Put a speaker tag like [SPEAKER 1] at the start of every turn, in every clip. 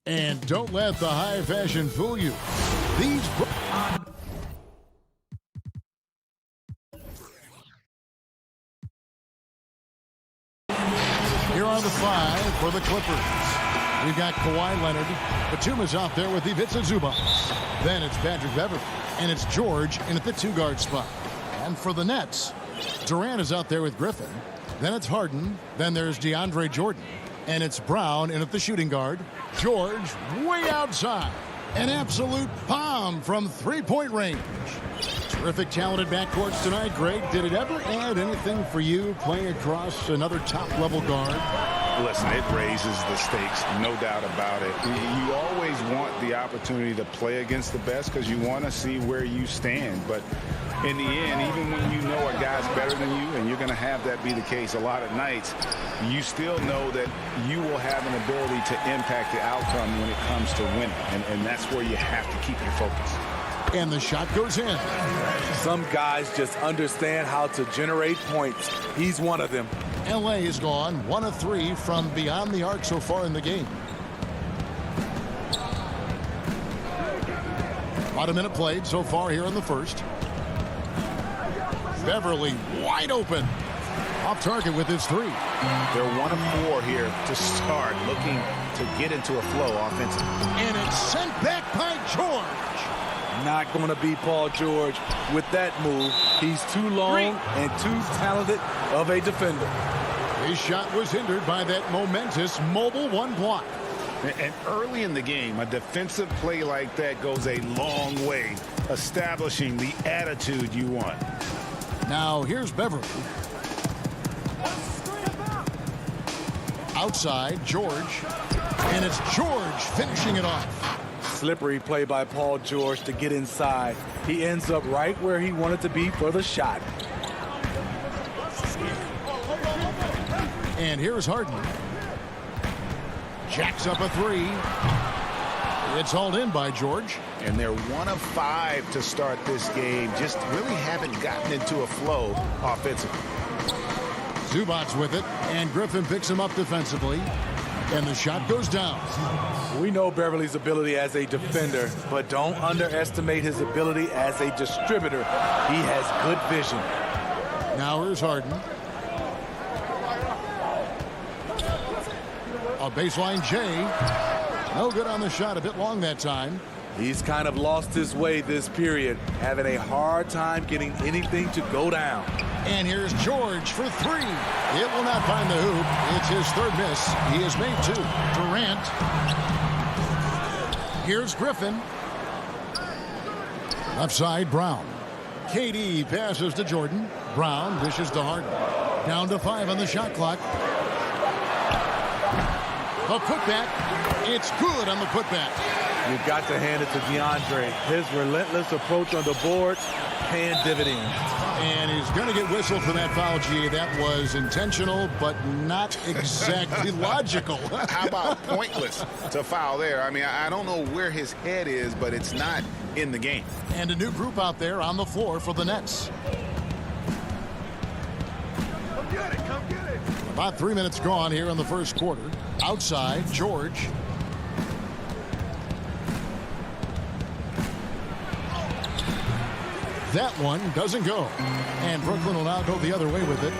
[SPEAKER 1] And don't let the high fashion fool you. These here are the 5 for the Clippers. We've got Kawhi Leonard. Batum is out there with Ivica Zubac. Then it's Patrick Beverley. And it's George in at the 2-guard spot. And for the Nets, Durant is out there with Griffin. Then it's Harden. Then there's DeAndre Jordan. And it's Brown in at the shooting guard. George way outside. An absolute bomb from three-point range. Terrific talented backcourts tonight. Greg, did it ever add anything for you playing across another top-level guard?
[SPEAKER 2] Listen, it raises the stakes, no doubt about it. You always want the opportunity to play against the best because you want to see where you stand. But in the end, even when you know a guy's better than you, and you're going to have that be the case a lot of nights, you still know that you will have an ability to impact the outcome when it comes to winning. And that's where you have to keep your focus.
[SPEAKER 1] And the shot goes in.
[SPEAKER 3] Some guys just understand how to generate points. He's one of them.
[SPEAKER 1] LA has gone 1 of 3 from beyond the arc so far in the game. About a minute played so far here in the first. Beverley wide open. Off target with his 3.
[SPEAKER 2] They're 1 of 4 here to start, looking to get into a flow offensively.
[SPEAKER 1] And it's sent back by George.
[SPEAKER 3] Not going to be Paul George with that move. He's too long and too talented of a defender.
[SPEAKER 1] His shot was hindered by that momentous mobile 1 block.
[SPEAKER 2] And early in the game, a defensive play like that goes a long way, establishing the attitude you want.
[SPEAKER 1] Now here's Beverley. Outside, George. And it's George finishing it off.
[SPEAKER 3] Slippery play by Paul George to get inside. He ends up right where he wanted to be for the shot.
[SPEAKER 1] And here's Harden. Jacks up a 3. It's hauled in by George.
[SPEAKER 2] And they're 1 of 5 to start this game. Just really haven't gotten into a flow offensively.
[SPEAKER 1] Zubac's with it, and Griffin picks him up defensively. And the shot goes down.
[SPEAKER 3] We know Beverley's ability as a defender, but don't underestimate his ability as a distributor. He has good vision.
[SPEAKER 1] Now here's Harden. A baseline J. No good on the shot. A bit long that time.
[SPEAKER 3] He's kind of lost his way this period, having a hard time getting anything to go down.
[SPEAKER 1] And here's George for 3. It will not find the hoop. It's his 3rd miss. He has made 2. Durant. Here's Griffin. Left side, Brown. KD passes to Jordan. Brown dishes to Harden. Down to 5 on the shot clock. The putback. It's good on the putback.
[SPEAKER 3] You've got to hand it to DeAndre. His relentless approach on the boards, paying dividends.
[SPEAKER 1] And he's going to get whistled for that foul, G. That was intentional, but not exactly logical.
[SPEAKER 2] How about pointless to foul there? I mean, I don't know where his head is, but it's not in the game.
[SPEAKER 1] And a new group out there on the floor for the Nets.
[SPEAKER 4] Come get it, come get it.
[SPEAKER 1] About 3 minutes gone here in the first quarter. Outside, George. That one doesn't go. And Brooklyn will now go the other way with it.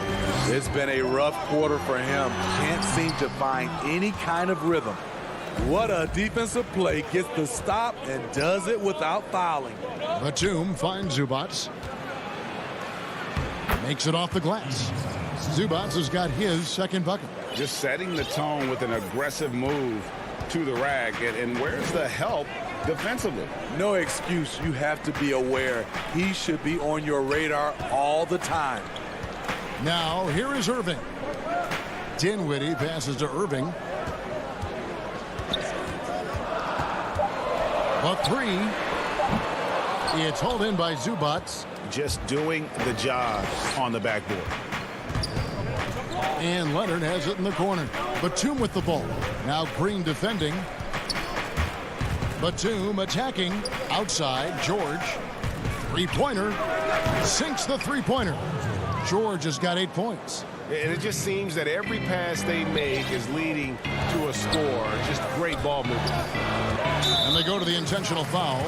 [SPEAKER 3] It's been a rough quarter for him. Can't seem to find any kind of rhythm. What a defensive play. Gets the stop and does it without fouling.
[SPEAKER 1] Batum finds Zubac. Makes it off the glass. Zubac has got his 2nd bucket.
[SPEAKER 2] Just setting the tone with an aggressive move to the rack. And where's the help defensively?
[SPEAKER 3] No excuse. You have to be aware. He should be on your radar all the time.
[SPEAKER 1] Now, here is Irving. Dinwiddie passes to Irving. A 3. It's hauled in by Zubac.
[SPEAKER 2] Just doing the job on the backboard.
[SPEAKER 1] And Leonard has it in the corner. Batum with the ball. Now Green defending. Batum attacking. Outside, George. 3-pointer. Sinks the 3-pointer. George has got 8 points.
[SPEAKER 2] And it just seems that every pass they make is leading to a score. Just great ball movement.
[SPEAKER 1] And they go to the intentional foul.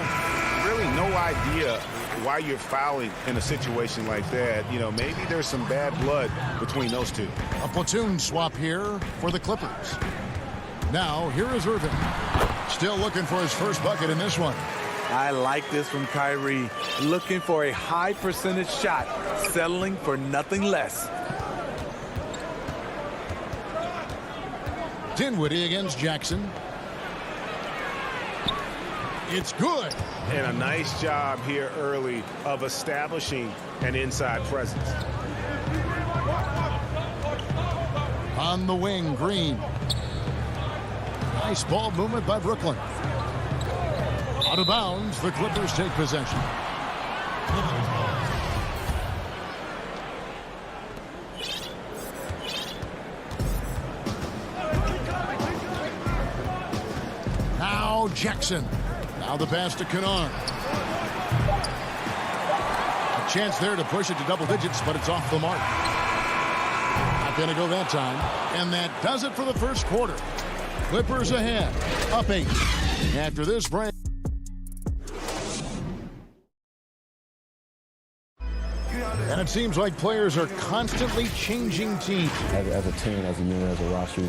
[SPEAKER 2] Really no idea why you're fouling in a situation like that. You know, maybe there's some bad blood between those two.
[SPEAKER 1] A platoon swap here for the Clippers. Now, here is Irving. Still looking for his first bucket in this one.
[SPEAKER 3] I like this from Kyrie. Looking for a high percentage shot, settling for nothing less.
[SPEAKER 1] Dinwiddie against Jackson. It's good.
[SPEAKER 2] And a nice job here early of establishing an inside presence.
[SPEAKER 1] On the wing, Green. Nice ball movement by Brooklyn. Out of bounds, the Clippers take possession. Now Jackson. Now the pass to Kennard. A chance there to push it to double digits, but it's off the mark. Not going to go that time. And that does it for the first quarter. Clippers ahead, up 8. After this break. And it seems like players are constantly changing teams.
[SPEAKER 5] As a team, as a unit, as a roster.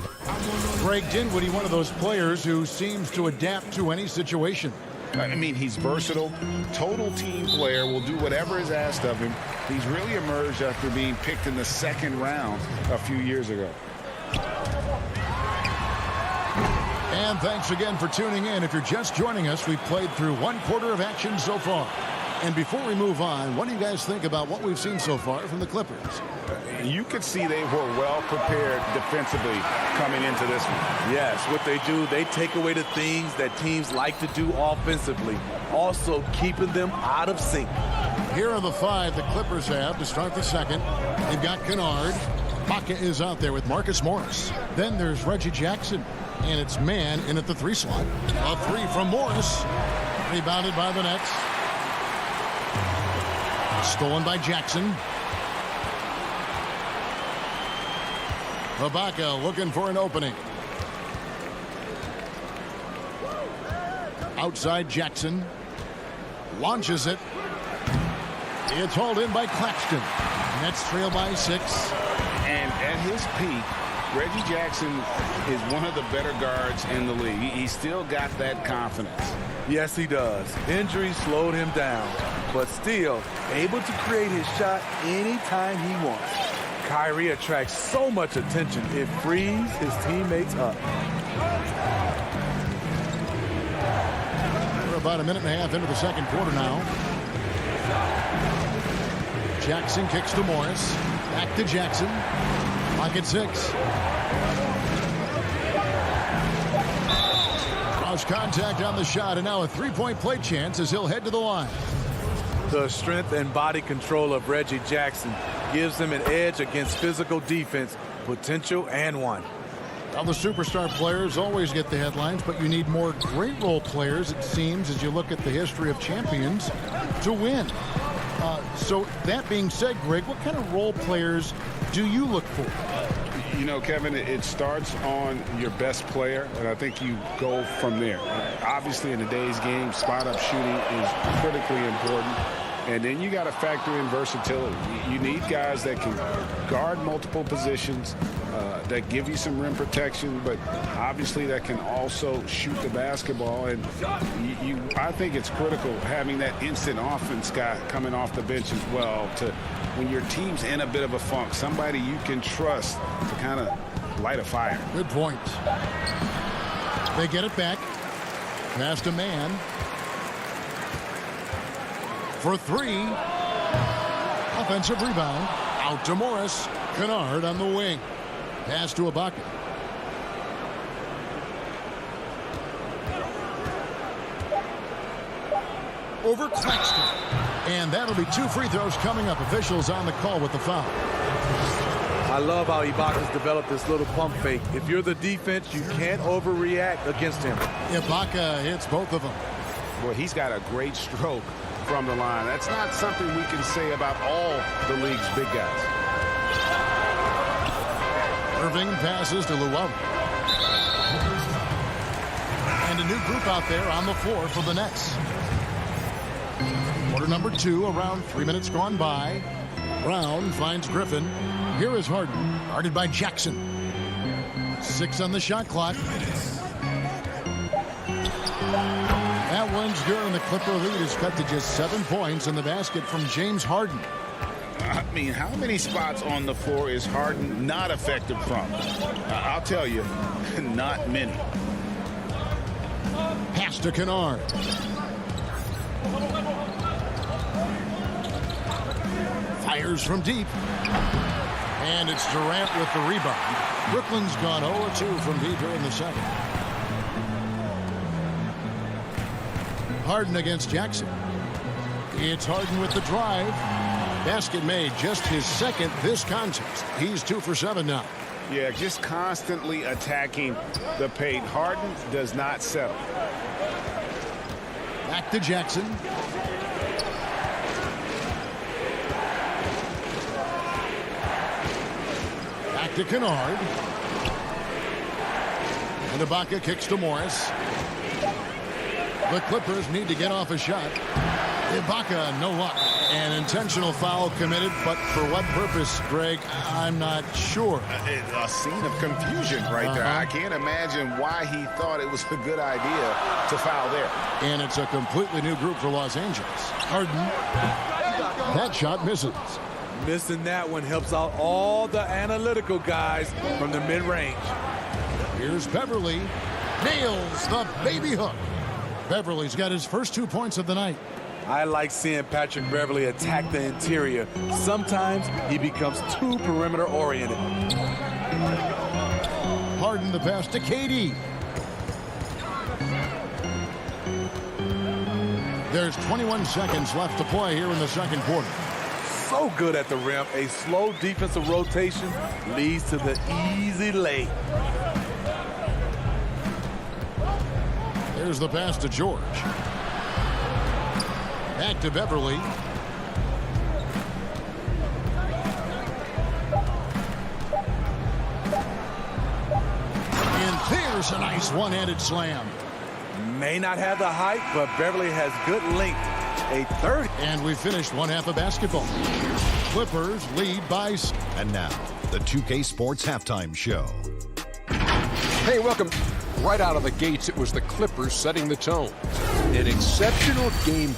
[SPEAKER 1] Greg Dinwiddie, one of those players who seems to adapt to any situation.
[SPEAKER 2] I mean, he's versatile, total team player, will do whatever is asked of him. He's really emerged after being picked in the second round a few years ago.
[SPEAKER 1] And thanks again for tuning in. If you're just joining us, we've played through one quarter of action so far. And before we move on, what do you guys think about what we've seen so far from the Clippers?
[SPEAKER 2] You could see they were well prepared defensively coming into this one.
[SPEAKER 3] Yes, what they do, they take away the things that teams like to do offensively, also keeping them out of sync.
[SPEAKER 1] Here are the 5 the Clippers have to start the second. They've got Kennard. Baca is out there with Marcus Morris. Then there's Reggie Jackson. And it's man in at the 3 slot. A 3 from Morris. Rebounded by the Nets. Stolen by Jackson. Ibaka looking for an opening. Outside Jackson. Launches it. It's hauled in by Claxton. Nets trail by 6.
[SPEAKER 2] And at his peak, Reggie Jackson is one of the better guards in the league. He's still got that confidence.
[SPEAKER 3] Yes, he does. Injury slowed him down, but still able to create his shot anytime he wants. Kyrie attracts so much attention, it frees his teammates up.
[SPEAKER 1] We're about a minute and a half into the second quarter now. Jackson kicks to Morris. Back to Jackson. Pocket 6. Cross contact on the shot, and now a 3-point play chance as he'll head to the line.
[SPEAKER 3] The strength and body control of Reggie Jackson gives him an edge against physical defense, potential and one.
[SPEAKER 1] Now the superstar players always get the headlines, but you need more great role players, it seems, as you look at the history of champions, to win. So that being said, Greg, what kind of role players do you look for?
[SPEAKER 2] You know, Kevin, it starts on your best player, and I think you go from there. Obviously, in today's game, spot-up shooting is critically important. And then you got to factor in versatility. You need guys that can guard multiple positions, that give you some rim protection, but obviously that can also shoot the basketball. And I think it's critical having that instant offense guy coming off the bench as well to when your team's in a bit of a funk, somebody you can trust to kind of light a fire.
[SPEAKER 1] Good point. They get it back. Pass to man. For 3. Offensive rebound. Out to Morris. Kennard on the wing. Pass to Ibaka. Over Claxton. And that'll be 2 free throws coming up. Officials on the call with the foul.
[SPEAKER 3] I love how Ibaka's developed this little pump fake. If you're the defense, you can't overreact against him.
[SPEAKER 1] Ibaka hits both of them.
[SPEAKER 2] Boy, he's got a great stroke from the line. That's not something we can say about all the league's big guys.
[SPEAKER 1] Irving passes to Llewellyn. And a new group out there on the floor for the Nets. Quarter number 2, around 3 minutes gone by. Brown finds Griffin. Here is Harden, guarded by Jackson. 6 on the shot clock. That one's good, and the Clipper lead is cut to just 7 points in the basket from James Harden.
[SPEAKER 2] I mean, how many spots on the floor is Harden not effective from? I'll tell you, not many.
[SPEAKER 1] Pass to Kennard. Fires from deep. And it's Durant with the rebound. Brooklyn's gone 0-2 from deep here in the second. Harden against Jackson. It's Harden with the drive. Basket made, just his second this contest. He's 2 for 7 now.
[SPEAKER 2] Yeah, just constantly attacking the paint. Harden does not settle.
[SPEAKER 1] Back to Jackson. Back to Kennard. And Ibaka kicks to Morris. The Clippers need to get off a shot. Ibaka, no luck. An intentional foul committed, but for what purpose, Greg, I'm not sure.
[SPEAKER 2] A scene of confusion right there. I can't imagine why he thought it was a good idea to foul there.
[SPEAKER 1] And it's a completely new group for Los Angeles. Harden. That shot misses.
[SPEAKER 3] Missing that one helps out all the analytical guys from the mid-range.
[SPEAKER 1] Here's Beverly. Nails the baby hook. Beverly's got his first 2 points of the night.
[SPEAKER 3] I like seeing Patrick Beverly attack the interior. Sometimes he becomes too perimeter-oriented.
[SPEAKER 1] Harden the pass to KD. There's 21 seconds left to play here in the second quarter.
[SPEAKER 3] So good at the rim. A slow defensive rotation leads to the easy lay.
[SPEAKER 1] There's the pass to George. Back to Beverly. And there's a nice one-handed slam.
[SPEAKER 3] May not have the height, but Beverly has good length. A 30.
[SPEAKER 1] And we finished one half of basketball. Clippers lead by...
[SPEAKER 6] And now, the 2K Sports Halftime Show.
[SPEAKER 7] Hey, welcome. Right out of the gates, it was the Clippers setting the tone. An exceptional game.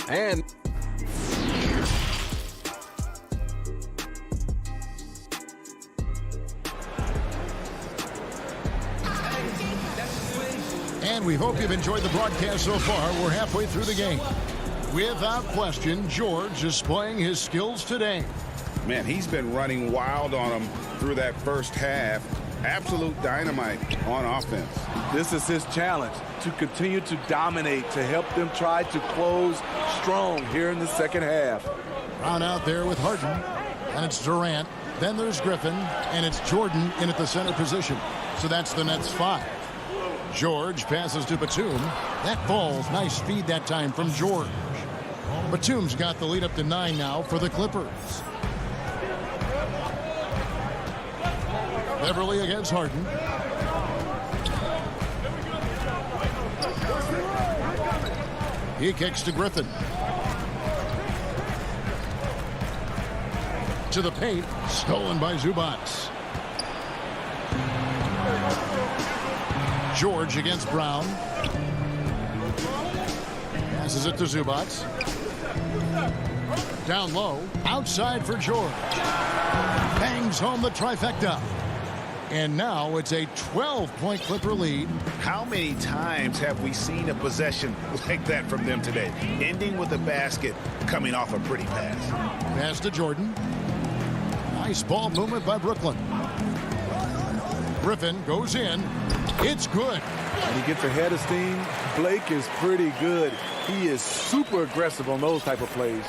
[SPEAKER 7] And
[SPEAKER 1] we hope you've enjoyed the broadcast so far. We're halfway through the game. Without question, George is displaying his skills today.
[SPEAKER 2] Man, he's been running wild on them through that first half. Absolute dynamite on offense.
[SPEAKER 3] This is his challenge, to continue to dominate, to help them try to close strong here in the second half.
[SPEAKER 1] Brown out there with Harden, and it's Durant. Then there's Griffin, and it's Jordan in at the center position. So that's the Nets 5. George passes to Batum. That falls. Nice feed that time from George. Batum's got the lead up to 9 now for the Clippers. Beverly against Harden. He kicks to Griffin. To the paint. Stolen by Zubac. George against Brown. Passes it to Zubac. Down low. Outside for George. Bangs home the trifecta. And now it's a 12-point Clipper lead.
[SPEAKER 2] How many times have we seen a possession like that from them today? Ending with a basket, coming off a pretty pass.
[SPEAKER 1] Pass to Jordan. Nice ball movement by Brooklyn. Griffin goes in. It's good.
[SPEAKER 3] When he gets ahead of steam, Blake is pretty good. He is super aggressive on those type of plays.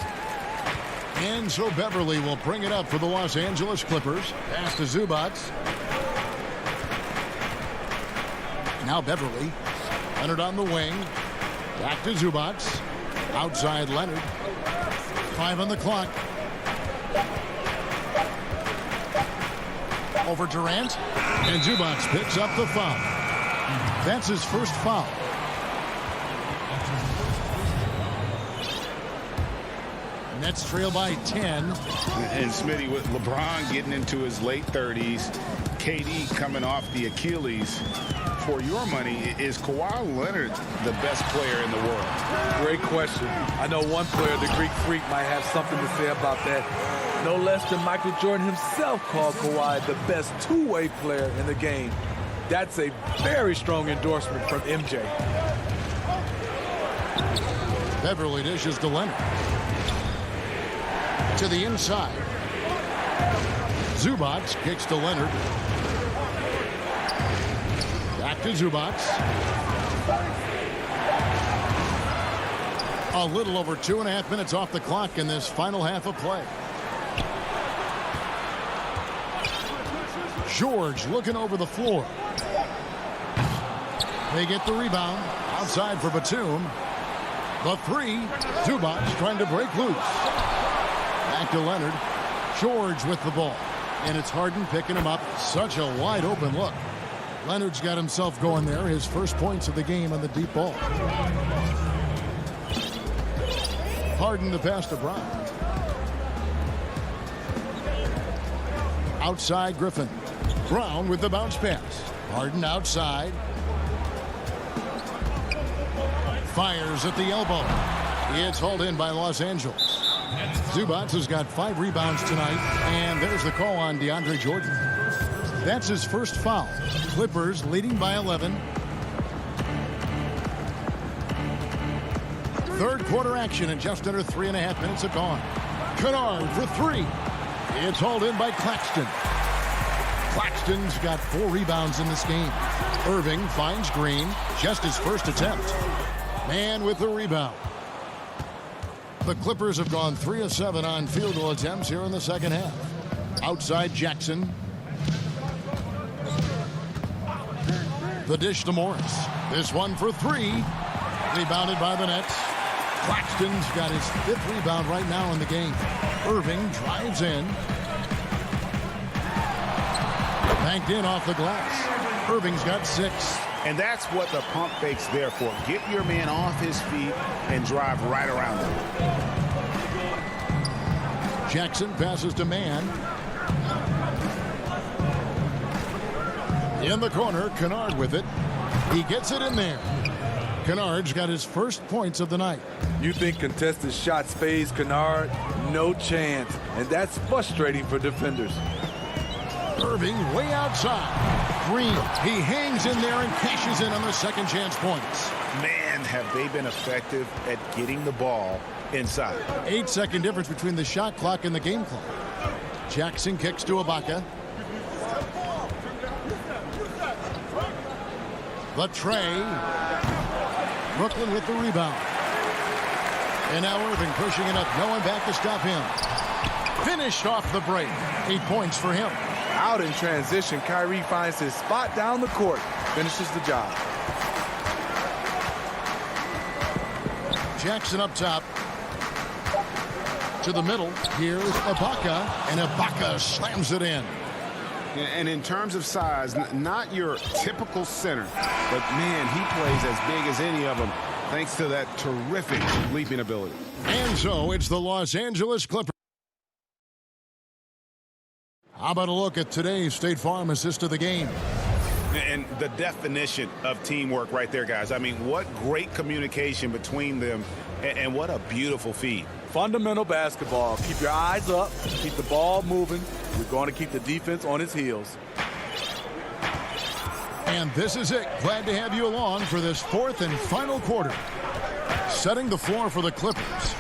[SPEAKER 1] And so Beverly will bring it up for the Los Angeles Clippers. Pass to Zubac. Now Beverly. Leonard on the wing. Back to Zubac. Outside Leonard. 5 on the clock. over Durant. And Zubac picks up the foul. That's his first foul. Nets trail by 10.
[SPEAKER 2] And Smitty, with LeBron getting into his late 30s, KD coming off the Achilles, for your money, is Kawhi Leonard the best player in the world?
[SPEAKER 3] Great question. I know one player, the Greek Freak, might have something to say about that. No less than Michael Jordan himself called Kawhi the best two-way player in the game. That's a very strong endorsement from MJ.
[SPEAKER 1] Beverly dishes to Leonard. To the inside. Zubac kicks to Leonard. Back to Zubac. A little over 2.5 minutes off the clock in this final half of play. George looking over the floor. They get the rebound. Outside for Batum. The three. Zubac trying to break loose. Back to Leonard. George with the ball. And it's Harden picking him up. Such a wide open look. Leonard's got himself going there. His first points of the game on the deep ball. Harden the pass to Brown. Outside Griffin. Brown with the bounce pass. Harden outside. Fires at the elbow. It's hauled in by Los Angeles. Zubac has got 5 rebounds tonight, and there's the call on DeAndre Jordan. That's his first foul. Clippers leading by 11. Third quarter action, and just under 3.5 minutes have gone. Kennard for 3. It's hauled in by Claxton. Claxton's got 4 rebounds in this game. Irving finds Green, just his first attempt. Man with the rebound. The Clippers have gone 3 of 7 on field goal attempts here in the second half. Outside Jackson. The dish to Morris. This one for 3. Rebounded by the Nets. Claxton's got his 5th rebound right now in the game. Irving drives in. Banked in off the glass. Irving's got 6.
[SPEAKER 2] And that's what the pump fake's there for. Get your man off his feet and drive right around him.
[SPEAKER 1] Jackson passes to Mann. In the corner, Kennard with it. He gets it in there. Kennard's got his first points of the night.
[SPEAKER 3] You think contested shots phase Kennard? No chance. And that's frustrating for defenders.
[SPEAKER 1] Irving way outside. Green, he hangs in there and cashes in on the second chance points.
[SPEAKER 2] Man, have they been effective at getting the ball inside.
[SPEAKER 1] 8-second difference between the shot clock and the game clock. Jackson kicks to Ibaka. The tray. Brooklyn with the rebound. And now Irving pushing it up. No one back to stop him. Finished off the break. 8 points for him.
[SPEAKER 3] Out in transition, Kyrie finds his spot down the court. Finishes the job.
[SPEAKER 1] Jackson up top. To the middle. Here's Ibaka. And Ibaka slams it in.
[SPEAKER 2] And in terms of size, not your typical center. But, man, he plays as big as any of them thanks to that terrific leaping ability.
[SPEAKER 1] And so it's the Los Angeles Clippers. How about a look at today's State Farm assist of the game?
[SPEAKER 2] And the definition of teamwork right there, guys. I mean, what great communication between them, and what a beautiful feed.
[SPEAKER 3] Fundamental basketball. Keep your eyes up. Keep the ball moving. We're going to keep the defense on its heels.
[SPEAKER 1] And this is it. Glad to have you along for this 4th and final quarter. Setting the floor for the Clippers.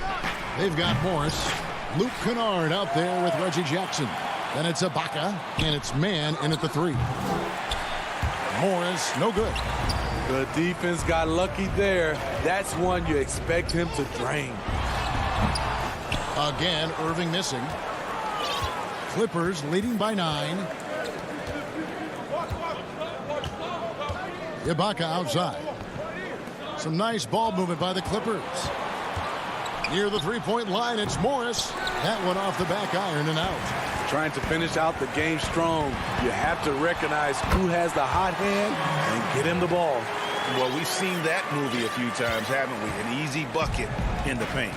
[SPEAKER 1] They've got Morris. Luke Kennard out there with Reggie Jackson. Then it's Ibaka, and it's Mann in at the 3. Morris, no good.
[SPEAKER 3] The defense got lucky there. That's one you expect him to drain.
[SPEAKER 1] Again, Irving missing. Clippers leading by 9. Ibaka outside. Some nice ball movement by the Clippers. Near the 3-point line, it's Morris. That one off the back iron and out.
[SPEAKER 3] Trying to finish out the game strong, you have to recognize who has the hot hand and get him the ball.
[SPEAKER 2] Well, we've seen that movie a few times, haven't we? An easy bucket in the paint.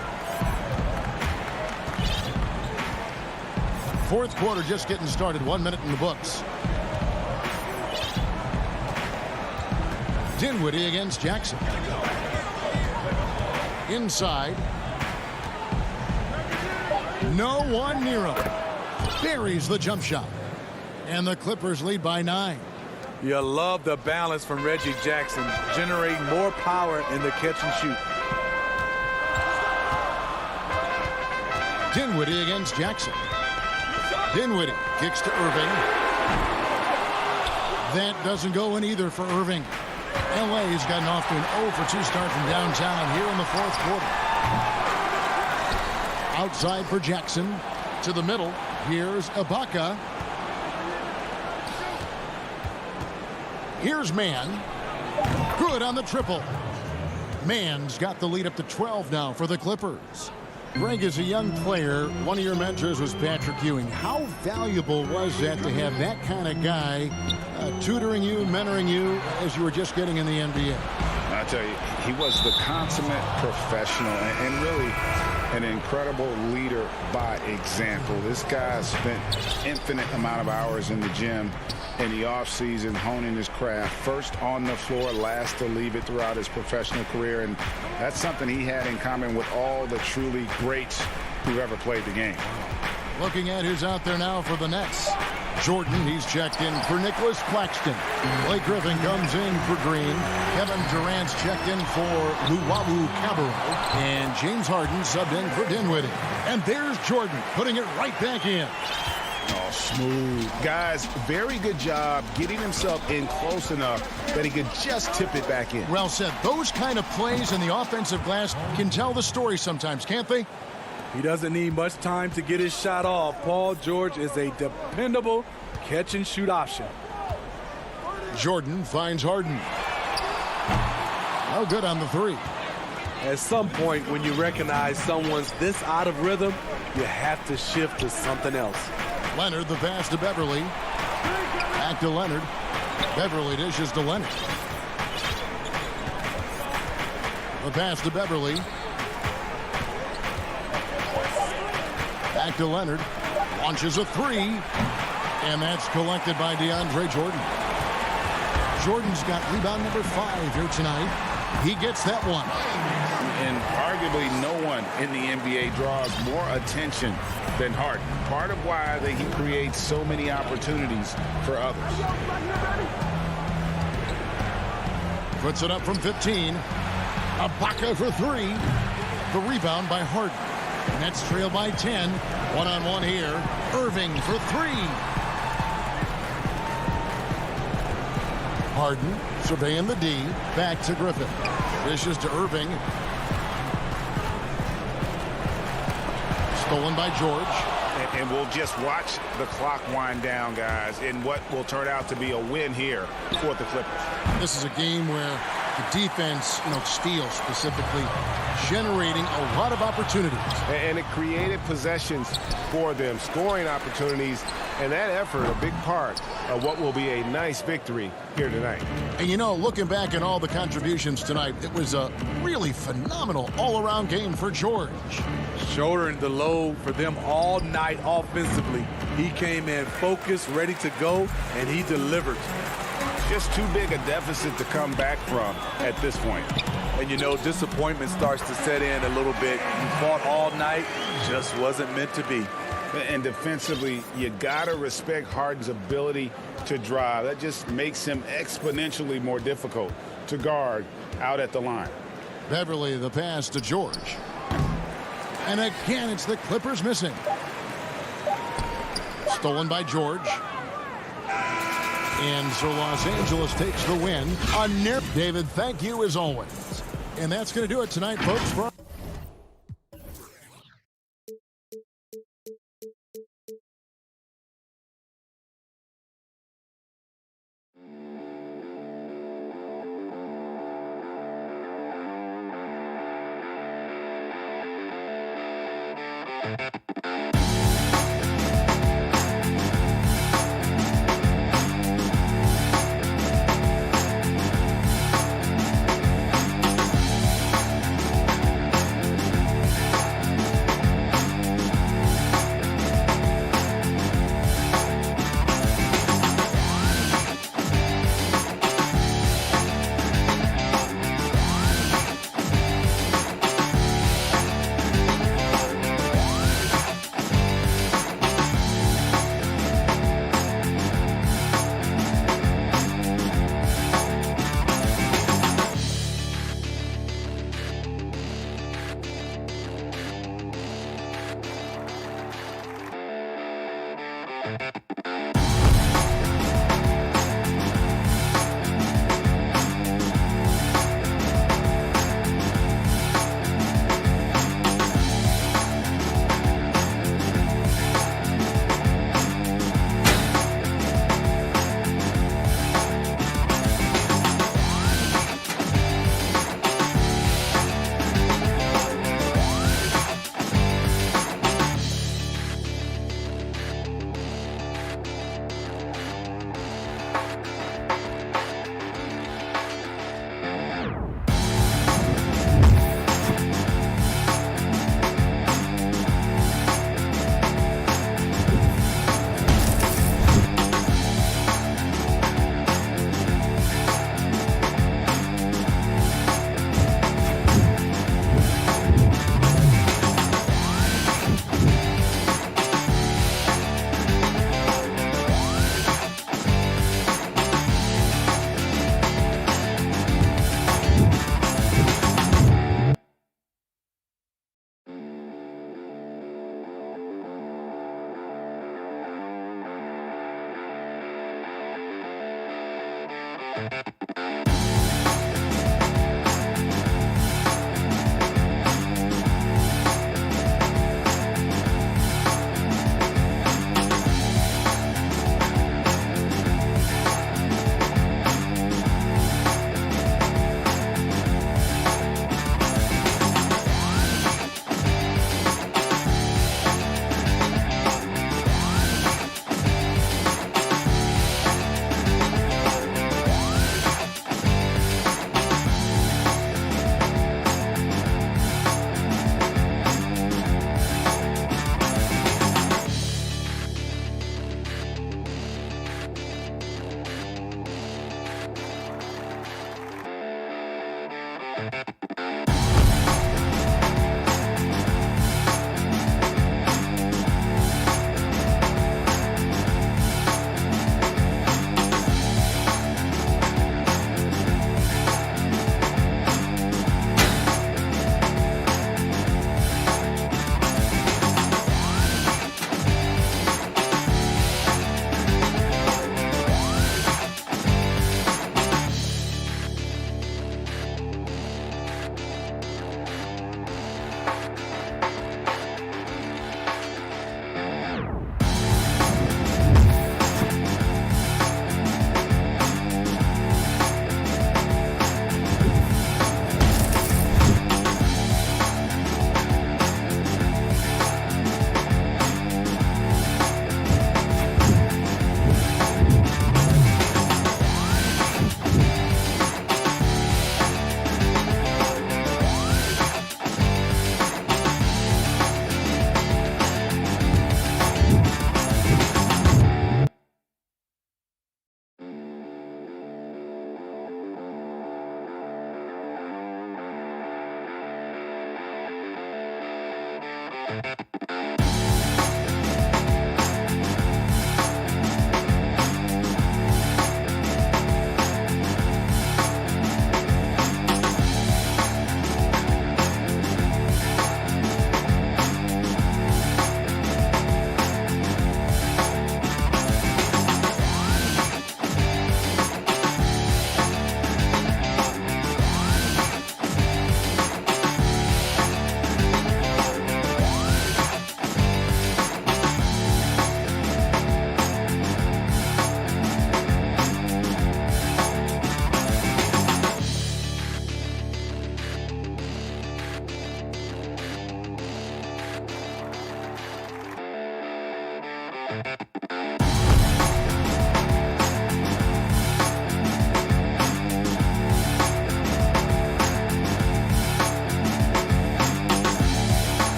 [SPEAKER 1] Fourth quarter just getting started. 1 minute in the books. Dinwiddie against Jackson. Inside. No one near him. Buries the jump shot. And the Clippers lead by 9.
[SPEAKER 3] You love the balance from Reggie Jackson, generating more power in the catch and shoot.
[SPEAKER 1] Dinwiddie against Jackson. Dinwiddie kicks to Irving. That doesn't go in either for Irving. LA's gotten off to an 0-for-2 start from downtown here in the fourth quarter. Outside for Jackson. To the middle. Here's Ibaka. Here's Mann. Good on the triple. Mann's got the lead up to 12 now for the Clippers. Greg, as a young player, one of your mentors was Patrick Ewing. How valuable was that to have that kind of guy tutoring you, mentoring you as you were just getting in the NBA?
[SPEAKER 2] I tell you, he was the consummate professional and really an incredible leader by example. This guy spent infinite amount of hours in the gym in the offseason honing his craft. First on the floor, last to leave it throughout his professional career. And that's something he had in common with all the truly greats who ever played the game.
[SPEAKER 1] Looking at who's out there now for the Nets. Jordan, he's checked in for Nicholas Claxton. Blake Griffin comes in for Green. Kevin Durant's checked in for Luwawu Cabarrot. And James Harden subbed in for Dinwiddie. And there's Jordan putting it right back in.
[SPEAKER 2] Oh, smooth. Guys, very good job getting himself in close enough that he could just tip it back in.
[SPEAKER 1] Well said. Those kind of plays in the offensive glass can tell the story sometimes, can't they?
[SPEAKER 3] He doesn't need much time to get his shot off. Paul George is a dependable catch-and-shoot option.
[SPEAKER 1] Jordan finds Harden. No good on the three.
[SPEAKER 3] At some point, when you recognize someone's this out of rhythm, you have to shift to something else.
[SPEAKER 1] Leonard, the pass to Beverly. Back to Leonard. Beverly dishes to Leonard. The pass to Beverly. Back to Leonard. Launches a three. And that's collected by DeAndre Jordan. Jordan's got rebound number 5 here tonight. He gets that one.
[SPEAKER 2] And arguably no one in the NBA draws more attention than Harden. Part of why he creates so many opportunities for others.
[SPEAKER 1] Puts it up from 15. Ibaka for 3. The rebound by Harden. Nets trail by 10. One-on-one here. Irving for 3. Harden surveying the D. Back to Griffin. Dishes to Irving. Stolen by George.
[SPEAKER 2] And we'll just watch the clock wind down, guys, in what will turn out to be a win here for the Clippers.
[SPEAKER 1] This is a game where the defense, steals specifically, generating a lot of opportunities.
[SPEAKER 4] And it created possessions for them, scoring opportunities, and that effort, a big part of what will be a nice victory here tonight.
[SPEAKER 1] And looking back at all the contributions tonight, it was a really phenomenal all-around game for George.
[SPEAKER 3] Shouldering the load for them all night offensively. He came in focused, ready to go, and he delivered.
[SPEAKER 2] Just too big a deficit to come back from at this point.
[SPEAKER 3] And disappointment starts to set in a little bit. You fought all night, just wasn't meant to be.
[SPEAKER 2] And defensively, you gotta respect Harden's ability to drive. That just makes him exponentially more difficult to guard out at the line.
[SPEAKER 1] Beverly, the pass to George. And again, it's the Clippers missing. Stolen by George. And so Los Angeles takes the win. David, thank you as always. And that's going to do it tonight, folks.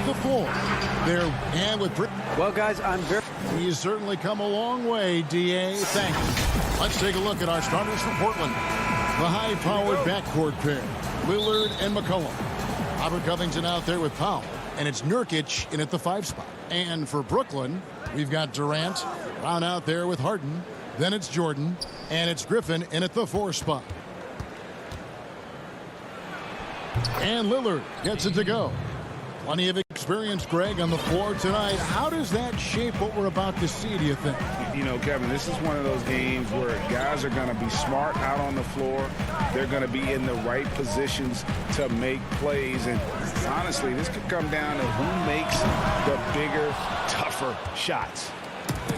[SPEAKER 1] The floor. There, and with
[SPEAKER 8] well, guys, I'm very.
[SPEAKER 1] He's certainly come a long way, DA. Thank you. Let's take a look at our starters for Portland. The high-powered backcourt pair, Lillard and McCollum. Robert Covington out there with Powell, and it's Nurkic in at the 5 spot. And for Brooklyn, we've got Durant, Brown out there with Harden. Then it's Jordan, and it's Griffin in at the 4 spot. And Lillard gets it to go. Plenty of experience, Greg, on the floor tonight. How does that shape what we're about to see, do you think?
[SPEAKER 2] You know, Kevin, this is one of those games where guys are going to be smart out on the floor. They're going to be in the right positions to make plays. And honestly, this could come down to who makes the bigger, tougher shots.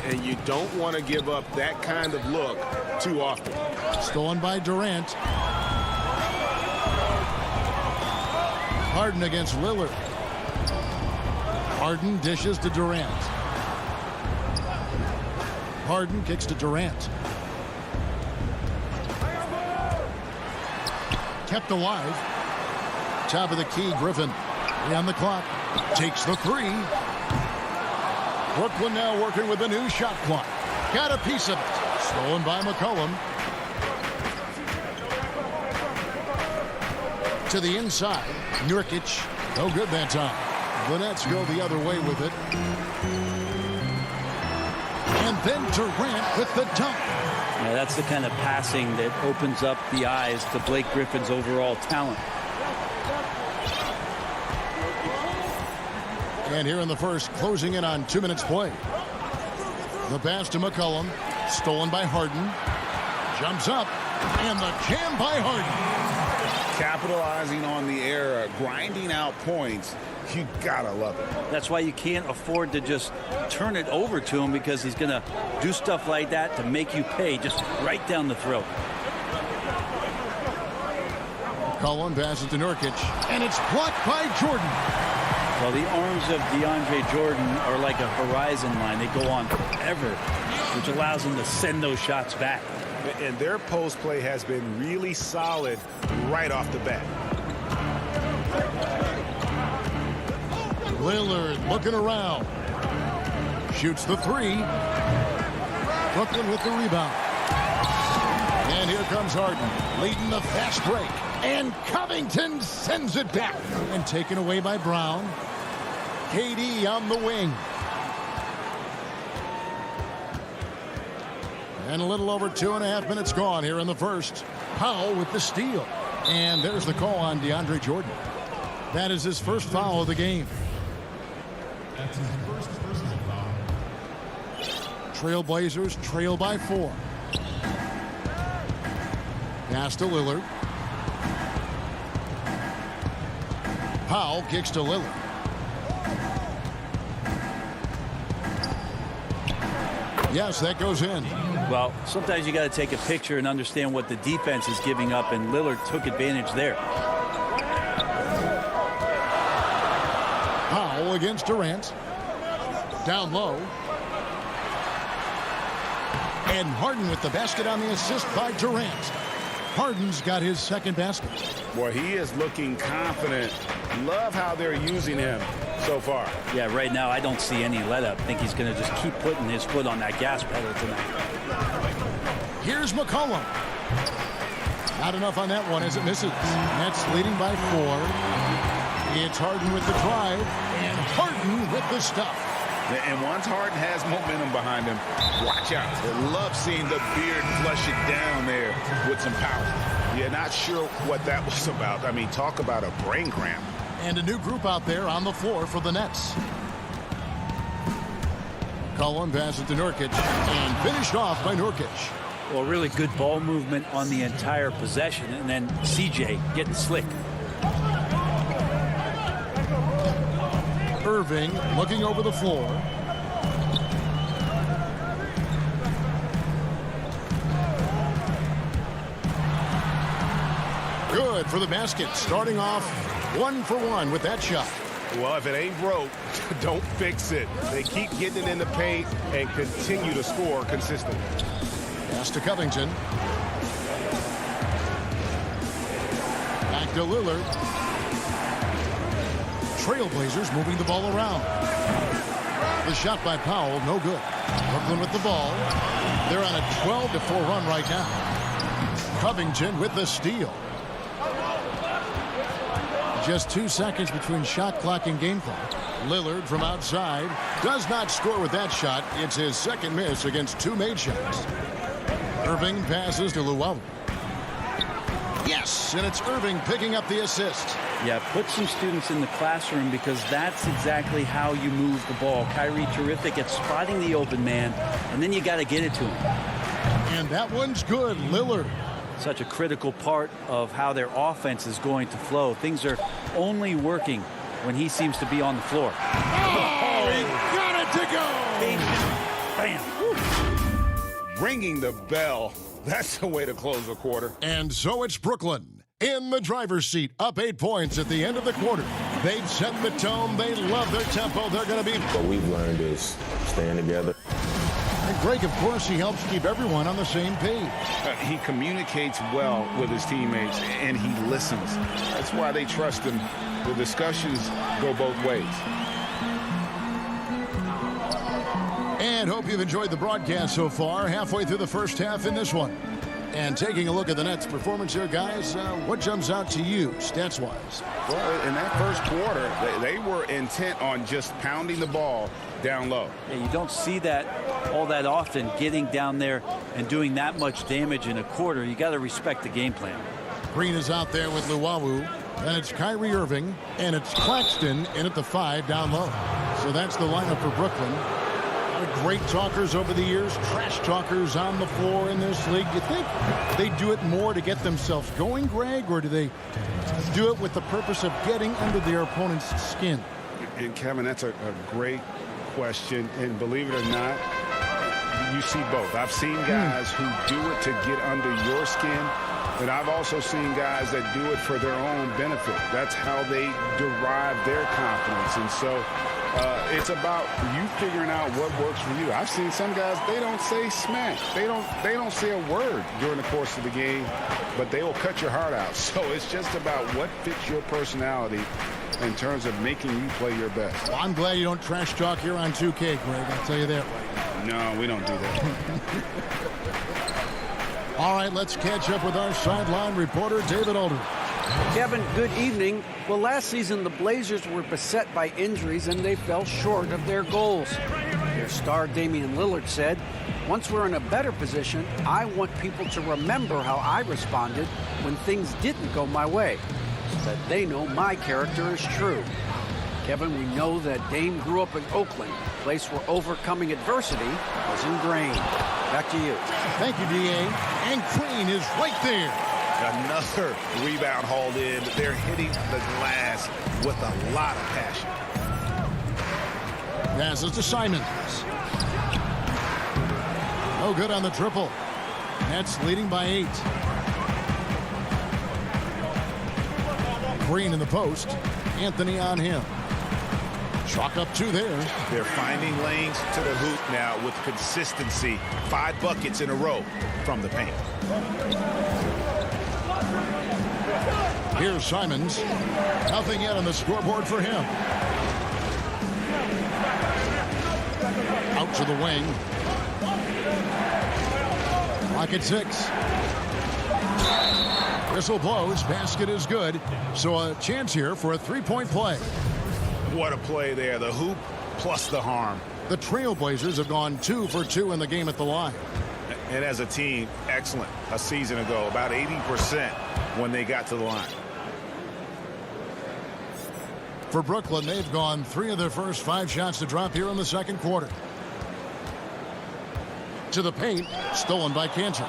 [SPEAKER 4] And you don't want to give up that kind of look too often.
[SPEAKER 1] Stolen by Durant. Harden against Lillard. Harden dishes to Durant. Harden kicks to Durant. Kept alive. Top of the key, Griffin. 3 on the clock. Takes the 3. Brooklyn now working with a new shot clock. Got a piece of it. Stolen by McCollum. To the inside. Nurkic. No good that time. The Nets go the other way with it. And then Durant with the dunk.
[SPEAKER 8] Yeah, that's the kind of passing that opens up the eyes to Blake Griffin's overall talent.
[SPEAKER 1] And here in the first, closing in on 2 minutes play. The pass to McCollum. Stolen by Harden. Jumps up. And the jam by Harden.
[SPEAKER 2] Capitalizing on the error, grinding out points. You gotta love it.
[SPEAKER 8] That's why you can't afford to just turn it over to him, because he's going to do stuff like that to make you pay just right down the throat.
[SPEAKER 1] Cullen passes to Nurkic, and it's blocked by Jordan.
[SPEAKER 8] Well, the arms of DeAndre Jordan are like a horizon line. They go on forever, which allows him to send those shots back.
[SPEAKER 4] And their post play has been really solid right off the bat.
[SPEAKER 1] Lillard looking around. Shoots the 3. Brooklyn with the rebound. And here comes Harden, leading the fast break. And Covington sends it back. And taken away by Brown. KD on the wing. And a little over 2.5 minutes gone here in the first. Powell with the steal. And there's the call on DeAndre Jordan. That is his first foul of the game. That's his first personal foul. Trailblazers trail by 4. Pass to Lillard. Powell kicks to Lillard. Yes, that goes in.
[SPEAKER 8] Well, sometimes you got to take a picture and understand what the defense is giving up, and Lillard took advantage there.
[SPEAKER 1] Powell against Durant. Down low. And Harden with the basket on the assist by Durant. Harden's got his second basket.
[SPEAKER 2] Boy, he is looking confident. Love how they're using him so far.
[SPEAKER 8] Yeah, right now I don't see any let-up. I think he's going to just keep putting his foot on that gas pedal tonight.
[SPEAKER 1] Here's McCollum. Not enough on that one as it misses. Nets leading by 4. It's Harden with the drive, and Harden with the stuff.
[SPEAKER 2] And once Harden has momentum behind him, watch out. I love seeing the beard flush it down there with some power. Yeah, not sure what that was about. I mean, talk about a brain cramp.
[SPEAKER 1] And a new group out there on the floor for the Nets. Cullen passes to Nurkic, and finished off by Nurkic.
[SPEAKER 8] Well, really good ball movement on the entire possession, and then CJ getting slick.
[SPEAKER 1] Irving looking over the floor. Good for the basket. Starting off 1 for 1 with that shot.
[SPEAKER 4] Well, if it ain't broke, don't fix it. They keep getting it in the paint and continue to score consistently.
[SPEAKER 1] Pass to Covington. Back to Lillard. Trailblazers moving the ball around. The shot by Powell, no good. Brooklyn with the ball. They're on a 12-4 run right now. Covington with the steal. Just 2 seconds between shot clock and game clock. Lillard from outside does not score with that shot. It's his second miss against 2 made shots. Irving passes to Luwawu. Yes, and it's Irving picking up the assist.
[SPEAKER 8] Yeah, put some students in the classroom because that's exactly how you move the ball. Kyrie terrific at spotting the open man, and then you got to get it to him.
[SPEAKER 1] And that one's good. Lillard.
[SPEAKER 8] Such a critical part of how their offense is going to flow. Things are only working when he seems to be on the floor.
[SPEAKER 1] Oh, he got it to go.
[SPEAKER 8] Bam.
[SPEAKER 2] Ringing the bell. That's the way to close a quarter.
[SPEAKER 1] And so it's Brooklyn in the driver's seat, up 8 points at the end of the quarter. They've set the tone. They love their tempo. They're going to be...
[SPEAKER 5] What we've learned is staying together.
[SPEAKER 1] And Greg, of course, he helps keep everyone on the same page.
[SPEAKER 2] He communicates well with his teammates, and he listens. That's why they trust him. The discussions go both ways.
[SPEAKER 1] And hope you've enjoyed the broadcast so far. Halfway through the first half in this one. And taking a look at the Nets' performance here, guys, what jumps out to you, stats-wise?
[SPEAKER 2] Well, in that first quarter, they were intent on just pounding the ball down low.
[SPEAKER 8] Yeah, you don't see that all that often, getting down there and doing that much damage in a quarter. You got to respect the game plan.
[SPEAKER 1] Green is out there with Luwawu. And it's Kyrie Irving. And it's Claxton in at the 5 down low. So that's the lineup for Brooklyn. Great talkers over the years, trash talkers on the floor in this league. You think they do it more to get themselves going, Greg, or do they do it with the purpose of getting under their opponent's skin?
[SPEAKER 2] And Kevin, that's a great question. And believe it or not, you see both. I've seen guys who do it to get under your skin, and I've also seen guys that do it for their own benefit. That's how they derive their confidence. And so it's about you figuring out what works for you. I've seen some guys, they don't say smack. They don't say a word during the course of the game, but they will cut your heart out. So it's just about what fits your personality in terms of making you play your best.
[SPEAKER 1] Well, I'm glad you don't trash talk here on 2K, Greg. I'll tell you that right now.
[SPEAKER 2] No, we don't do that.
[SPEAKER 1] All right, let's catch up with our sideline reporter, David Aldridge.
[SPEAKER 9] Kevin, good evening. Well, last season, the Blazers were beset by injuries, and they fell short of their goals. Their star, Damian Lillard, said, "Once we're in a better position, I want people to remember how I responded when things didn't go my way, so that they know my character is true." Kevin, we know that Dame grew up in Oakland, a place where overcoming adversity was ingrained. Back to you.
[SPEAKER 1] Thank you, D.A. And Green is right there.
[SPEAKER 2] Another rebound hauled in. They're hitting the glass with a lot of passion.
[SPEAKER 1] Passes to Simons. No good on the triple. Nets leading by 8. Green in the post. Anthony on him. Chalk up 2 there.
[SPEAKER 2] They're finding lanes to the hoop now with consistency. 5 buckets in a row from the paint.
[SPEAKER 1] Here's Simons. Nothing yet on the scoreboard for him. Out to the wing. Clock at 6. Whistle blows. Basket is good. So a chance here for a 3-point play.
[SPEAKER 2] What a play there. The hoop plus the harm.
[SPEAKER 1] The Trailblazers have gone 2 for 2 in the game at the line.
[SPEAKER 2] And as a team, excellent. A season ago, about 80% when they got to the line.
[SPEAKER 1] For Brooklyn, they've gone 3 of their first 5 shots to drop here in the second quarter. To the paint, stolen by Cantor.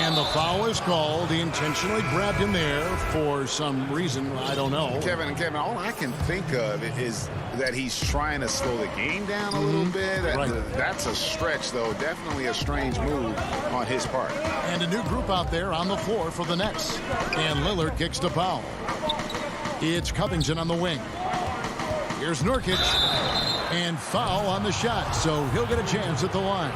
[SPEAKER 1] And the foul is called. He intentionally grabbed him there for some reason. I don't know.
[SPEAKER 2] Kevin, all I can think of is that he's trying to slow the game down a little bit.
[SPEAKER 1] Right.
[SPEAKER 2] That's a stretch, though. Definitely a strange move on his part.
[SPEAKER 1] And a new group out there on the floor for the Nets. And Lillard kicks to foul. It's Covington on the wing. Here's Nurkic. And foul on the shot, so he'll get a chance at the line.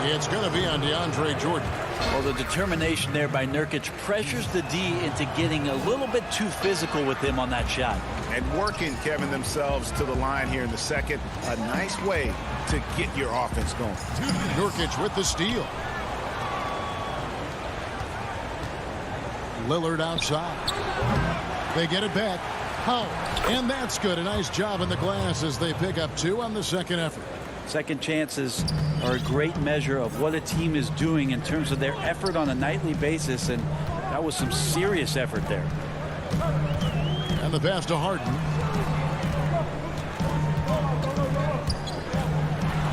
[SPEAKER 1] It's going to be on DeAndre Jordan.
[SPEAKER 8] Well, the determination there by Nurkic pressures the D into getting a little bit too physical with him on that shot.
[SPEAKER 2] And working, Kevin, themselves to the line here in the second. A nice way to get your offense going.
[SPEAKER 1] Nurkic with the steal. Lillard outside. They get it back. Powell. And that's good. A nice job in the glass as they pick up 2 on the second effort.
[SPEAKER 8] Second chances are a great measure of what a team is doing in terms of their effort on a nightly basis, and that was some serious effort there.
[SPEAKER 1] And the pass to Harden.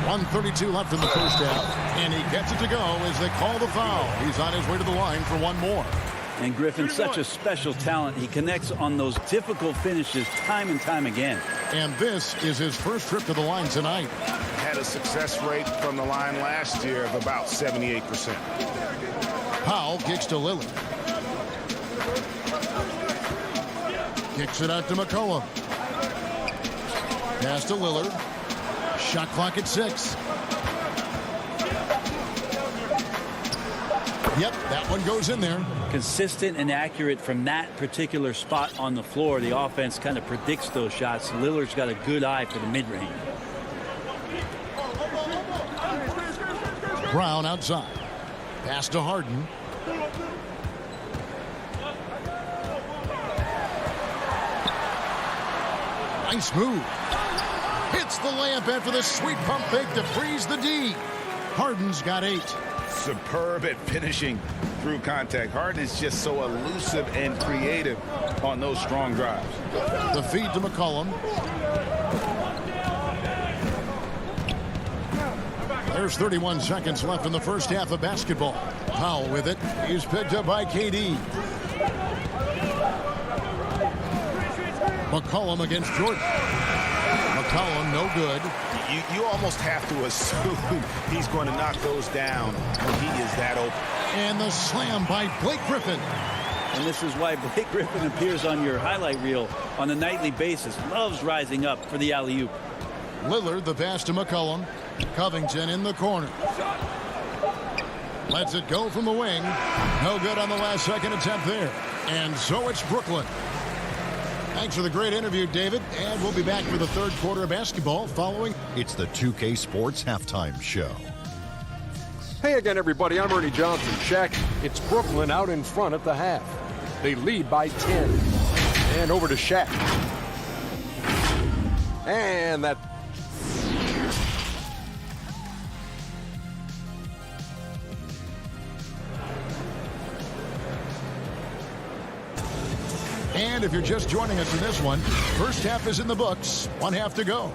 [SPEAKER 1] 1:32 left in the first half, and he gets it to go as they call the foul. He's on his way to the line for 1 more.
[SPEAKER 8] And Griffin's such a special talent. He connects on those difficult finishes time and time again.
[SPEAKER 1] And this is his first trip to the line tonight.
[SPEAKER 2] Had a success rate from the line last year of about 78%.
[SPEAKER 1] Powell kicks to Lillard. Kicks it out to McCollum. Pass to Lillard. Shot clock at 6. Yep, that one goes in there.
[SPEAKER 8] Consistent and accurate from that particular spot on the floor. The offense kind of predicts those shots. Lillard's got a good eye for the mid-range.
[SPEAKER 1] Brown outside. Pass to Harden. Nice move. Hits the layup after the sweet pump fake to freeze the D. Harden's got 8.
[SPEAKER 2] Superb at finishing through contact. Harden is just so elusive and creative on those strong drives.
[SPEAKER 1] The feed to McCollum. There's 31 seconds left in the first half of basketball. Powell with it. He's picked up by KD. McCollum against Jordan. McCollum no good.
[SPEAKER 2] You almost have to assume he's going to knock those down when he is that open.
[SPEAKER 1] And the slam by Blake Griffin.
[SPEAKER 8] And this is why Blake Griffin appears on your highlight reel on a nightly basis. Loves rising up for the alley-oop.
[SPEAKER 1] Lillard, the pass to McCollum. Covington in the corner. Lets it go from the wing. No good on the last second attempt there. And so it's Brooklyn. Thanks for the great interview, David. And we'll be back for the third quarter of basketball following.
[SPEAKER 6] It's the 2K Sports Halftime Show.
[SPEAKER 7] Hey again, everybody. I'm Ernie Johnson. Shaq, it's Brooklyn out in front at the half. They lead by 10. And over to Shaq. And that...
[SPEAKER 1] And if you're just joining us in this one, first half is in the books. 1 half to go.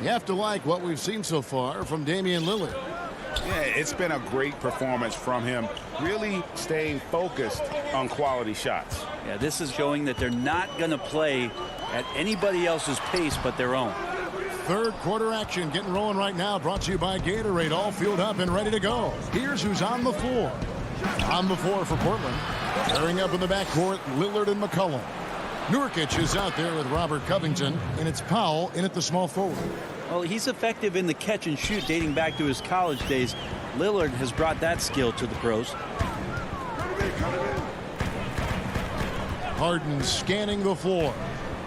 [SPEAKER 1] You have to like what we've seen so far from Damian Lillard.
[SPEAKER 2] Yeah, it's been a great performance from him, really staying focused on quality shots.
[SPEAKER 8] Yeah, this is showing that they're not going to play at anybody else's pace but their own.
[SPEAKER 1] Third quarter action getting rolling right now, brought to you by Gatorade, all fueled up and ready to go. Here's who's on the floor. On the floor for Portland. Pairing up in the backcourt, Lillard and McCollum. Nurkic is out there with Robert Covington, and it's Powell in at the small forward.
[SPEAKER 8] Well, he's effective in the catch and shoot dating back to his college days. Lillard has brought that skill to the pros.
[SPEAKER 1] Harden scanning the floor.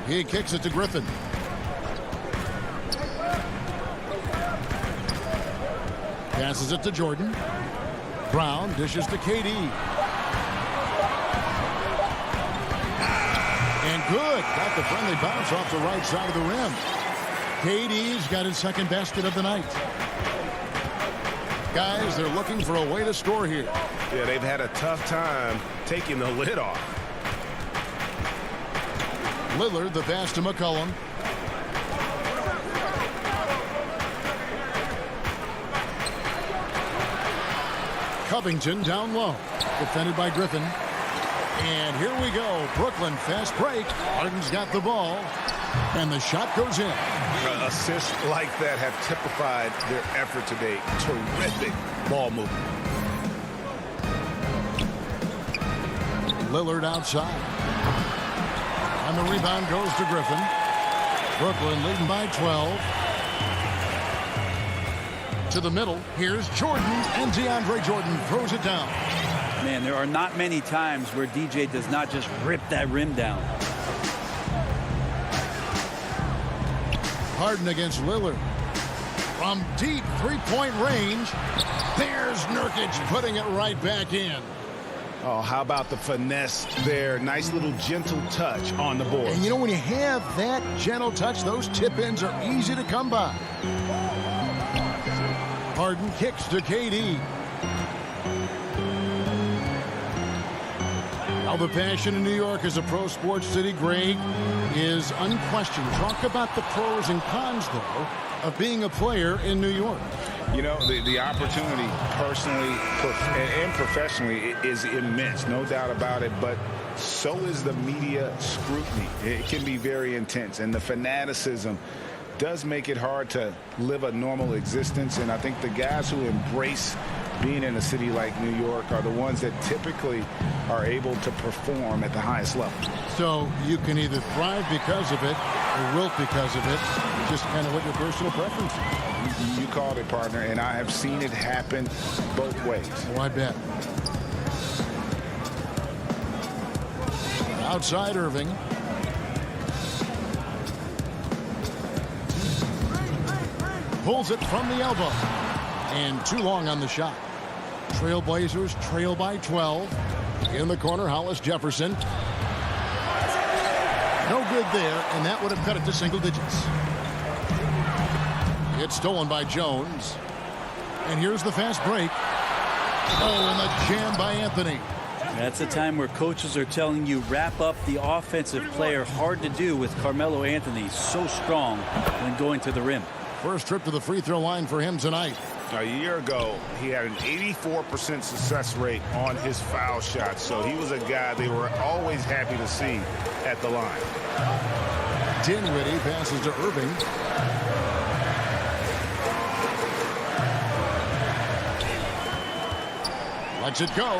[SPEAKER 1] He kicks it to Griffin. Passes it to Jordan. Brown dishes to KD. And good. Got the friendly bounce off the right side of the rim. KD's got his second basket of the night. Guys, they're looking for a way to score here.
[SPEAKER 4] Yeah, they've had a tough time taking the lid off.
[SPEAKER 1] Lillard, the pass to McCollum. Covington down low. Defended by Griffin. And here we go. Brooklyn fast break. Harden's got the ball. And the shot goes in.
[SPEAKER 2] Assists like that have typified their effort today. Terrific ball movement.
[SPEAKER 1] Lillard outside. And the rebound goes to Griffin. Brooklyn leading by 12. To the middle. Here's Jordan. And DeAndre Jordan throws it down.
[SPEAKER 8] Man, there are not many times where DJ does not just rip that rim down.
[SPEAKER 1] Harden against Lillard. From deep three-point range. There's Nurkic putting it right back in.
[SPEAKER 2] Oh, how about the finesse there? Nice little gentle touch on the board.
[SPEAKER 1] And you know, when you have that gentle touch, those tip-ins are easy to come by. Harden kicks to KD. Now the passion in New York as a pro sports city, Greg, is unquestioned. Talk about the pros and cons, though, of being a player in New York.
[SPEAKER 2] You know, the opportunity personally and professionally is immense, no doubt about it, but so is the media scrutiny. It can be very intense, and the fanaticism does make it hard to live a normal existence, and I think the guys who embrace being in a city like New York are the ones that typically are able to perform at the highest level.
[SPEAKER 1] So you can either thrive because of it or wilt because of it, just kind of what your personal preference is.
[SPEAKER 2] You called it, partner, and I have seen it happen both ways.
[SPEAKER 1] Oh, I bet. Outside Irving. Pulls it from the elbow. And too long on the shot. Trailblazers trail by 12. In the corner, Hollis Jefferson. No good there, and that would have cut it to single digits. It's stolen by Jones. And here's the fast break. Oh, and the jam by Anthony.
[SPEAKER 8] That's a time where coaches are telling you wrap up the offensive player. Hard to do with Carmelo Anthony. So strong when going to the rim.
[SPEAKER 1] First trip to the free throw line for him tonight.
[SPEAKER 2] A year ago, he had an 84% success rate on his foul shots, so he was a guy they were always happy to see at the line.
[SPEAKER 1] Dinwiddie passes to Irving. Lets it go.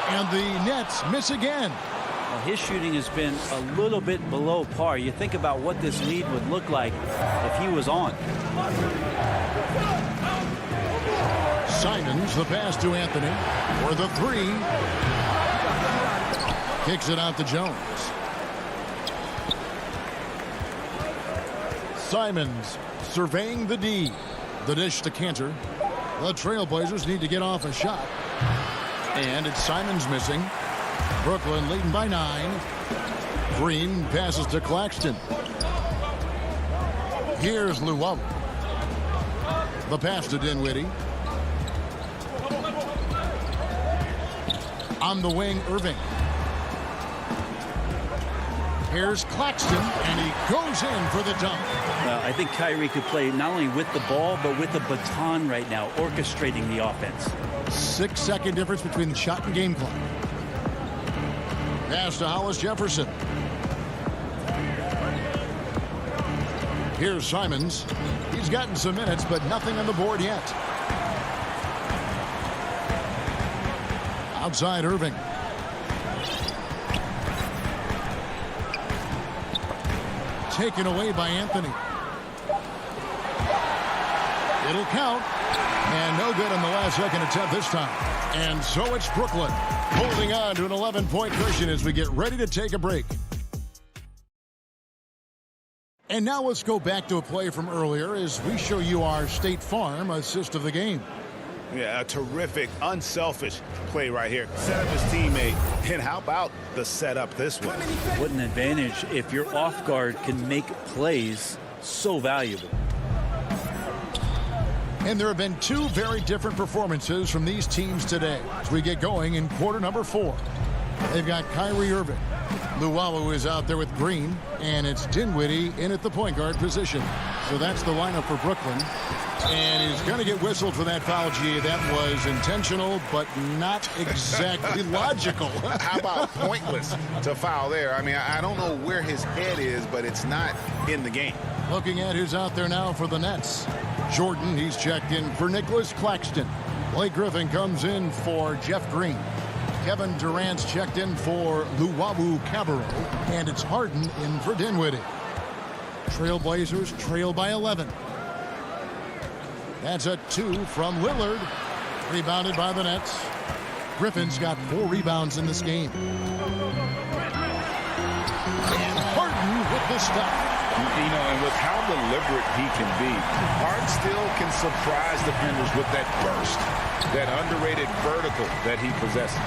[SPEAKER 1] And the Nets miss again.
[SPEAKER 8] Well, his shooting has been a little bit below par. You think about what this lead would look like if he was on.
[SPEAKER 1] Simons, the pass to Anthony for the three. Kicks it out to Jones. Simons surveying the D. The dish to Cantor. The Trailblazers need to get off a shot. And it's Simons missing. Brooklyn leading by 9. Green passes to Claxton. Here's Luwawu. The pass to Dinwiddie. On the wing, Irving. Here's Claxton, and he goes in for the dunk.
[SPEAKER 8] I think Kyrie could play not only with the ball, but with the baton right now, orchestrating the offense.
[SPEAKER 1] 6-second difference between the shot and game clock. Pass to Hollis Jefferson. Here's Simons. He's gotten some minutes, but nothing on the board yet. Outside Irving. Taken away by Anthony. It'll count. And no good on the last second attempt this time. And so it's Brooklyn holding on to an 11-point cushion as we get ready to take a break. And now let's go back to a play from earlier as we show you our State Farm assist of the game.
[SPEAKER 2] Yeah, a terrific, unselfish play right here. Set up his teammate. And how about the setup this way?
[SPEAKER 8] What an advantage if your off guard can make plays so valuable.
[SPEAKER 1] And there have been 2 very different performances from these teams today as we get going in quarter number 4. They've got Kyrie Irving. Luwawu is out there with Green, and it's Dinwiddie in at the point guard position. So that's the lineup for Brooklyn. And he's going to get whistled for that foul, G. That was intentional, but not exactly logical.
[SPEAKER 2] How about pointless to foul there? I mean, I don't know where his head is, but it's not in the game.
[SPEAKER 1] Looking at who's out there now for the Nets. Jordan, he's checked in for Nicholas Claxton. Blake Griffin comes in for Jeff Green. Kevin Durant's checked in for Luwawu Cabarrot. And it's Harden in for Dinwiddie. Trailblazers trail by 11. That's a 2 from Lillard. Rebounded by the Nets. Griffin's got 4 rebounds in this game. And Harden with the stop.
[SPEAKER 2] You know, and with how deliberate he can be, Hart still can surprise defenders with that burst, that underrated vertical that he possesses.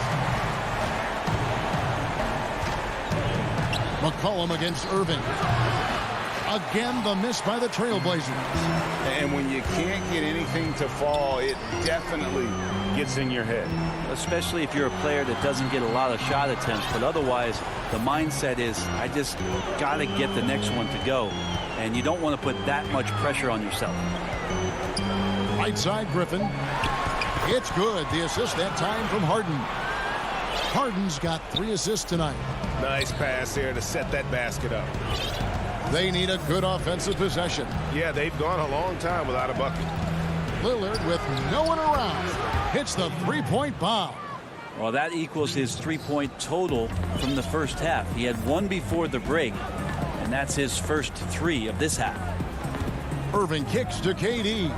[SPEAKER 1] McCollum against Irving. Again, the miss by the Trailblazers.
[SPEAKER 2] And when you can't get anything to fall, it definitely gets in your head.
[SPEAKER 8] Especially if you're a player that doesn't get a lot of shot attempts, but otherwise the mindset is, I just got to get the next one to go. And you don't want to put that much pressure on yourself.
[SPEAKER 1] Right side, Griffin. It's good. The assist that time from Harden. Harden's got 3 assists tonight.
[SPEAKER 4] Nice pass there to set that basket up.
[SPEAKER 1] They need a good offensive possession.
[SPEAKER 4] Yeah, they've gone a long time without a bucket.
[SPEAKER 1] Lillard, with no one around, hits the 3-point bomb.
[SPEAKER 8] Well, that equals his 3-point total from the first half. He had 1 before the break, and that's his first 3 of this half.
[SPEAKER 1] Irving kicks to KD.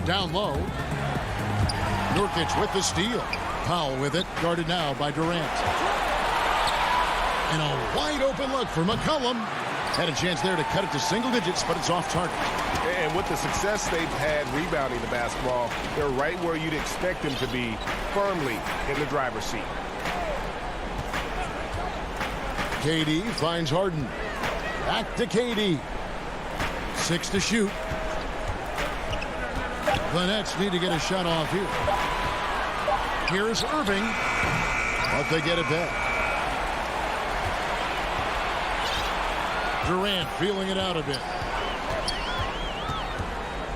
[SPEAKER 1] Down low. Nurkic with the steal. Powell with it, guarded now by Durant. And a wide open look for McCollum. Had a chance there to cut it to single digits, but it's off target.
[SPEAKER 4] And with the success they've had rebounding the basketball, they're right where you'd expect them to be, firmly in the driver's seat.
[SPEAKER 1] KD finds Harden. Back to KD. 6 to shoot. The Nets need to get a shot off here. Here's Irving, but they get it back. Durant feeling it out a bit.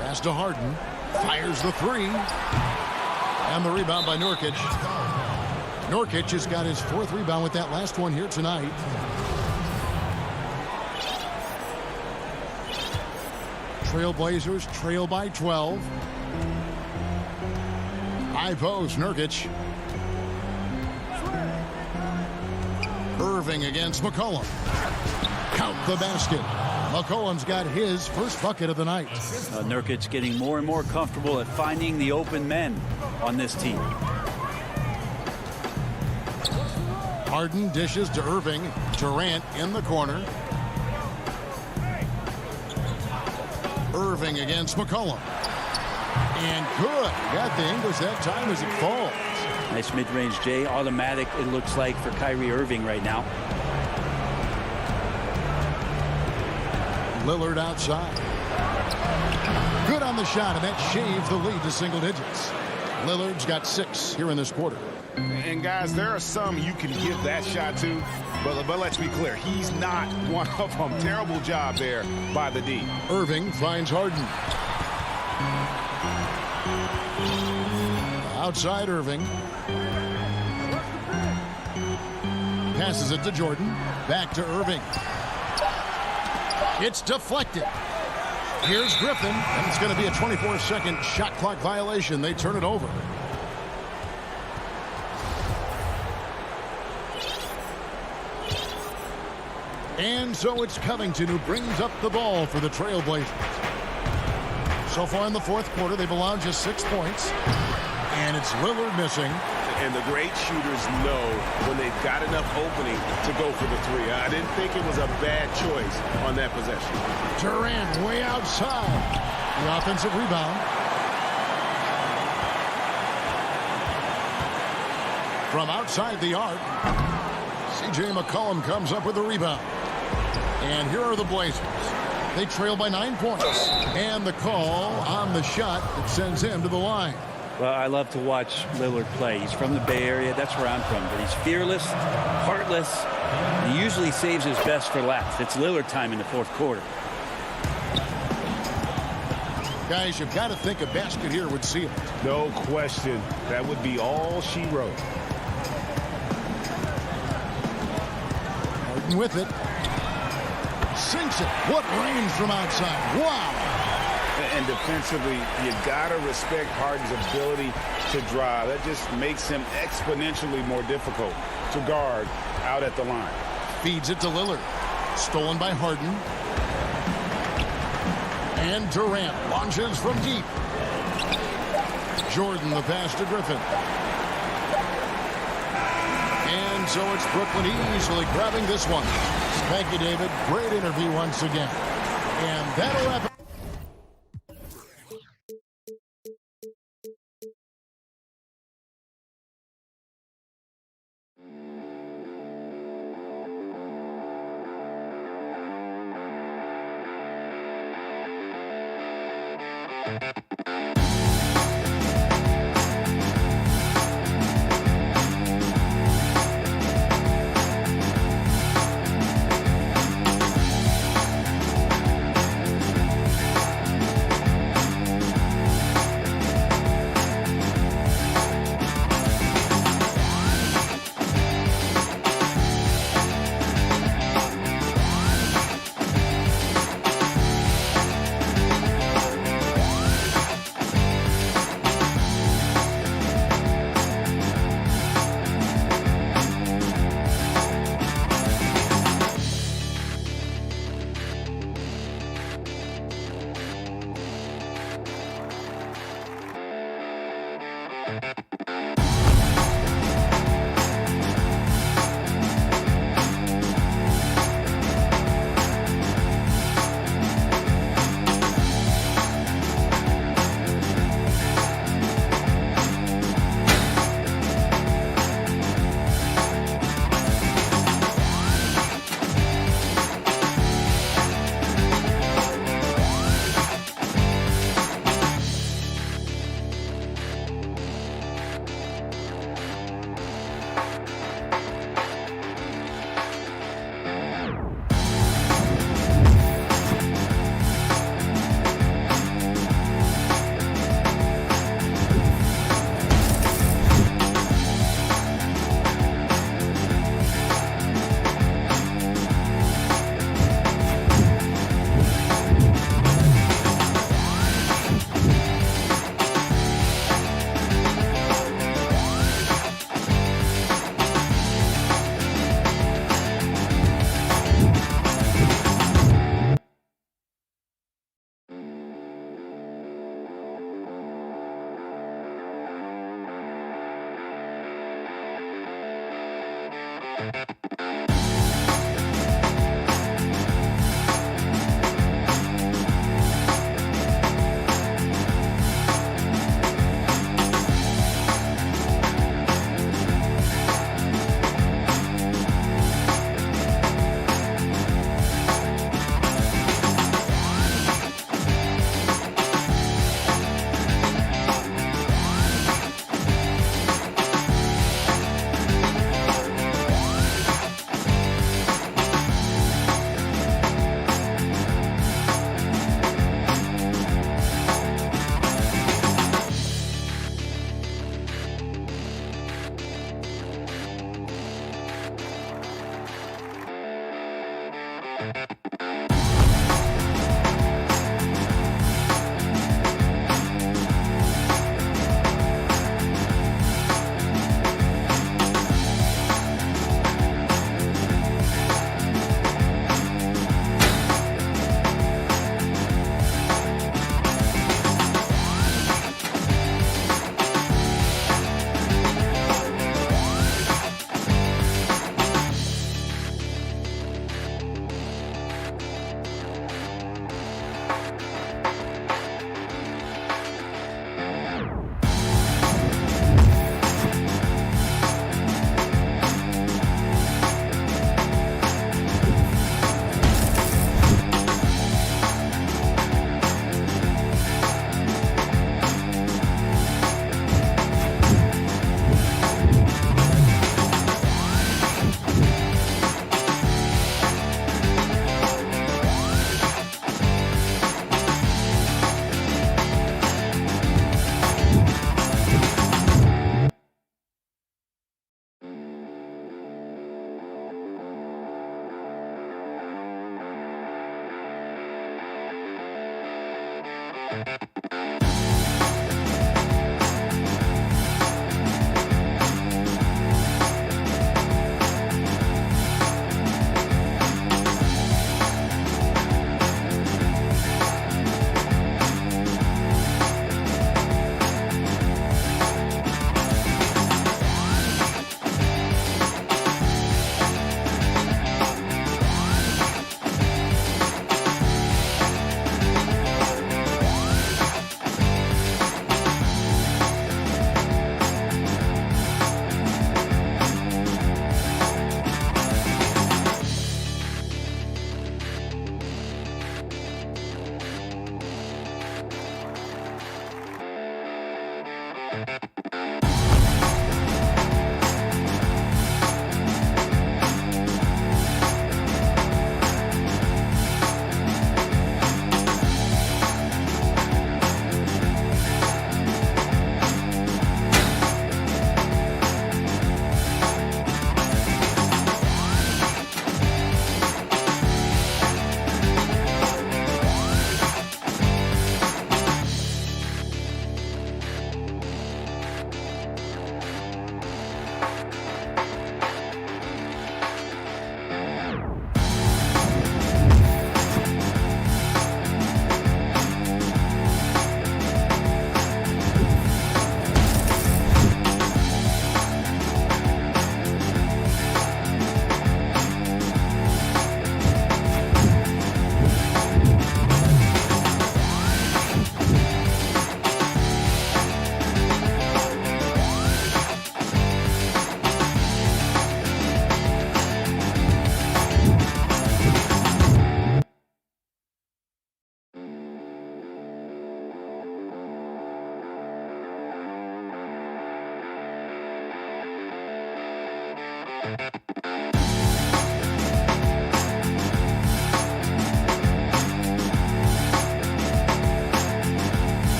[SPEAKER 1] Pass to Harden. Fires the 3. And the rebound by Nurkic. Nurkic has got his 4th rebound with that last one here tonight. Trailblazers trail by 12. High post, Nurkic. Irving against McCollum. Count the basket. McCollum's got his first bucket of the night.
[SPEAKER 8] Nurkic getting more and more comfortable at finding the open men on this team.
[SPEAKER 1] Harden dishes to Irving. Durant in the corner. Irving against McCollum. And good. Got the English that time as it falls.
[SPEAKER 8] Nice mid-range J. Automatic, it looks like, for Kyrie Irving right now.
[SPEAKER 1] Lillard outside. Good on the shot, and that shaves the lead to single digits. Lillard's got 6 here in this quarter.
[SPEAKER 2] And guys, there are some you can give that shot to, but let's be clear, he's not one of them. Terrible job there by the D.
[SPEAKER 1] Irving finds Harden. Outside Irving. Passes it to Jordan. Back to Irving. It's deflected. Here's Griffin, and it's going to be a 24-second shot clock violation. They turn it over. And so it's Covington who brings up the ball for the Trailblazers. So far in the fourth quarter, they've allowed just 6 points. And it's Lillard missing.
[SPEAKER 4] And the great shooters know when they've got enough opening to go for the three. I didn't think it was a bad choice on that possession.
[SPEAKER 1] Durant way outside. The offensive rebound. From outside the arc, C.J. McCollum comes up with the rebound. And here are the Blazers. They trail by 9 points. And the call on the shot that sends him to the line.
[SPEAKER 8] Well, I love to watch Lillard play. He's from the Bay Area. That's where I'm from. But he's fearless, heartless. He usually saves his best for last. It's Lillard time in the fourth quarter.
[SPEAKER 1] Guys, you've got to think a basket here would seal it.
[SPEAKER 4] No question. That would be all she wrote.
[SPEAKER 1] Harden with it. Sinks it. What range from outside. Wow.
[SPEAKER 2] And defensively, you got to respect Harden's ability to drive. That just makes him exponentially more difficult to guard out at the line.
[SPEAKER 1] Feeds it to Lillard. Stolen by Harden. And Durant launches from deep. Jordan the pass to Griffin. And so it's Brooklyn easily grabbing this one. Thank you, David. Great interview once again. And that'll wrap it.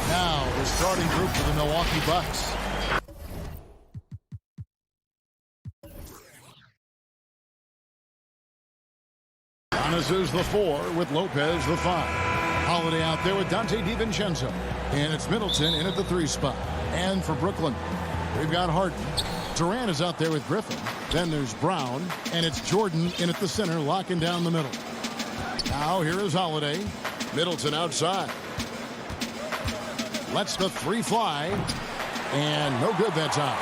[SPEAKER 1] Now the starting group for the Milwaukee Bucks. Giannis is the 4 with Lopez the 5. Holiday out there with Dante DiVincenzo. And it's Middleton in at the 3 spot. And for Brooklyn, we've got Harden. Durant is out there with Griffin. Then there's Brown. And it's Jordan in at the center, locking down the middle. Now here is Holiday. Middleton outside. Lets the 3 fly. And no good that time.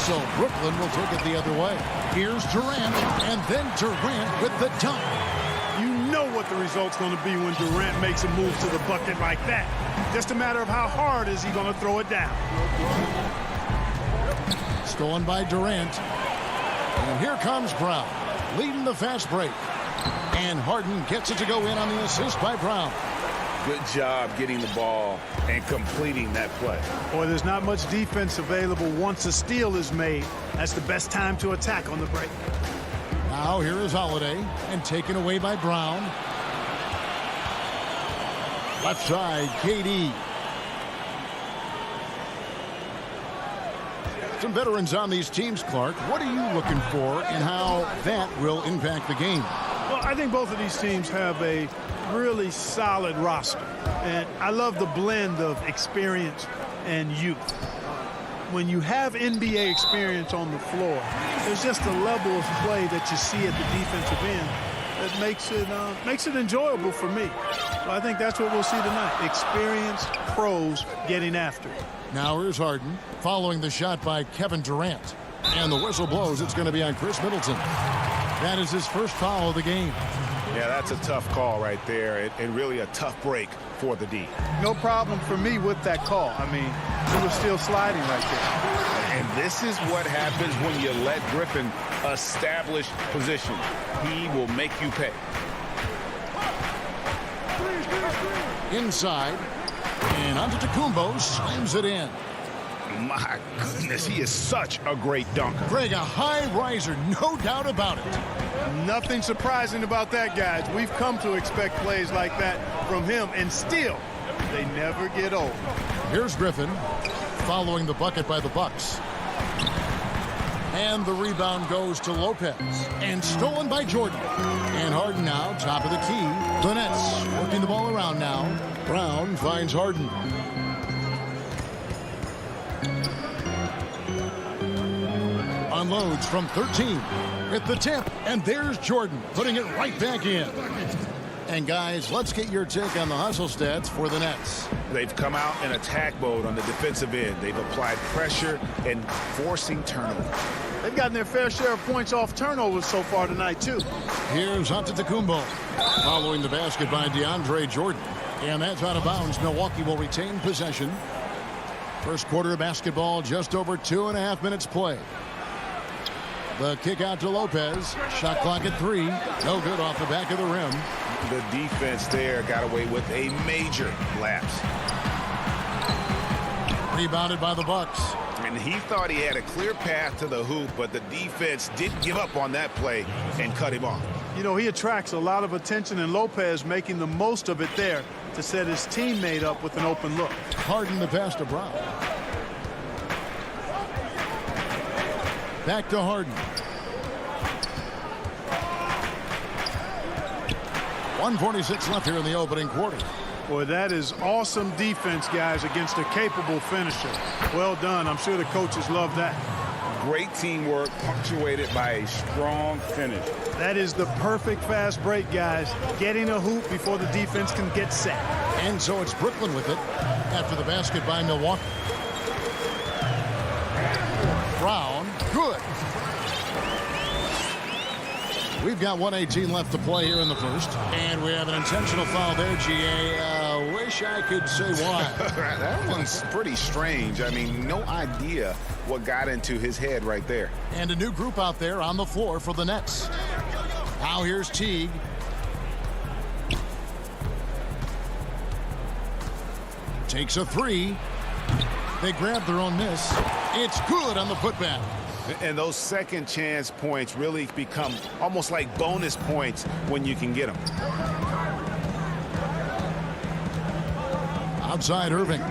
[SPEAKER 1] So Brooklyn will take it the other way. Here's Durant. And then Durant with the dunk.
[SPEAKER 10] You know what the result's going to be when Durant makes a move to the bucket like that. Just a matter of how hard is he going to throw it down.
[SPEAKER 1] Stolen by Durant. And here comes Brown, leading the fast break. And Harden gets it to go in on the assist by Brown.
[SPEAKER 2] Good job getting the ball and completing that play.
[SPEAKER 10] Boy, there's not much defense available once a steal is made. That's the best time to attack on the break.
[SPEAKER 1] Now here is Holiday, and taken away by Brown. Left side, KD. Some veterans on these teams, Clark. What are you looking for and how that will impact the game?
[SPEAKER 10] Well, I think both of these teams have a really solid roster. And I love the blend of experience and youth. When you have NBA experience on the floor, there's just a level of play that you see at the defensive end that makes it enjoyable for me. So I think that's what we'll see tonight. Experienced pros getting after it.
[SPEAKER 1] Now here's Harden following the shot by Kevin Durant. And the whistle blows. It's going to be on Chris Middleton. That is his first foul of the game.
[SPEAKER 2] Yeah, that's a tough call right there, and really a tough break for the D.
[SPEAKER 10] No problem for me with that call. I mean, he was still sliding right there.
[SPEAKER 2] And this is what happens when you let Griffin establish position. He will make you pay.
[SPEAKER 1] Inside. And Antetokounmpo slams it in.
[SPEAKER 2] My goodness, he is such a great dunker.
[SPEAKER 1] Greg, a high riser, no doubt about it.
[SPEAKER 10] Nothing surprising about that, guys. We've come to expect plays like that from him, and still, they never get old.
[SPEAKER 1] Here's Griffin following the bucket by the Bucks. And the rebound goes to Lopez. And stolen by Jordan. And Harden now, top of the key. The Nets working the ball around now. Brown finds Harden. Unloads from 13 with the tip, and there's Jordan putting it right back in. And guys, let's get your take on the hustle stats for the Nets.
[SPEAKER 2] They've come out in attack mode on the defensive end. They've applied pressure and forcing turnover.
[SPEAKER 10] They've gotten their fair share of points off turnovers so far tonight, too.
[SPEAKER 1] Here's Antetokounmpo following the basket by DeAndre Jordan. And that's out of bounds. Milwaukee will retain possession. First quarter of basketball, just over 2.5 minutes play. The kick out to Lopez. Shot clock at 3. No good off the back of the rim.
[SPEAKER 2] The defense there got away with a major lapse.
[SPEAKER 1] Rebounded by the Bucks.
[SPEAKER 2] And he thought he had a clear path to the hoop, but the defense didn't give up on that play and cut him off.
[SPEAKER 10] You know, he attracts a lot of attention, and Lopez making the most of it there to set his teammate up with an open look.
[SPEAKER 1] Harden the pass to Brown. Back to Harden. 1:46 left here in the opening quarter.
[SPEAKER 10] Boy, that is awesome defense, guys, against a capable finisher. Well done. I'm sure the coaches love that.
[SPEAKER 2] Great teamwork punctuated by a strong finish.
[SPEAKER 10] That is the perfect fast break, guys. Getting a hoop before the defense can get set.
[SPEAKER 1] And so it's Brooklyn with it after the basket by Milwaukee. Brown, good. We've got 1:18 left to play here in the first. And we have an intentional foul there, GA. Wish I could say why.
[SPEAKER 2] That one's pretty strange. I mean, no idea what got into his head right there.
[SPEAKER 1] And a new group out there on the floor for the Nets. Now here's Teague. Takes a 3. They grab their own miss. It's good on the putback.
[SPEAKER 2] And those second chance points really become almost like bonus points when you can get them.
[SPEAKER 1] Outside Irving.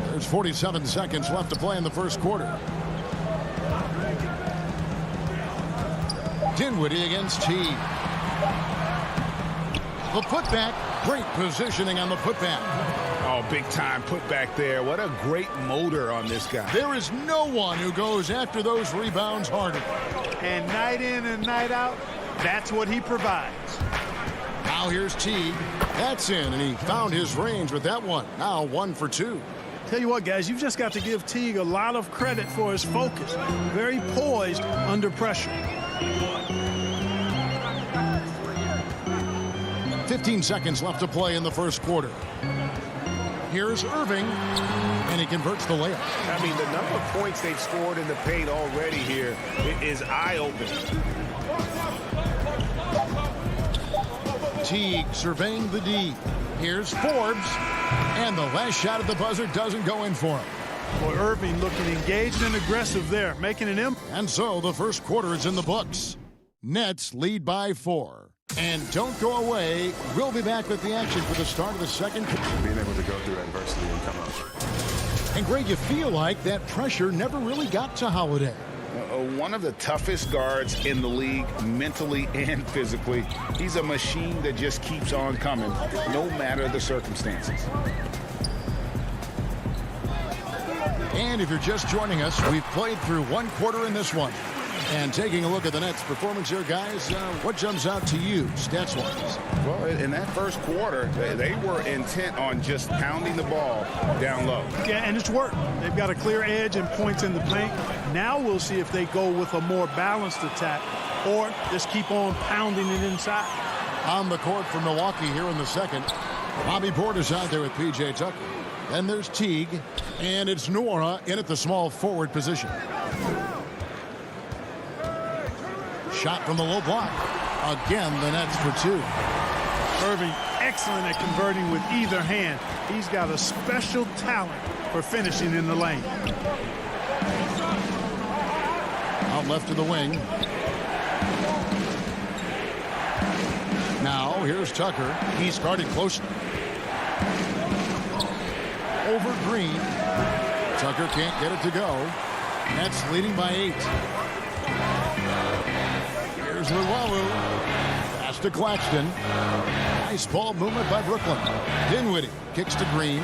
[SPEAKER 1] There's 47 seconds left to play in the first quarter. Dinwiddie against Teague. The putback. Great positioning on the putback.
[SPEAKER 2] Oh, big time putback there. What a great motor on this guy.
[SPEAKER 1] There is no one who goes after those rebounds harder.
[SPEAKER 10] And night in and night out, that's what he provides.
[SPEAKER 1] Now here's Teague. That's in, and he found his range with that one. Now 1 for 2.
[SPEAKER 10] Tell you what, guys, you've just got to give Teague a lot of credit for his focus. Very poised under pressure.
[SPEAKER 1] 15 seconds left to play in the first quarter. Here's Irving, and he converts the layup.
[SPEAKER 4] I mean, the number of points they've scored in the paint already here is eye-opening.
[SPEAKER 1] Teague surveying the D. Here's Forbes, and the last shot at the buzzer doesn't go in for him.
[SPEAKER 10] Boy, Irving looking engaged and aggressive there, making an impact.
[SPEAKER 1] And so the first quarter is in the books. Nets lead by 4. And don't go away. We'll be back with the action for the start of the second quarter.
[SPEAKER 5] Being able to go through adversity and come out.
[SPEAKER 1] And Greg, you feel like that pressure never really got to Holiday.
[SPEAKER 2] One of the toughest guards in the league, mentally and physically. He's a machine that just keeps on coming, no matter the circumstances.
[SPEAKER 1] And if you're just joining us, we've played through one quarter in this one. And taking a look at the Nets' performance here, guys, what jumps out to you, stats-wise?
[SPEAKER 2] Well, in that first quarter, they were intent on just pounding the ball down low.
[SPEAKER 10] Yeah, and it's worked. They've got a clear edge and points in the paint. Now we'll see if they go with a more balanced attack or just keep on pounding it inside.
[SPEAKER 1] On the court for Milwaukee here in the second, Bobby Portis out there with P.J. Tucker. Then there's Teague, and it's Nora in at the small forward position. Shot from the low block. Again, the Nets for 2.
[SPEAKER 10] Irving, excellent at converting with either hand. He's got a special talent for finishing in the lane.
[SPEAKER 1] Out left to the wing. Now, here's Tucker. He's guarded closely. over Green. Tucker can't get it to go. Nets leading by 8. Here's Luwawu. Pass to Claxton. Nice ball movement by Brooklyn. Dinwiddie kicks to Green.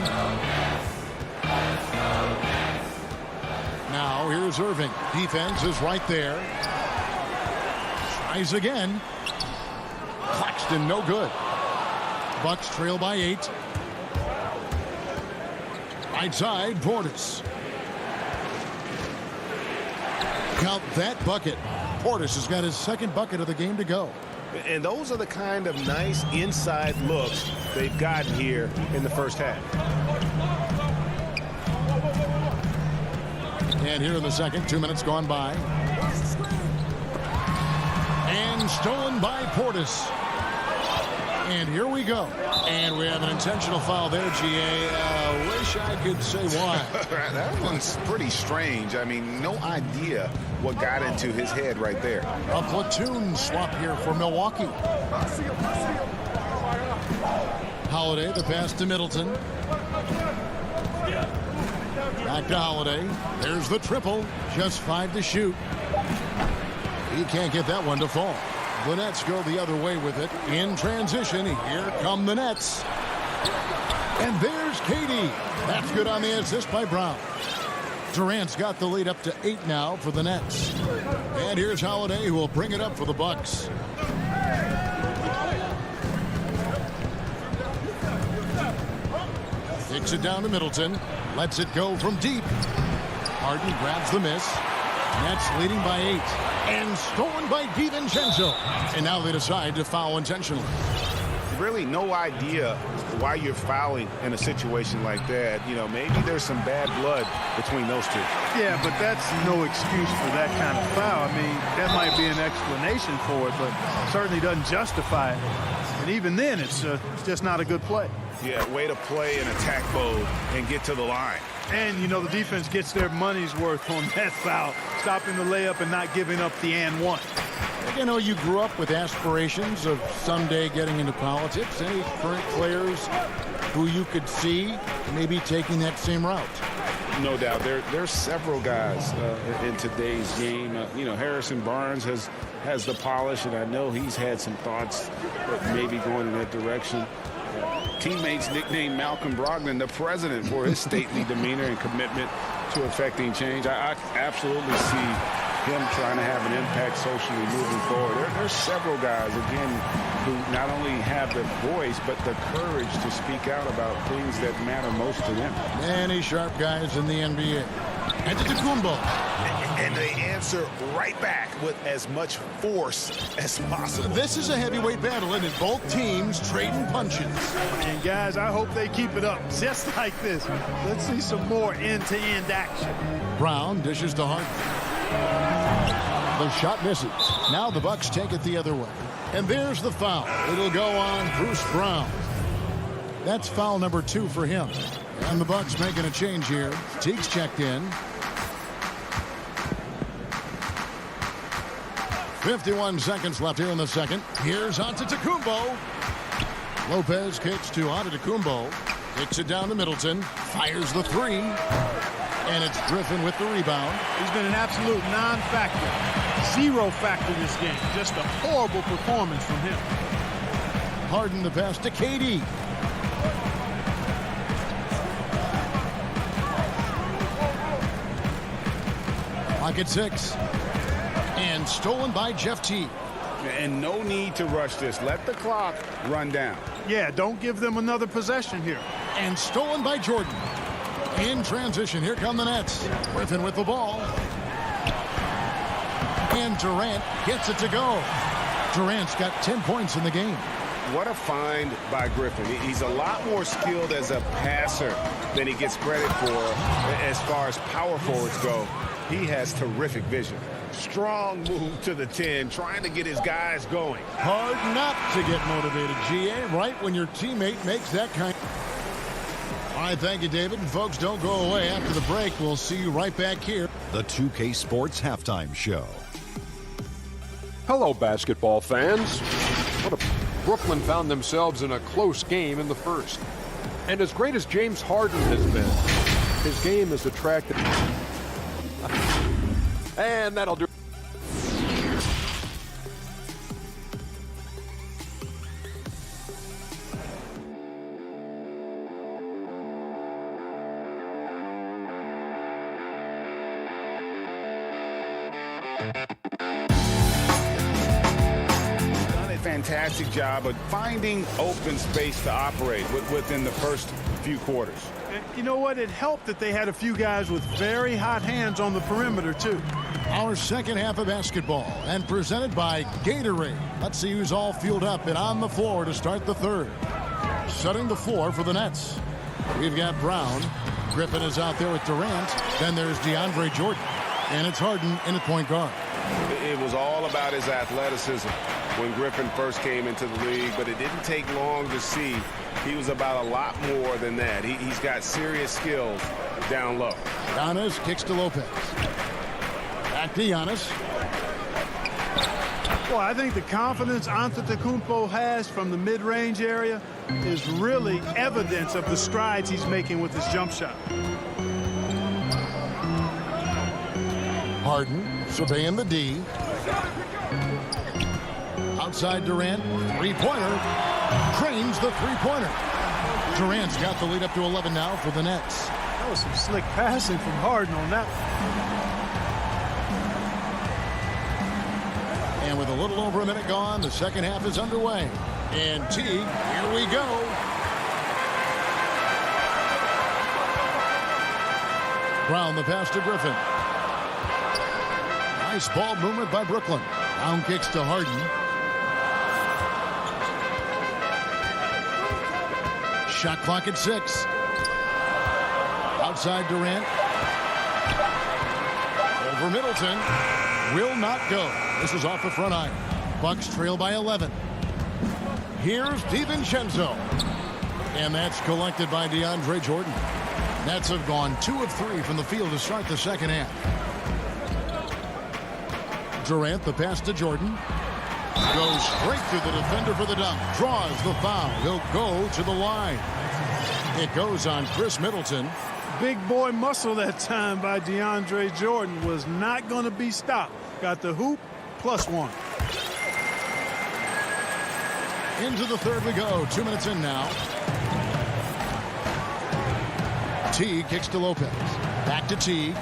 [SPEAKER 1] Now here's Irving. Defense is right there. Tries again. Claxton no good. Bucks trail by 8. Right side, Portis. Count that bucket. Portis has got his second bucket of the game to go.
[SPEAKER 4] And those are the kind of nice inside looks they've gotten here in the first half.
[SPEAKER 1] And here in the second, 2 minutes gone by. And stolen by Portis. And here we go. And we have an intentional foul there, GA. Wish I could say why.
[SPEAKER 2] That one's pretty strange. I mean, no idea what got into his head right there.
[SPEAKER 1] A platoon swap here for Milwaukee. Holiday, the pass to Middleton. Back to Holiday. There's the triple. Just 5 to shoot. He can't get that one to fall. The Nets go the other way with it. In transition, here come the Nets. And there's KD. That's good on the assist by Brown. Durant's got the lead up to 8 now for the Nets. And here's Holiday, who will bring it up for the Bucks. Kicks it down to Middleton. Lets it go from deep. Harden grabs the miss. Nets leading by 8. And stolen by DiVincenzo. And now they decide to foul intentionally.
[SPEAKER 2] Really no idea why you're fouling in a situation like that. You know, maybe there's some bad blood between those two.
[SPEAKER 10] Yeah, but that's no excuse for that kind of foul. I mean, that might be an explanation for it, but certainly doesn't justify it. And even then, it's just not a good play.
[SPEAKER 2] Yeah, way to play in attack mode and get to the line.
[SPEAKER 10] And, you know, the defense gets their money's worth on that foul, stopping the layup and not giving up the and one.
[SPEAKER 1] You know, you grew up with aspirations of someday getting into politics. Any current players who you could see maybe taking that same route?
[SPEAKER 2] No doubt. There's several guys in today's game. You know, Harrison Barnes has the polish, and I know he's had some thoughts maybe going in that direction. Teammates nicknamed Malcolm Brogdon the president for his stately demeanor and commitment to affecting change. I absolutely see him trying to have an impact socially moving forward. There's several guys, again, who not only have the voice, but the courage to speak out about things that matter most to them.
[SPEAKER 1] Many sharp guys in the NBA. Antetokounmpo.
[SPEAKER 2] And they answer right back with as much force as possible.
[SPEAKER 1] This is a heavyweight battle, and both teams trading punches.
[SPEAKER 10] And guys, I hope they keep it up just like this. Let's see some more end-to-end action.
[SPEAKER 1] Brown dishes to Harden. The shot misses. Now the Bucks take it the other way. And there's the foul. It'll go on Bruce Brown. That's foul number 2 for him. And the Bucks making a change here. Teague's checked in. 51 seconds left here in the second. Here's Antetokounmpo. Lopez kicks to Antetokounmpo. Kicks it down to Middleton. Fires the 3. And it's Griffin with the rebound.
[SPEAKER 10] He's been an absolute non-factor. 0 factor this game. Just a horrible performance from him.
[SPEAKER 1] Harden the pass to KD. Pocket 6. And stolen by Jeff Teague.
[SPEAKER 2] And no need to rush this. Let the clock run down.
[SPEAKER 10] Yeah, don't give them another possession here.
[SPEAKER 1] And stolen by Jordan. In transition, here come the Nets. Griffin with the ball. And Durant gets it to go. Durant's got 10 points in the game.
[SPEAKER 2] What a find by Griffin. He's a lot more skilled as a passer than he gets credit for as far as power forwards go. He has terrific vision. Strong move to the 10, trying to get his guys going.
[SPEAKER 1] Hard not to get motivated, GA, right when your teammate makes that kind. All right, thank you, David. And folks, don't go away. After the break, we'll see you right back here.
[SPEAKER 6] The 2K Sports Halftime Show.
[SPEAKER 7] Hello, basketball fans. Brooklyn found themselves in a close game in the first. And as great as James Harden has been, his game is attractive. And that'll do.
[SPEAKER 2] Fantastic job of finding open space to operate within the first few quarters.
[SPEAKER 10] You know what? It helped that they had a few guys with very hot hands on the perimeter, too.
[SPEAKER 1] Our second half of basketball, and presented by Gatorade. Let's see who's all fueled up and on the floor to start the third. Setting the floor for the Nets. We've got Brown. Griffin is out there with Durant. Then there's DeAndre Jordan. And it's Harden in at point guard.
[SPEAKER 4] It was all about his athleticism when Griffin first came into the league, but it didn't take long to see he was about a lot more than that. He's got serious skills down low.
[SPEAKER 1] Giannis kicks to Lopez. Back to Giannis.
[SPEAKER 10] Well, I think the confidence Antetokounmpo has from the mid-range area is really evidence of the strides he's making with his jump shot.
[SPEAKER 1] Harden surveying the D. Outside Durant, three-pointer. Cranes the three-pointer. Durant's got the lead up to 11 now for the Nets.
[SPEAKER 10] That was some slick passing from Harden on that.
[SPEAKER 1] And with a little over a minute gone, the second half is underway. And Teague, here we go. Brown the pass to Griffin. Nice ball movement by Brooklyn. Brown kicks to Harden. Shot clock at 6. Outside Durant. Over Middleton. Will not go. This is off the front iron. Bucks trail by 11. Here's DiVincenzo. And that's collected by DeAndre Jordan. Nets have gone 2 of 3 from the field to start the second half. Durant, the pass to Jordan. Goes straight through the defender for the dunk. Draws the foul. He'll go to the line. It goes on Chris Middleton.
[SPEAKER 10] Big boy muscle that time by DeAndre Jordan was not going to be stopped. Got the hoop, +1.
[SPEAKER 1] Into the third we go. 2 minutes in now. Teague kicks to Lopez. Back to Teague.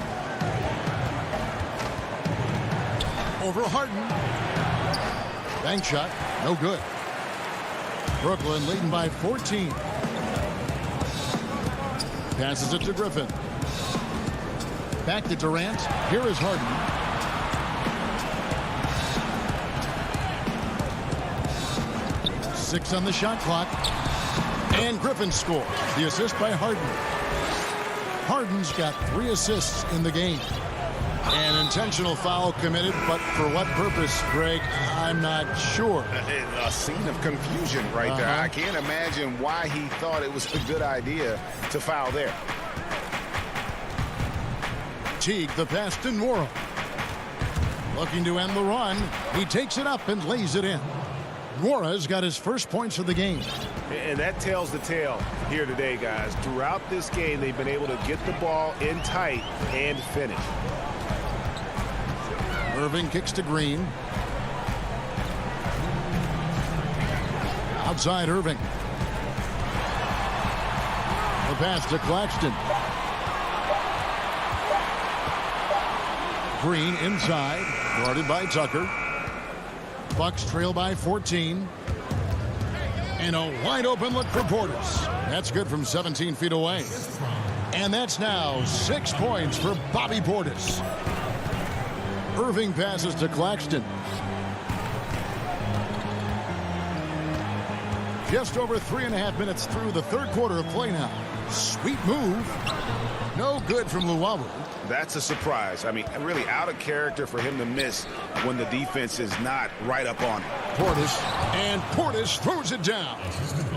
[SPEAKER 1] Over Harden. Bank shot. No good. Brooklyn leading by 14. Passes it to Griffin. Back to Durant. Here is Harden. Six on the shot clock. And Griffin scores. The assist by Harden. Harden's got 3 assists in the game. An intentional foul committed, but for what purpose, Greg, I'm not sure.
[SPEAKER 2] A scene of confusion right there. I can't imagine why he thought it was a good idea to foul there.
[SPEAKER 1] Teague, the pass to Nwora. Looking to end the run. He takes it up and lays it in. Nwora's got his first points of the game.
[SPEAKER 4] And that tells the tale here today, guys. Throughout this game, they've been able to get the ball in tight and finish.
[SPEAKER 1] Irving kicks to Green. Outside Irving. The pass to Claxton. Green inside. Guarded by Tucker. Bucks trail by 14. And a wide open look for Portis. That's good from 17 feet away. And that's now 6 points for Bobby Portis. Irving passes to Claxton. Just over 3.5 minutes through the third quarter of play now. Sweet move. No good from Luwawu.
[SPEAKER 2] That's a surprise. I mean, really out of character for him to miss when the defense is not right up on it.
[SPEAKER 1] Portis, and Portis throws it down.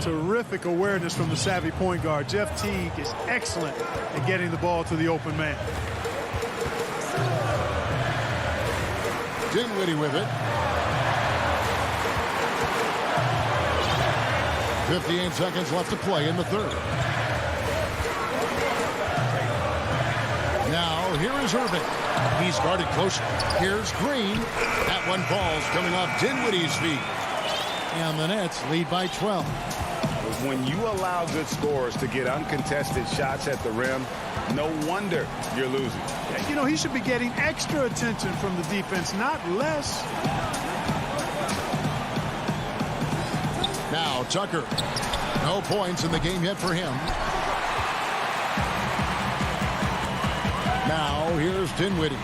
[SPEAKER 10] Terrific awareness from the savvy point guard. Jeff Teague is excellent at getting the ball to the open man.
[SPEAKER 1] Dinwiddie with it. 58 seconds left to play in the third. here is Irving. He's guarded close. Here's Green. That one falls coming off Dinwiddie's feet. And the Nets lead by 12.
[SPEAKER 2] When you allow good scorers to get uncontested shots at the rim, no wonder you're losing.
[SPEAKER 10] You know, he should be getting extra attention from the defense, not less.
[SPEAKER 1] Now Tucker. No points in the game yet for him. Now here's Dinwiddie.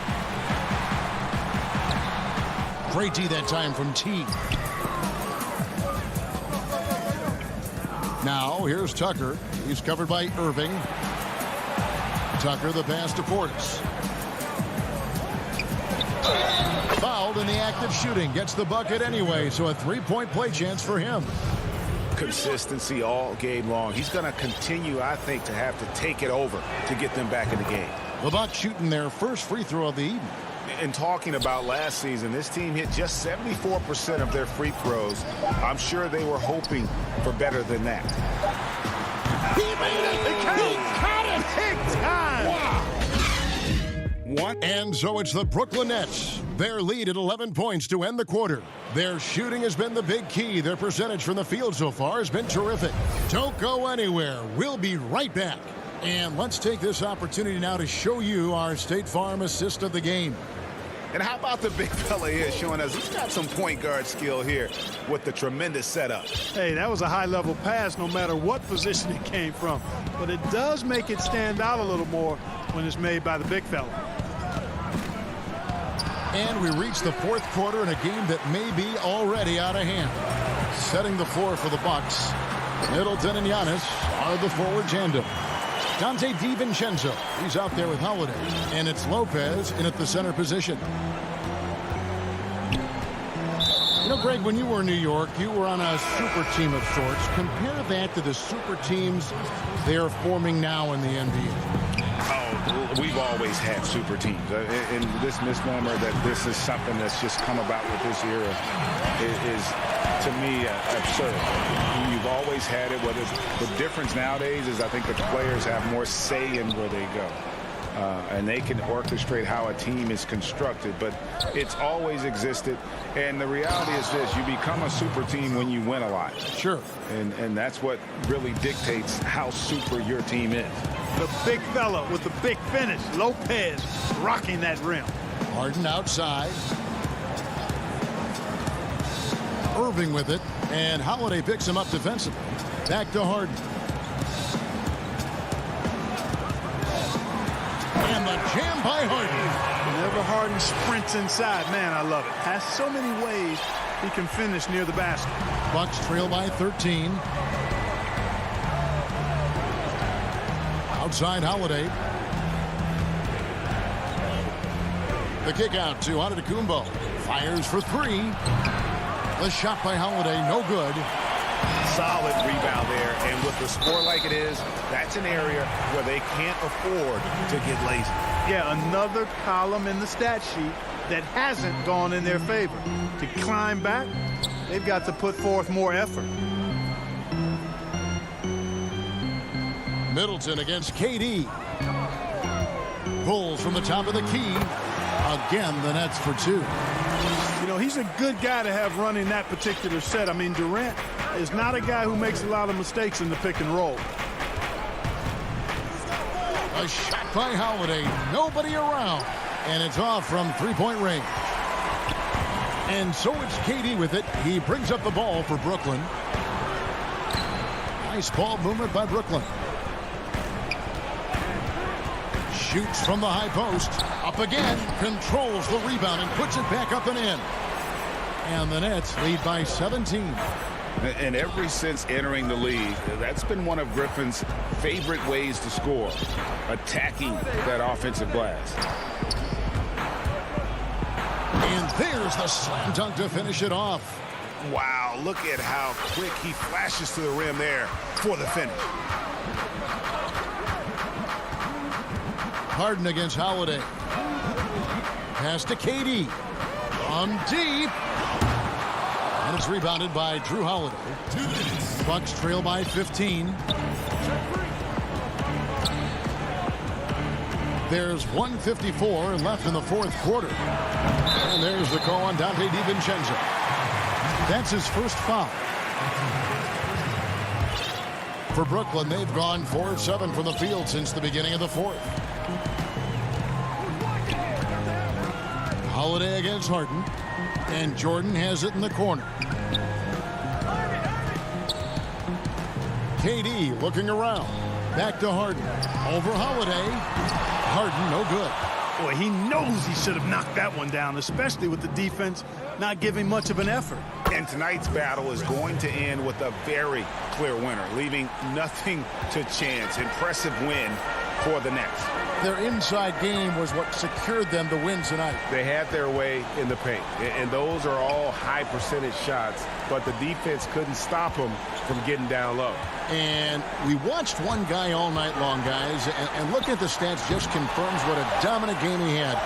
[SPEAKER 1] Great D that time from T. Now here's Tucker. He's covered by Irving. Tucker the pass to Portis. Fouled in the act of shooting. Gets the bucket anyway, so a three-point play chance for him.
[SPEAKER 2] Consistency all game long. He's going to continue, I think, to have to take it over to get them back in the game.
[SPEAKER 1] The Bucks shooting their first free throw of the evening.
[SPEAKER 2] And talking about last season, this team hit just 74% of their free throws. I'm sure they were hoping for better than that.
[SPEAKER 10] He made it! He caught it! Big time!
[SPEAKER 1] Wow. And so it's the Brooklyn Nets. Their lead at 11 points to end the quarter. Their shooting has been the big key. Their percentage from the field so far has been terrific. Don't go anywhere. We'll be right back. And let's take this opportunity now to show you our State Farm assist of the game.
[SPEAKER 2] And how about the big fella here showing us he's got some point guard skill here with the tremendous setup.
[SPEAKER 10] Hey, that was a high-level pass no matter what position it came from. But it does make it stand out a little more when it's made by the big fella.
[SPEAKER 1] And we reach the fourth quarter in a game that may be already out of hand. Setting the floor for the Bucks. Middleton and Giannis are the forward tandem. Dante DiVincenzo, he's out there with Holiday. And it's Lopez in at the center position. You know, Greg, when you were in New York, you were on a super team of sorts. Compare that to the super teams they are forming now in the NBA.
[SPEAKER 2] Oh, we've always had super teams. And this misnomer that this is something that's just come about with this era is to me, absurd. You've always had it. The difference nowadays is I think the players have more say in where they go. And they can orchestrate how a team is constructed, but it's always existed. And the reality is this, you become a super team when you win a lot.
[SPEAKER 1] Sure.
[SPEAKER 2] And that's what really dictates how super your team is.
[SPEAKER 10] The big fella with the big finish, Lopez, rocking that rim.
[SPEAKER 1] Harden outside. Irving with it, and Holiday picks him up defensively. Back to Harden. And the jam by Harden.
[SPEAKER 10] Whenever Harden sprints inside, man, I love it. Has so many ways he can finish near the basket.
[SPEAKER 1] Bucks trail by 13. Outside Holiday. The kick out to Antetokounmpo. Fires for three. The shot by Holiday, no good.
[SPEAKER 2] Solid rebound there, and with the score like it is, that's an area where they can't afford to get lazy.
[SPEAKER 10] Yeah, another column in the stat sheet that hasn't gone in their favor. To climb back, they've got to put forth more effort.
[SPEAKER 1] Middleton against KD. Pulls from the top of the key. Again, the Nets for two.
[SPEAKER 10] You know, he's a good guy to have running that particular set. I mean, Durant is not a guy who makes a lot of mistakes in the pick and roll.
[SPEAKER 1] A shot by Holiday. Nobody around. And it's off from three-point range. And so it's KD with it. He brings up the ball for Brooklyn. Nice ball movement by Brooklyn. Shoots from the high post. Up again. Controls the rebound and puts it back up and in. And the Nets lead by 17.
[SPEAKER 2] And ever since entering the league, that's been one of Griffin's favorite ways to score. Attacking that offensive glass.
[SPEAKER 1] And there's the slam dunk to finish it off.
[SPEAKER 2] Wow, look at how quick he flashes to the rim there for the finish.
[SPEAKER 1] Harden against Holiday. Pass to KD. On deep. And it's rebounded by Drew Holiday. Bucks trail by 15. There's 1:54 left in the fourth quarter. And there's the call on Dante DiVincenzo. That's his first foul. For Brooklyn, they've gone 4 of 7 from the field since the beginning of the fourth. Holiday against Harden. And Jordan has it in the corner. KD looking around. Back to Harden. Over Holiday. Harden, no good.
[SPEAKER 10] Boy, he knows he should have knocked that one down, especially with the defense not giving much of an effort.
[SPEAKER 2] And tonight's battle is going to end with a very clear winner, leaving nothing to chance. Impressive win for the Nets.
[SPEAKER 1] Their inside game was what secured them the win tonight.
[SPEAKER 4] They had their way in the paint, and those are all high percentage shots, but the defense couldn't stop them from getting down low.
[SPEAKER 1] And we watched one guy all night long, guys, and looking at the stats just confirms what a dominant game he had.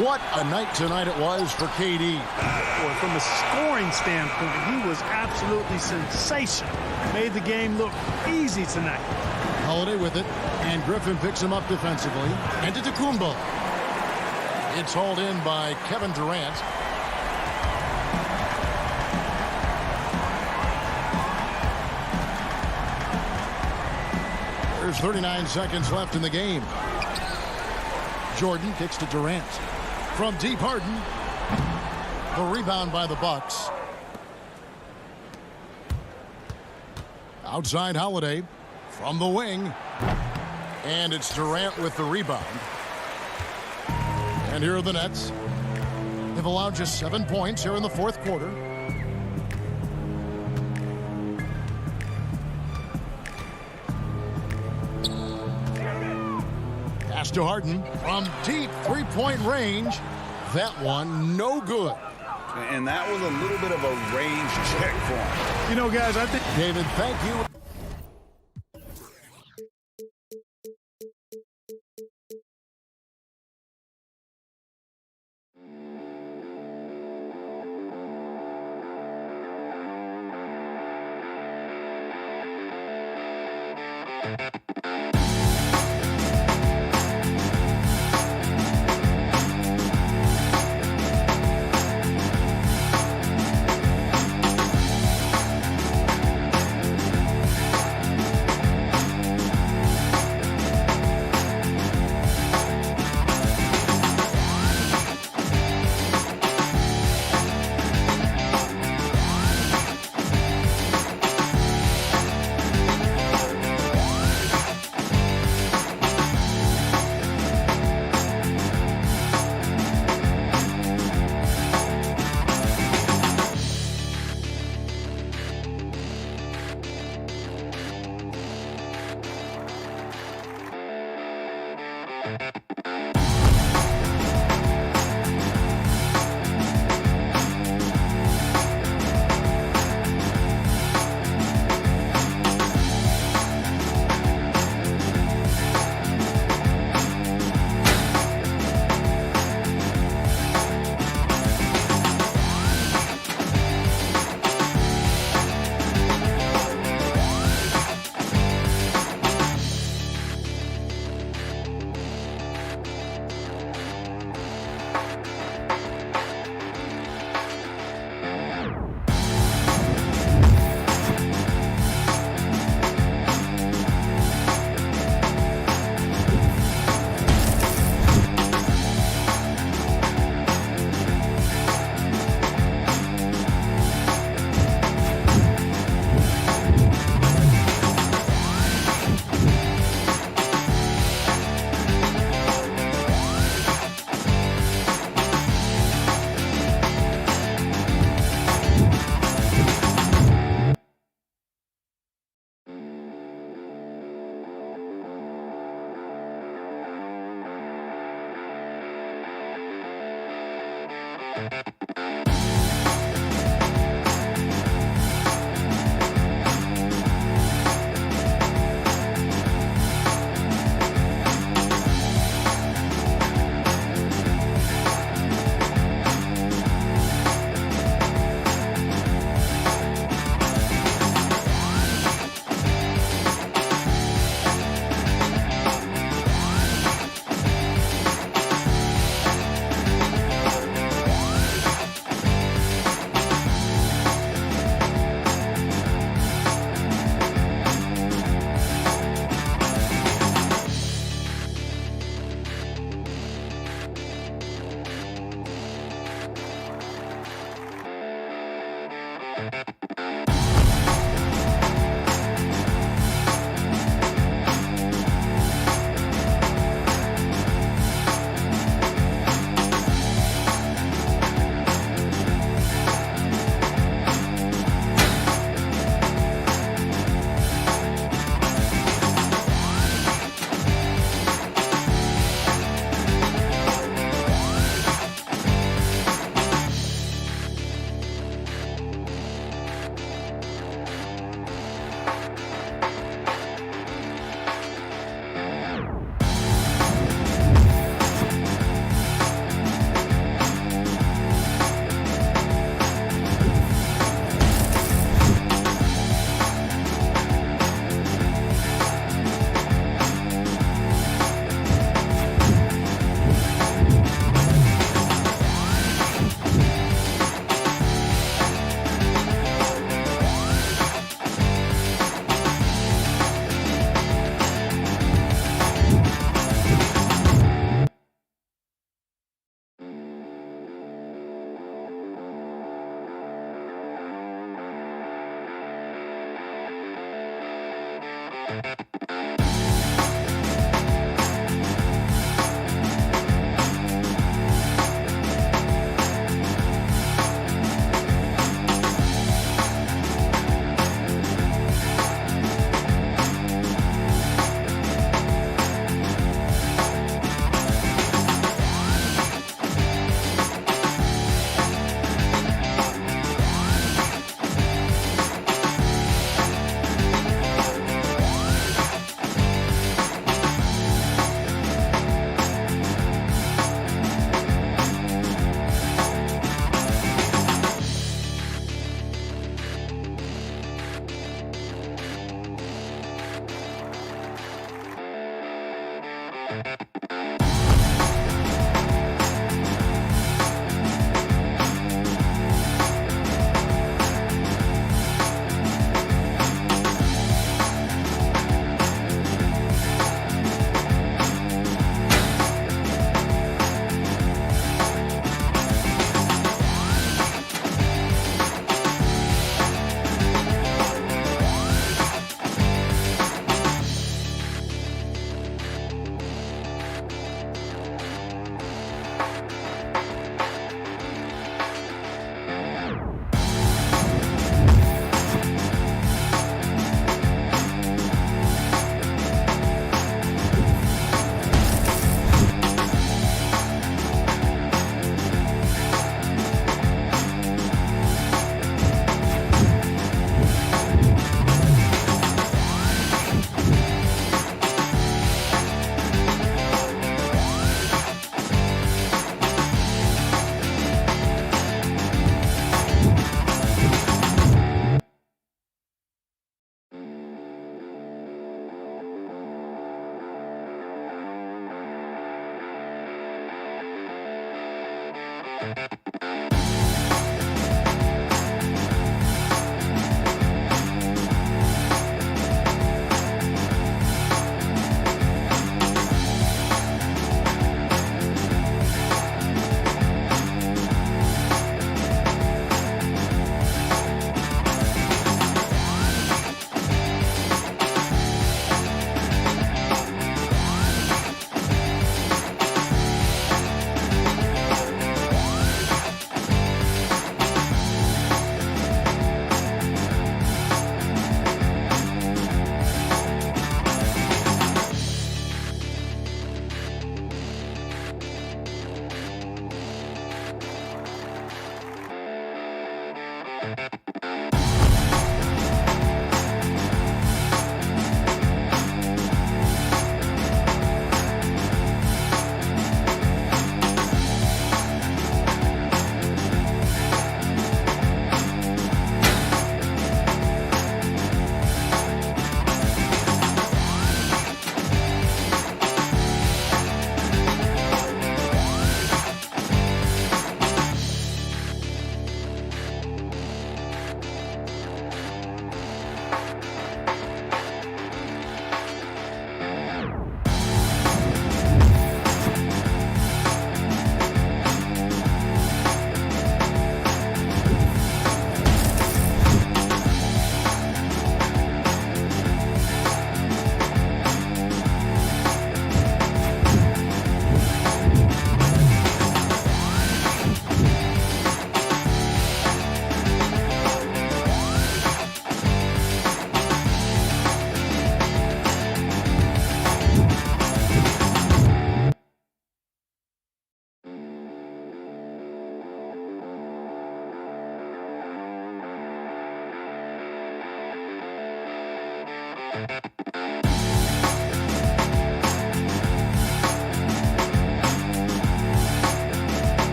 [SPEAKER 1] What a night tonight it was for KD.
[SPEAKER 10] Boy, from a scoring standpoint, he was absolutely sensational. Made the game look easy tonight.
[SPEAKER 1] Holiday with it, and Griffin picks him up defensively. And to Antetokounmpo. It's hauled in by Kevin Durant. There's 39 seconds left in the game. Jordan kicks to Durant. From deep, Harden. The rebound by the Bucks. Outside Holiday. From the wing. And it's Durant with the rebound. And here are the Nets. They've allowed just 7 points here in the fourth quarter. Pass to Harden from deep three-point range. That one no good.
[SPEAKER 2] And that was a little bit of a range check for him.
[SPEAKER 10] You know, guys, I think...
[SPEAKER 1] David, thank you.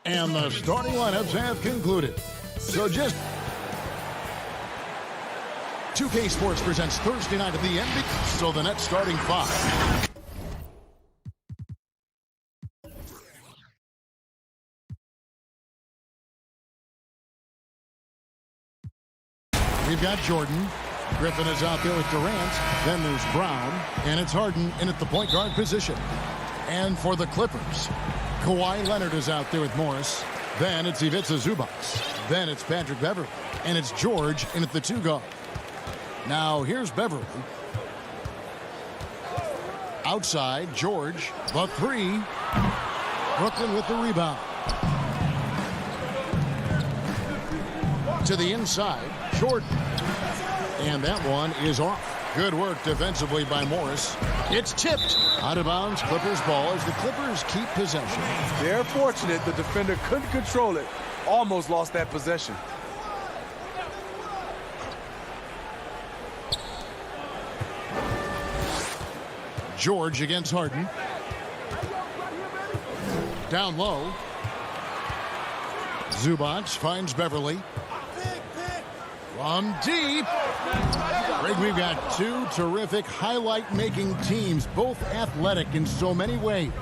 [SPEAKER 1] And the starting lineups have concluded. So just 2K Sports presents Thursday night of the NBA. So the Nets starting 5. We've got Jordan. Griffin is out there with Durant. Then there's Brown. And it's Harden in at the point guard position. And for the Clippers, Kawhi Leonard is out there with Morris. Then it's Ivica Zubac. Then it's Patrick Beverley. And it's George in at the 2 guard. Now here's Beverley. Outside, George, the 3. Brooklyn with the rebound. To the inside, Jordan. And that one is off. Good work defensively by Morris. It's tipped. Out of bounds, Clippers ball as the Clippers keep possession.
[SPEAKER 3] They're fortunate the defender couldn't control it. Almost lost that possession.
[SPEAKER 1] George against Harden. Down low. Zubac finds Beverley. From deep. Greg, we've got 2 terrific highlight-making teams, both athletic in so many ways.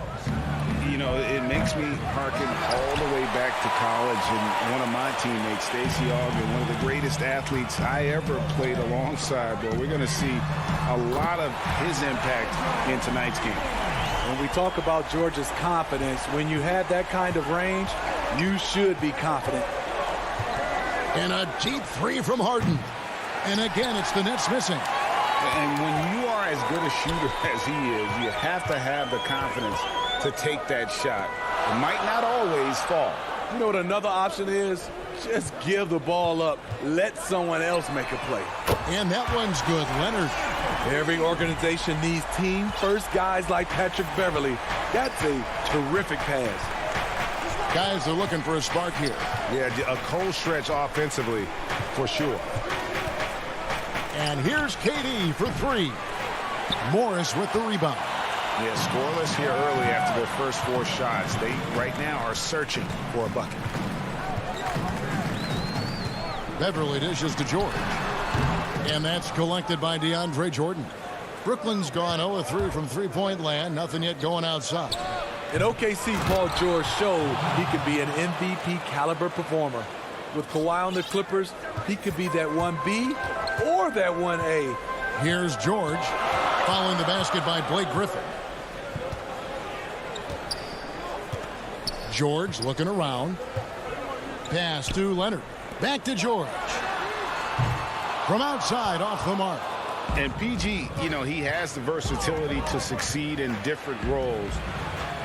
[SPEAKER 2] You know, it makes me hearken all the way back to college, and one of my teammates, Stacey Ogden, one of the greatest athletes I ever played alongside. But we're going to see a lot of his impact in tonight's game.
[SPEAKER 3] When we talk about George's confidence, when you have that kind of range, you should be confident.
[SPEAKER 1] And a deep 3 from Harden. And again, it's the Nets missing.
[SPEAKER 2] And when you are as good a shooter as he is, you have to have the confidence to take that shot. It might not always fall.
[SPEAKER 3] You know what another option is? Just give the ball up. Let someone else make a play.
[SPEAKER 1] And that one's good. Leonard.
[SPEAKER 3] Every organization needs team-first guys like Patrick Beverley. That's a terrific pass.
[SPEAKER 1] Guys are looking for a spark here.
[SPEAKER 2] Yeah, a cold stretch offensively for sure.
[SPEAKER 1] And here's KD for 3. Morris with the rebound.
[SPEAKER 2] Yeah, scoreless here early after their first 4 shots. They right now are searching for a bucket.
[SPEAKER 1] Beverley dishes to George. And that's collected by DeAndre Jordan. Brooklyn's gone 0-3 from three-point land. Nothing yet going outside.
[SPEAKER 3] In OKC, Paul George showed he could be an MVP caliber performer. With Kawhi on the Clippers, he could be that 1B or that 1A.
[SPEAKER 1] Here's George, following the basket by Blake Griffin. George looking around. Pass to Leonard. Back to George. From outside, off the mark.
[SPEAKER 2] And PG, you know, he has the versatility to succeed in different roles.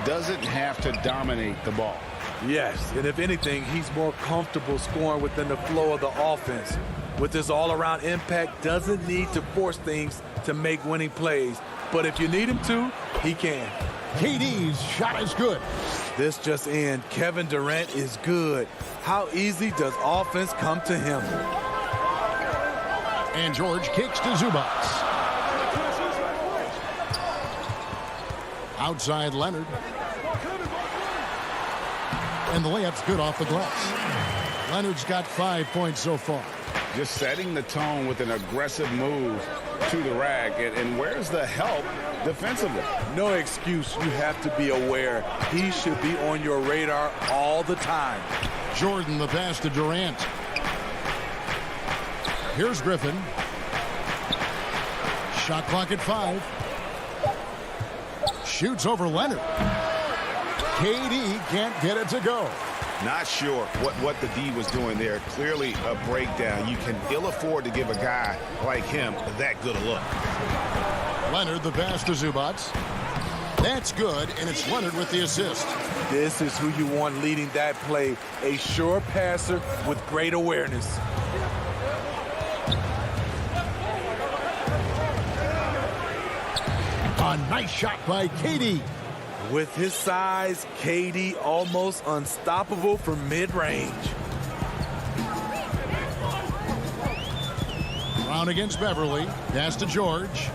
[SPEAKER 2] Doesn't have to dominate the ball.
[SPEAKER 3] Yes, and if anything, he's more comfortable scoring within the flow of the offense. With his all-around impact, doesn't need to force things to make winning plays. But if you need him to, he can.
[SPEAKER 1] KD's shot is good.
[SPEAKER 3] This just in, Kevin Durant is good. How easy does offense come to him?
[SPEAKER 1] And George kicks to Zubac. Outside Leonard. And the layup's good off the glass. Leonard's got 5 points so far.
[SPEAKER 2] Just setting the tone with an aggressive move to the rack. And where's the help defensively?
[SPEAKER 3] No excuse. You have to be aware. He should be on your radar all the time.
[SPEAKER 1] Jordan, the pass to Durant. Here's Griffin. Shot clock at 5. Shoots over Leonard. KD can't get it to go.
[SPEAKER 2] Not sure what the D was doing there. Clearly a breakdown. You can ill afford to give a guy like him that good a look.
[SPEAKER 1] Leonard, the pass to Zubac. That's good, and it's Leonard with the assist.
[SPEAKER 3] This is who you want leading that play. A sure passer with great awareness.
[SPEAKER 1] A nice shot by KD.
[SPEAKER 3] With his size, KD almost unstoppable from mid-range.
[SPEAKER 1] Brown against Beverly. Pass to George.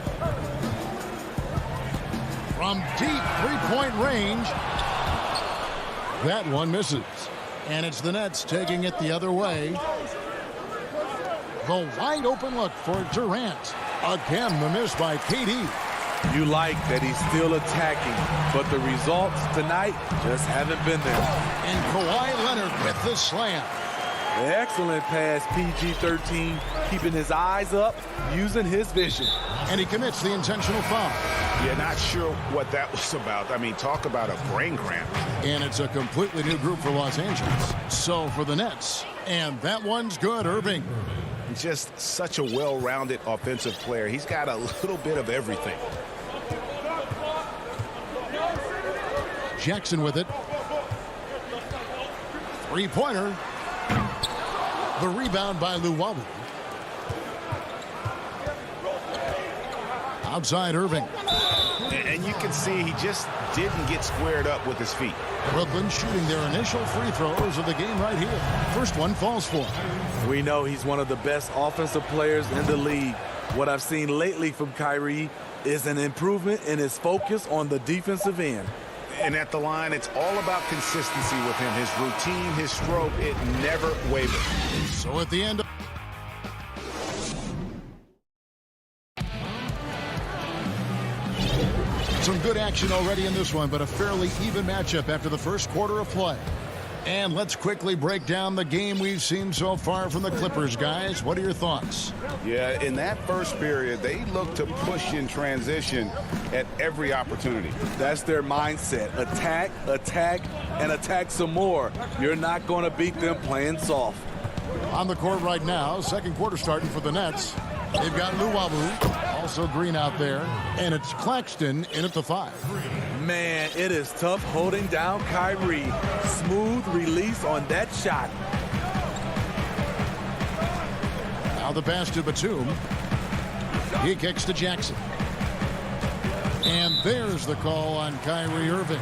[SPEAKER 1] From deep three-point range. That one misses. And it's the Nets taking it the other way. The wide open look for Durant. Again, the miss by KD.
[SPEAKER 3] You like that he's still attacking, but the results tonight just haven't been there.
[SPEAKER 1] And Kawhi Leonard with the slam.
[SPEAKER 3] Excellent pass, PG-13, keeping his eyes up, using his vision.
[SPEAKER 1] And he commits the intentional foul.
[SPEAKER 2] Yeah, not sure what that was about. I mean, talk about a brain cramp.
[SPEAKER 1] And it's a completely new group for Los Angeles. So for the Nets, and that one's good, Irving.
[SPEAKER 2] Just such a well-rounded offensive player. He's got a little bit of everything.
[SPEAKER 1] Jackson with it. Three-pointer. The rebound by Luwawu. Outside Irving.
[SPEAKER 2] And you can see he just didn't get squared up with his feet.
[SPEAKER 1] Brooklyn shooting their initial free throws of the game right here. First one falls for him.
[SPEAKER 3] We know he's one of the best offensive players in the league. What I've seen lately from Kyrie is an improvement in his focus on the defensive end.
[SPEAKER 2] And at the line, it's all about consistency with him. His routine, his stroke, it never wavers.
[SPEAKER 1] So at the end of some good action already in this one, but a fairly even matchup after the first quarter of play. And let's quickly break down the game we've seen so far from the Clippers, guys. What are your thoughts?
[SPEAKER 2] Yeah, in that first period, they looked to push in transition at every opportunity.
[SPEAKER 3] That's their mindset. Attack, attack, and attack some more. You're not going to beat them playing soft.
[SPEAKER 1] On the court right now, second quarter starting for the Nets. They've got Luwawu, also Green out there, and it's Claxton in at the 5.
[SPEAKER 3] Man, it is tough holding down Kyrie. Smooth release on that shot.
[SPEAKER 1] Now the pass to Batum. He kicks to Jackson. And there's the call on Kyrie Irving.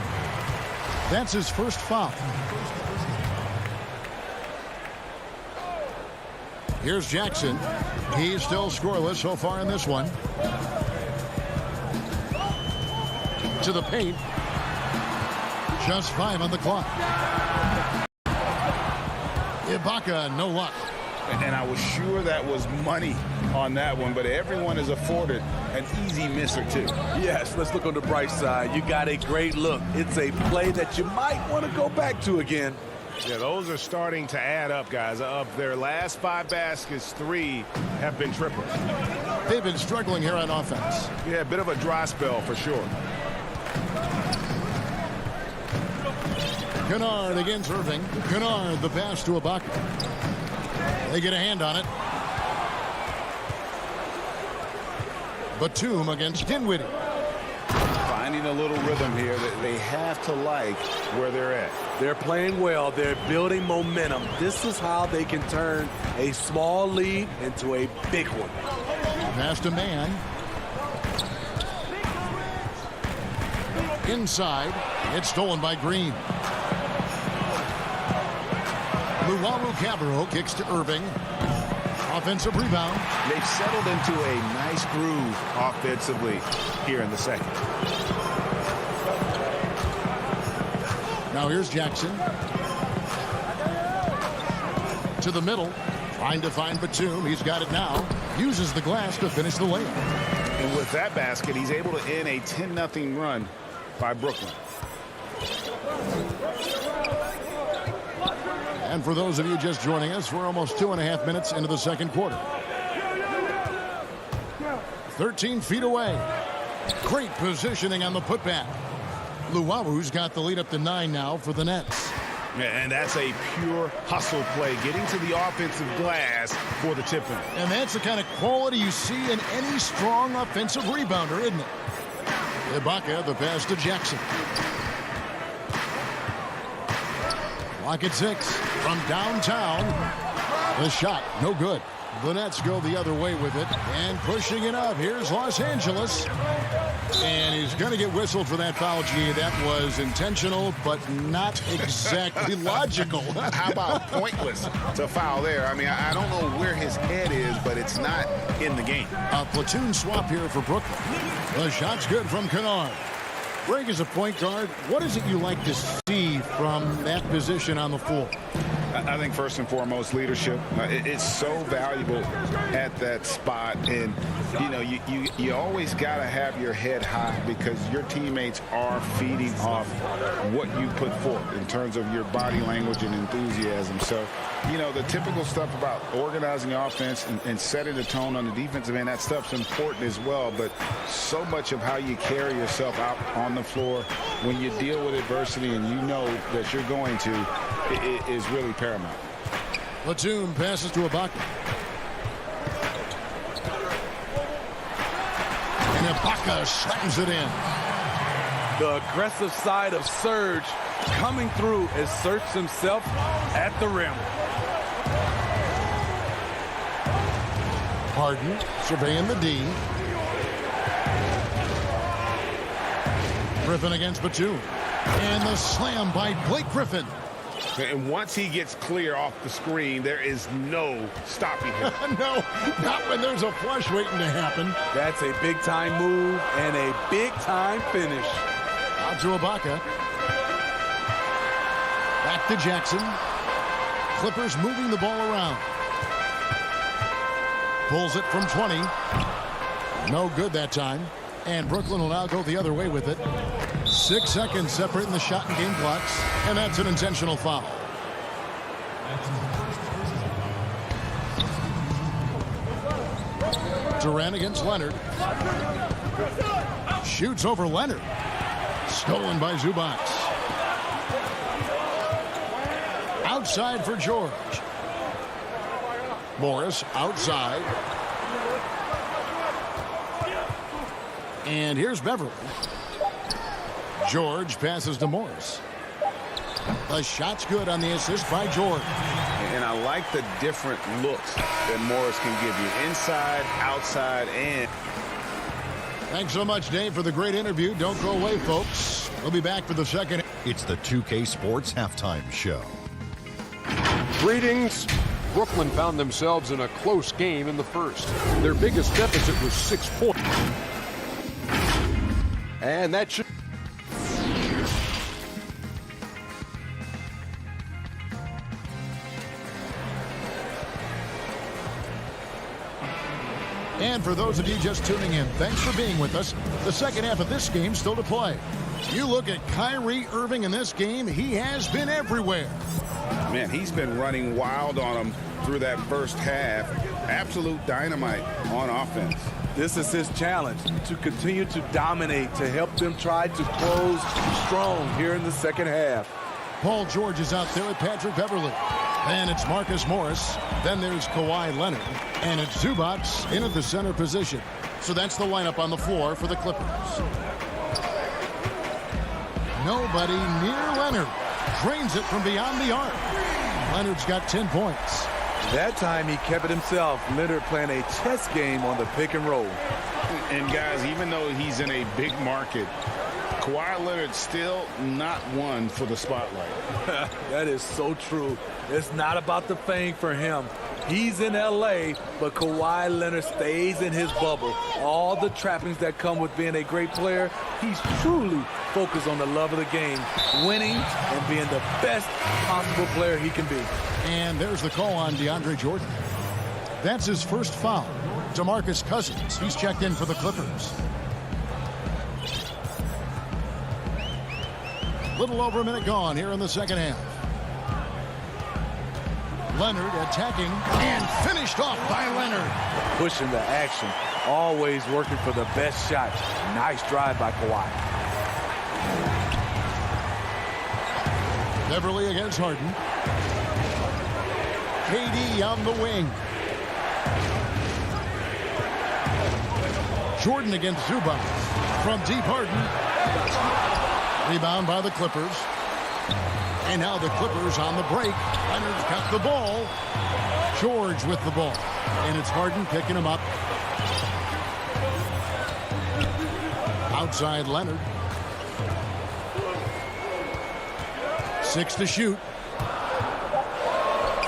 [SPEAKER 1] That's his first foul. Here's Jackson. He's still scoreless so far in this one. To the paint. Just 5 on the clock. Ibaka, no luck.
[SPEAKER 2] And I was sure that was money on that one, but everyone is afforded an easy miss or two.
[SPEAKER 3] Yes, let's look on the bright side. You got a great look. It's a play that you might want to go back to again.
[SPEAKER 2] Yeah, those are starting to add up, guys. Of their last 5 baskets, 3 have been triples.
[SPEAKER 1] They've been struggling here on offense.
[SPEAKER 2] Yeah, a bit of a dry spell for sure.
[SPEAKER 1] Kennard against Irving. Kennard, the pass to Ibaka. They get a hand on it. Batum against Dinwiddie.
[SPEAKER 2] Finding a little rhythm here that they have to like where they're at.
[SPEAKER 3] They're playing well. They're building momentum. This is how they can turn a small lead into a big one.
[SPEAKER 1] Pass to Man. Inside. It's stolen by Green. Luwawu-Cabarrot kicks to Irving. Offensive rebound.
[SPEAKER 2] They've settled into a nice groove offensively here in the second.
[SPEAKER 1] Now here's Jackson. To the middle. Trying to find Batum. He's got it now. Uses the glass to finish the layup.
[SPEAKER 2] And with that basket, he's able to end a 10-0 run by Brooklyn.
[SPEAKER 1] And for those of you just joining us, we're almost 2.5 minutes into the second quarter. 13 feet away. Great positioning on the putback. Luwawu's got the lead up to 9 now for the Nets.
[SPEAKER 2] And that's a pure hustle play, getting to the offensive glass for the tip-in.
[SPEAKER 1] And that's the kind of quality you see in any strong offensive rebounder, isn't it? Ibaka, the pass to Jackson. Clock at 6 from downtown. The shot, no good. The Nets go the other way with it and pushing it up. Here's Los Angeles. And he's going to get whistled for that foul, G. That was intentional, but not exactly logical.
[SPEAKER 2] How about pointless to foul there? I mean, I don't know where his head is, but it's not in the game.
[SPEAKER 1] A platoon swap here for Brooklyn. The shot's good from Kennard. Greg, as a point guard, what is it you like to see from that position on the floor?
[SPEAKER 2] I think first and foremost, leadership. It's so valuable at that spot. And, you know, you always got to have your head high because your teammates are feeding off what you put forth in terms of your body language and enthusiasm. So, you know, the typical stuff about organizing offense and setting the tone on the defensive end, that stuff's important as well. But so much of how you carry yourself out on the floor when you deal with adversity and you know that you're going to, it is really paramount.
[SPEAKER 1] Platoon passes to Ibaka. And Ibaka slams it in.
[SPEAKER 3] The aggressive side of Serge coming through as Serge himself at the rim.
[SPEAKER 1] Harden surveying the D. Griffin against Batum. And the slam by Blake Griffin.
[SPEAKER 2] And once he gets clear off the screen, there is no stopping him.
[SPEAKER 1] No, not when there's a flush waiting to happen.
[SPEAKER 3] That's a big-time move and a big-time finish.
[SPEAKER 1] Out to Ibaka. Back to Jackson. Clippers moving the ball around. Pulls it from 20. No good that time. And Brooklyn will now go the other way with it. 6 seconds separating the shot and game clocks. And that's an intentional foul. Durant against Leonard. Shoots over Leonard. Stolen by Zubac. Outside for George. Morris outside. And here's Beverly. George passes to Morris. The shot's good on the assist by George.
[SPEAKER 2] And I like the different looks that Morris can give you. Inside, outside, and...
[SPEAKER 1] Thanks so much, Dave, for the great interview. Don't go away, folks. We'll be back for the second.
[SPEAKER 6] It's the 2K Sports Halftime Show.
[SPEAKER 7] Greetings. Brooklyn found themselves in a close game in the first. Their biggest deficit was 6 points. And that should...
[SPEAKER 1] And for those of you just tuning in, thanks for being with us. The second half of this game still to play. You look at Kyrie Irving in this game, he has been everywhere.
[SPEAKER 2] Man, he's been running wild on them through that first half. Absolute dynamite on offense.
[SPEAKER 3] This is his challenge, to continue to dominate, to help them try to close strong here in the second half.
[SPEAKER 1] Paul George is out there with Patrick Beverly. Then it's Marcus Morris. Then there's Kawhi Leonard. And it's Zubac in at the center position. So that's the lineup on the floor for the Clippers. Nobody near Leonard. Drains it from beyond the arc. Leonard's got 10 points.
[SPEAKER 3] That time he kept it himself. Leonard playing a chess game on the pick and roll.
[SPEAKER 2] And guys, even though he's in a big market, Kawhi Leonard still not one for the spotlight.
[SPEAKER 3] That is so true. It's not about the fame for him. He's in L.A., but Kawhi Leonard stays in his bubble. All the trappings that come with being a great player, he's truly focused on the love of the game, winning and being the best possible player he can be.
[SPEAKER 1] And there's the call on DeAndre Jordan. That's his first foul. DeMarcus Cousins, he's checked in for the Clippers. Little over a minute gone here in the second half. Leonard attacking and finished off by Leonard.
[SPEAKER 3] Pushing the action, always working for the best shot. Nice drive by Kawhi.
[SPEAKER 1] Beverly against Harden. KD on the wing. Jordan against Zubac. From deep, Harden. Rebound by the Clippers. And now the Clippers on the break. Leonard's got the ball. George with the ball. And it's Harden picking him up. Outside Leonard. 6 to shoot.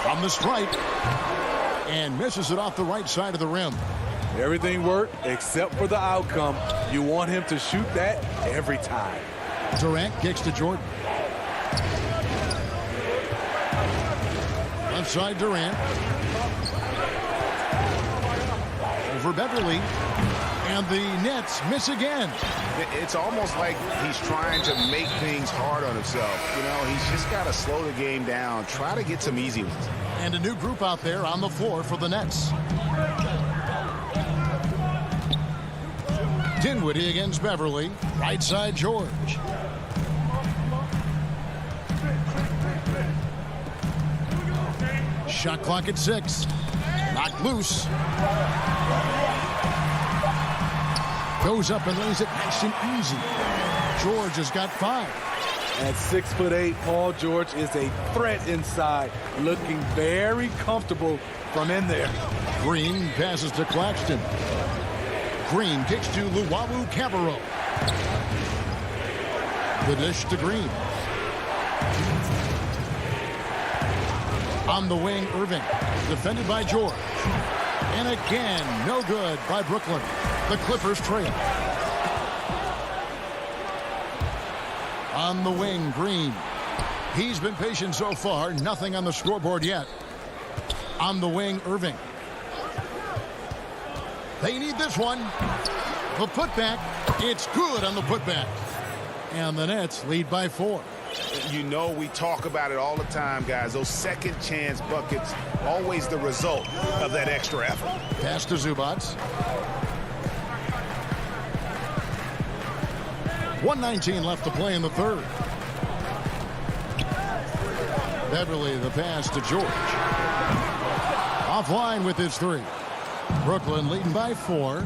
[SPEAKER 1] From the stripe. And misses it off the right side of the rim.
[SPEAKER 3] Everything worked except for the outcome. You want him to shoot that every time.
[SPEAKER 1] Durant kicks to Jordan. Left side Durant. Over Beverly. And the Nets miss again.
[SPEAKER 2] It's almost like he's trying to make things hard on himself. You know, he's just got to slow the game down. Try to get some easy ones.
[SPEAKER 1] And a new group out there on the floor for the Nets. Dinwiddie against Beverly. Right side George. Shot clock at 6. Knocked loose. Goes up and lays it nice and easy. George has got 5.
[SPEAKER 3] At 6'8", Paul George is a threat inside, looking very comfortable from in there.
[SPEAKER 1] Green passes to Claxton. Green kicks to Luwawu Cabarro. The dish to Green. On the wing, Irving. Defended by George. And again, no good by Brooklyn. The Clippers trail. On the wing, Green. He's been patient so far. Nothing on the scoreboard yet. On the wing, Irving. They need this one. The putback. It's good on the putback. And the Nets lead by 4.
[SPEAKER 2] You know, we talk about it all the time, guys. Those second chance buckets, always the result of that extra effort.
[SPEAKER 1] Pass to Zubac. 1:19 left to play in the third. Beverly the pass to George. Offline with his 3. Brooklyn leading by 4.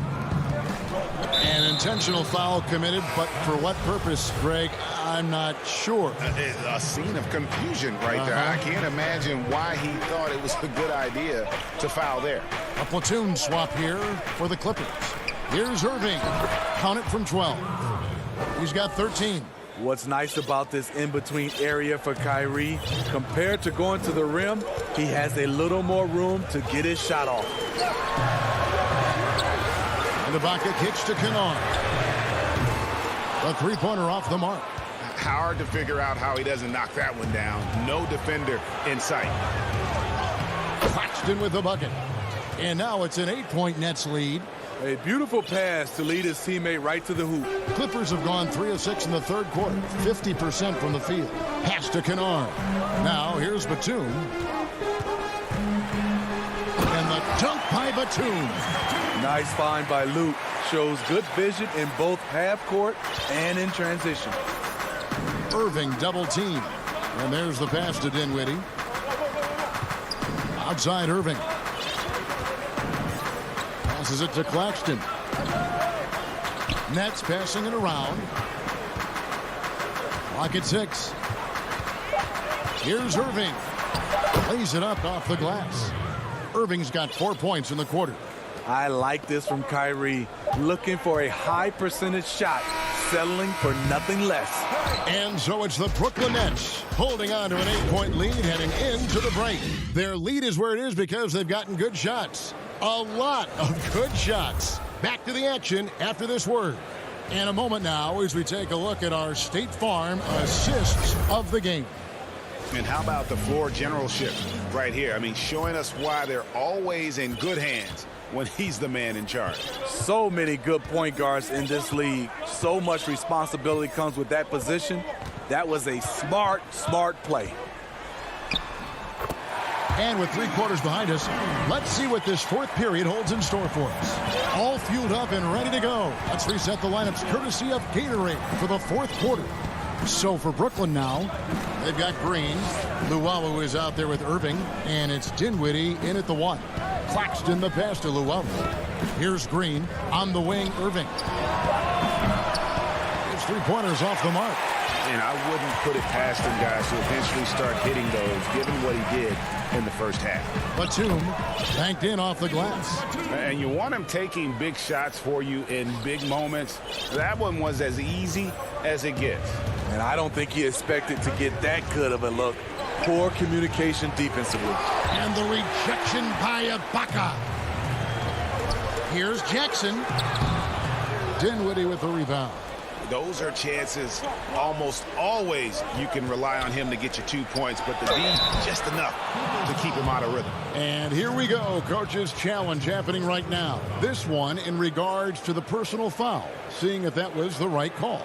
[SPEAKER 1] An intentional foul committed, but for what purpose, Greg? I'm not sure.
[SPEAKER 2] A scene of confusion right there. I can't imagine why he thought it was a good idea to foul there.
[SPEAKER 1] A platoon swap here for the Clippers. Here's Irving. Count it from 12. He's got 13.
[SPEAKER 3] What's nice about this in-between area for Kyrie, compared to going to the rim, he has a little more room to get his shot off.
[SPEAKER 1] And Ibaka kicks to Kennard. A 3-pointer off the mark.
[SPEAKER 2] Hard to figure out how he doesn't knock that one down. No defender in sight.
[SPEAKER 1] Claxton with the bucket. And now it's an 8-point Nets lead.
[SPEAKER 3] A beautiful pass to lead his teammate right to the hoop.
[SPEAKER 1] Clippers have gone 3 of 6 in the third quarter. 50% from the field. Pass to Kennard. Now here's Batum. And the dunk by Batum.
[SPEAKER 3] Nice find by Luke. Shows good vision in both half court and in transition.
[SPEAKER 1] Irving double team. And there's the pass to Dinwiddie. Outside Irving. Passes it to Claxton. Nets passing it around. Clock at 6. Here's Irving. Lays it up off the glass. Irving's got 4 points in the quarter.
[SPEAKER 3] I like this from Kyrie. Looking for a high percentage shot. Settling for nothing less.
[SPEAKER 1] And so it's the Brooklyn Nets holding on to an 8-point lead heading into the break. Their lead is where it is because they've gotten good shots. A lot of good shots. Back to the action after this word. And a moment now as we take a look at our State Farm assists of the game.
[SPEAKER 2] And how about the floor generalship right here? I mean, showing us why they're always in good hands when he's the man in charge.
[SPEAKER 3] So many good point guards in this league. So much responsibility comes with that position. That was a smart play.
[SPEAKER 1] And with 3 quarters behind us, let's see what this fourth period holds in store for us. All fueled up and ready to go. Let's reset the lineups courtesy of Gatorade for the fourth quarter. So for Brooklyn now, they've got Green. Luwawu is out there with Irving, and it's Dinwiddie in at the 1. Claxton the pass to Luwawu. Here's Green on the wing, Irving. His three-pointers off the mark.
[SPEAKER 2] And I wouldn't put it past him, guys, to eventually start hitting those, given what he did in the first half.
[SPEAKER 1] Batum banked in off the glass.
[SPEAKER 2] And you want him taking big shots for you in big moments. That one was as easy as it gets.
[SPEAKER 3] And I don't think he expected to get that good of a look. Poor communication defensively.
[SPEAKER 1] And the rejection by Ibaka. Here's Jackson. Dinwiddie with the rebound.
[SPEAKER 2] Those are chances almost always you can rely on him to get you 2 points, but the D just enough to keep him out of rhythm.
[SPEAKER 1] And here we go, coach's challenge happening right now. This one in regards to the personal foul, seeing if that was the right call.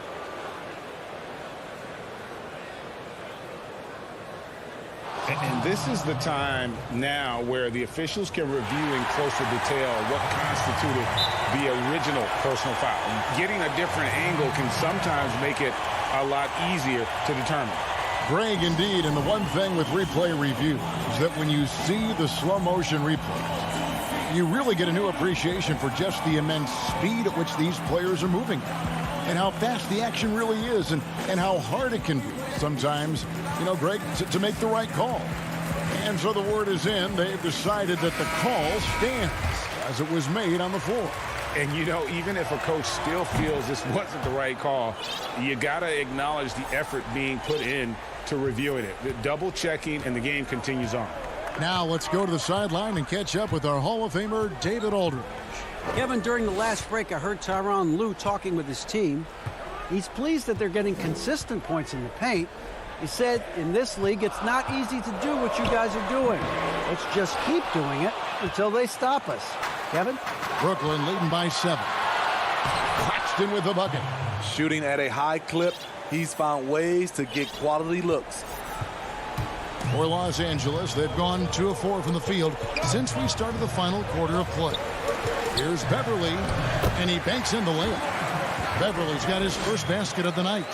[SPEAKER 2] And this is the time now where the officials can review in closer detail what constituted the original personal foul. Getting a different angle can sometimes make it a lot easier to determine.
[SPEAKER 1] Greg, indeed, and the one thing with replay review is that when you see the slow motion replays, you really get a new appreciation for just the immense speed at which these players are moving and how fast the action really is and how hard it can be sometimes, you know, Greg, to make the right call. And so the word is in. They've decided that the call stands as it was made on the floor.
[SPEAKER 2] And, you know, even if a coach still feels this wasn't the right call, you got to acknowledge the effort being put in to reviewing it. The double checking, and the game continues on.
[SPEAKER 1] Now let's go to the sideline and catch up with our Hall of Famer, David Aldridge.
[SPEAKER 9] Kevin, during the last break, I heard Tyronn Lue talking with his team. He's pleased that they're getting consistent points in the paint. He said, in this league, it's not easy to do what you guys are doing. Let's just keep doing it until they stop us. Kevin?
[SPEAKER 1] Brooklyn leading by 7. Claxton with the bucket.
[SPEAKER 3] Shooting at a high clip, he's found ways to get quality looks.
[SPEAKER 1] For Los Angeles, they've gone 2 of 4 from the field since we started the final quarter of play. Here's Beverly, and he banks in the layup. Beverly's got his first basket of the night.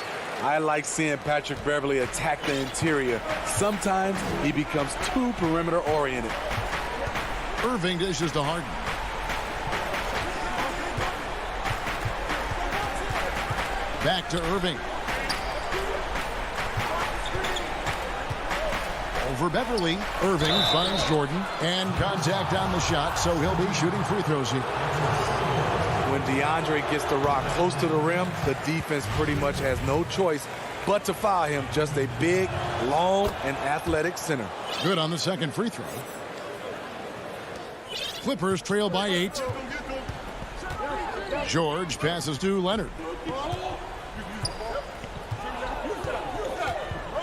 [SPEAKER 3] I like seeing Patrick Beverly attack the interior. Sometimes he becomes too perimeter-oriented.
[SPEAKER 1] Irving dishes to Harden. Back to Irving. Over Beverly. Irving finds Jordan, and contact on the shot, so he'll be shooting free throws here.
[SPEAKER 3] When DeAndre gets the rock close to the rim, the defense pretty much has no choice but to foul him. Just a big, long, and athletic center.
[SPEAKER 1] Good on the second free throw. Clippers trail by 8. George passes to Leonard.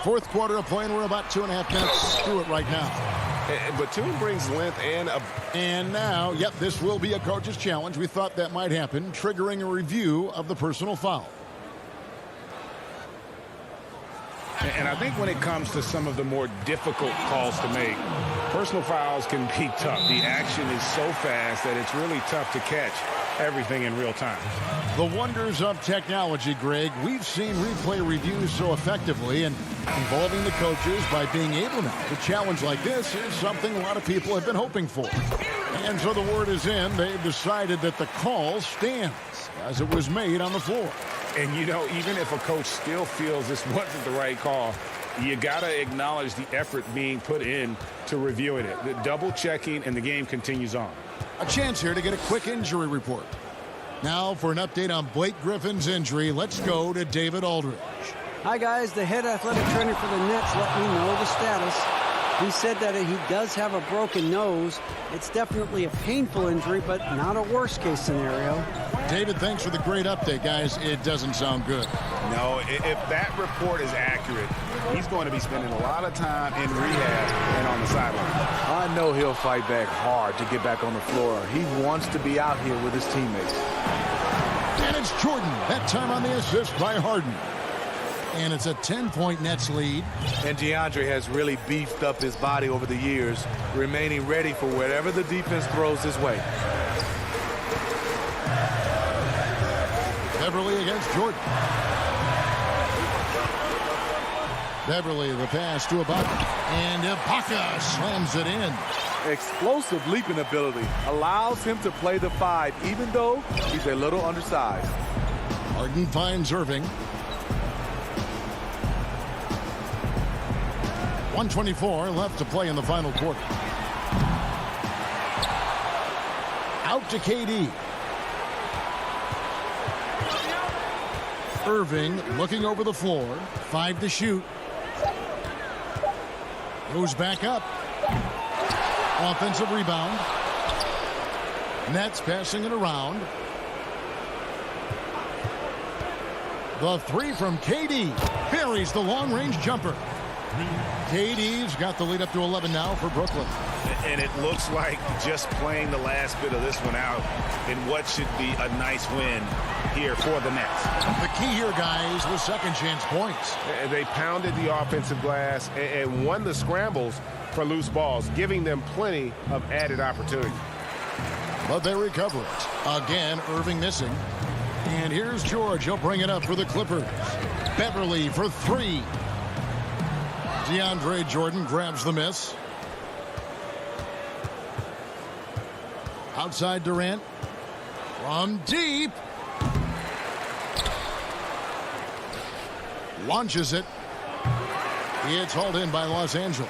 [SPEAKER 1] Fourth quarter of play, and we're about 2.5 minutes through it right now.
[SPEAKER 4] Batum brings length
[SPEAKER 1] and now, yep, this will be a coach's challenge. We thought that might happen, triggering a review of the personal foul.
[SPEAKER 2] And I think when it comes to some of the more difficult calls to make, personal fouls can be tough. The action is so fast that it's really tough to catch everything in real time.
[SPEAKER 1] The wonders of technology, Greg. We've seen replay reviews so effectively, and involving the coaches by being able now to challenge like this is something a lot of people have been hoping for. And so the word is in. They've decided that the call stands as it was made on the floor.
[SPEAKER 2] And, you know, even if a coach still feels this wasn't the right call, you got to acknowledge the effort being put in to reviewing it. The double checking, and the game continues on.
[SPEAKER 1] A chance here to get a quick injury report. Now for an update on Blake Griffin's injury, let's go to David Aldridge.
[SPEAKER 9] Hi, guys. The head athletic trainer for the Nets let me know the status. He said that he does have a broken nose. It's definitely a painful injury, but not a worst-case scenario.
[SPEAKER 1] David, thanks for the great update, guys. It doesn't sound good.
[SPEAKER 2] No, if that report is accurate, he's going to be spending a lot of time in rehab and on the sideline.
[SPEAKER 3] I know he'll fight back hard to get back on the floor. He wants to be out here with his teammates.
[SPEAKER 1] And it's Jordan, that time on the assist by Harden. And it's a 10-point Nets lead.
[SPEAKER 3] And DeAndre has really beefed up his body over the years, remaining ready for whatever the defense throws his way.
[SPEAKER 1] Beverly against Jordan. Beverly, the pass to Ibaka. And Ibaka slams it in.
[SPEAKER 3] Explosive leaping ability allows him to play the 5, even though he's a little undersized.
[SPEAKER 1] Harden finds Irving. 1:24 left to play in the final quarter. Out to KD. Irving looking over the floor. 5 to shoot. Goes back up. Offensive rebound. Nets passing it around. The 3 from KD. Buries the long-range jumper. KD's got the lead up to 11 now for Brooklyn.
[SPEAKER 2] And it looks like just playing the last bit of this one out in what should be a nice win here for the Nets.
[SPEAKER 1] The key here, guys, was second chance points.
[SPEAKER 4] They pounded the offensive glass and won the scrambles for loose balls, giving them plenty of added opportunity.
[SPEAKER 1] But they recover it. Again, Irving missing. And here's George. He'll bring it up for the Clippers. Beverly for 3. DeAndre Jordan grabs the miss. Outside Durant. From deep. Launches it. It's hauled in by Los Angeles.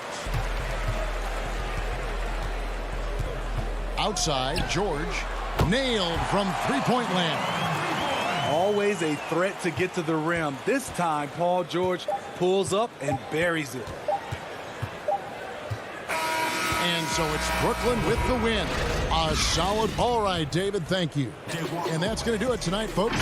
[SPEAKER 1] Outside, George. Nailed from three-point land.
[SPEAKER 3] Always a threat to get to the rim. This time, Paul George pulls up and buries it.
[SPEAKER 1] And so it's Brooklyn with the win. A solid. All right, David, thank you. And that's going to do it tonight, folks.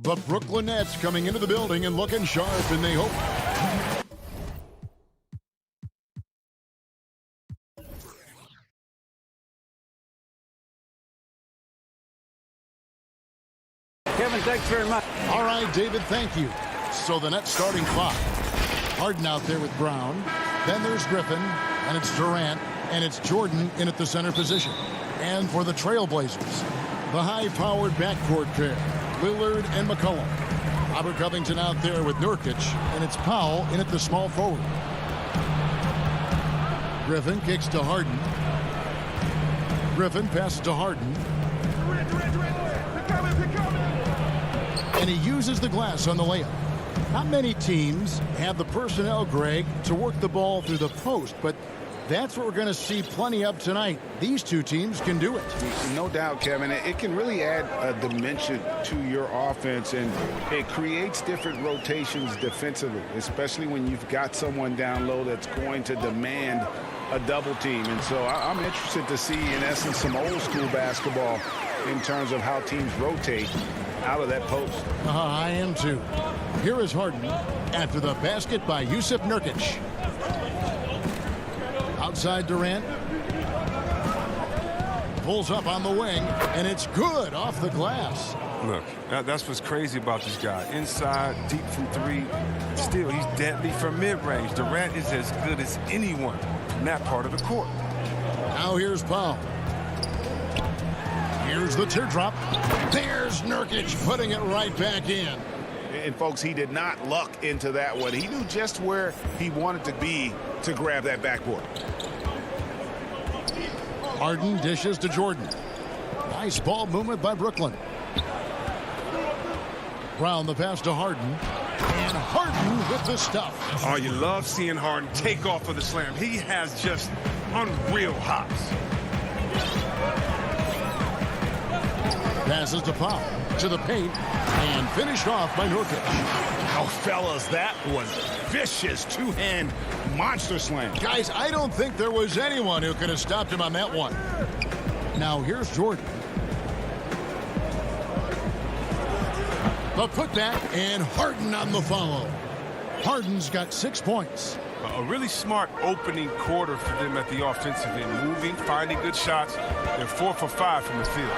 [SPEAKER 1] The Brooklyn Nets coming into the building and looking sharp, and they hope
[SPEAKER 9] very much.
[SPEAKER 1] All right, David, thank you. So the Nets starting 5. Harden out there with Brown. Then there's Griffin, and it's Durant, and it's Jordan in at the center position. And for the Trailblazers, the high-powered backcourt pair, Lillard and McCollum. Robert Covington out there with Nurkic, and it's Powell in at the small forward. Griffin kicks to Harden. Griffin passes to Harden. And he uses the glass on the layup. Not many teams have the personnel, Greg, to work the ball through the post, but that's what we're going to see plenty of tonight. These two teams can do it.
[SPEAKER 2] No doubt, Kevin. It can really add a dimension to your offense, and it creates different rotations defensively, especially when you've got someone down low that's going to demand a double team. And so I'm interested to see, in essence, some old school basketball in terms of how teams rotate out of that post.
[SPEAKER 1] I am too. Here is Harden after the basket by Yusuf Nurkic. Outside Durant. Pulls up on the wing, and it's good off the glass.
[SPEAKER 5] Look, that's what's crazy about this guy. Inside, deep from 3. Still, he's deadly from mid-range. Durant is as good as anyone in that part of the court.
[SPEAKER 1] Now here's Powell. Here's the teardrop. There's Nurkic putting it right back in.
[SPEAKER 2] And, folks, he did not luck into that one. He knew just where he wanted to be to grab that backboard.
[SPEAKER 1] Harden dishes to Jordan. Nice ball movement by Brooklyn. Brown the pass to Harden. And Harden with the stuff.
[SPEAKER 5] Oh, you love seeing Harden take off of the slam. He has just unreal hops.
[SPEAKER 1] Passes to Powell. To the paint. And finished off by Nurkic.
[SPEAKER 2] Oh, fellas, that was vicious two-hand monster slam.
[SPEAKER 1] Guys, I don't think there was anyone who could have stopped him on that one. Now here's Jordan. The putback, and Harden on the follow. Harden's got 6 points.
[SPEAKER 5] A really smart opening quarter for them at the offensive end. Moving, finding good shots. They're 4 for 5 from the field.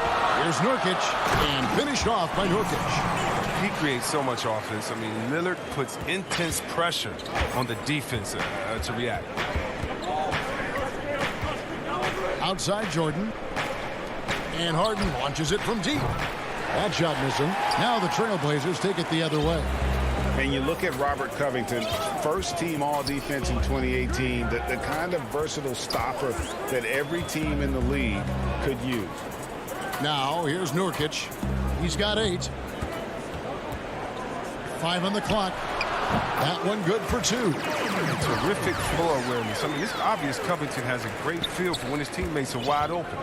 [SPEAKER 1] Here's Nurkic, and finished off by Nurkic.
[SPEAKER 5] He creates so much offense. I mean, Lillard puts intense pressure on the defense to react.
[SPEAKER 1] Outside Jordan. And Harden launches it from deep. That shot missing. Now the Trailblazers take it the other way.
[SPEAKER 2] And you look at Robert Covington, first team all-defense in 2018, the kind of versatile stopper that every team in the league could use.
[SPEAKER 1] Now here's Nurkic. He's got 8. 5 on the clock. That one good for 2.
[SPEAKER 5] Terrific floor awareness. I mean, it's obvious Covington has a great feel for when his teammates are wide open.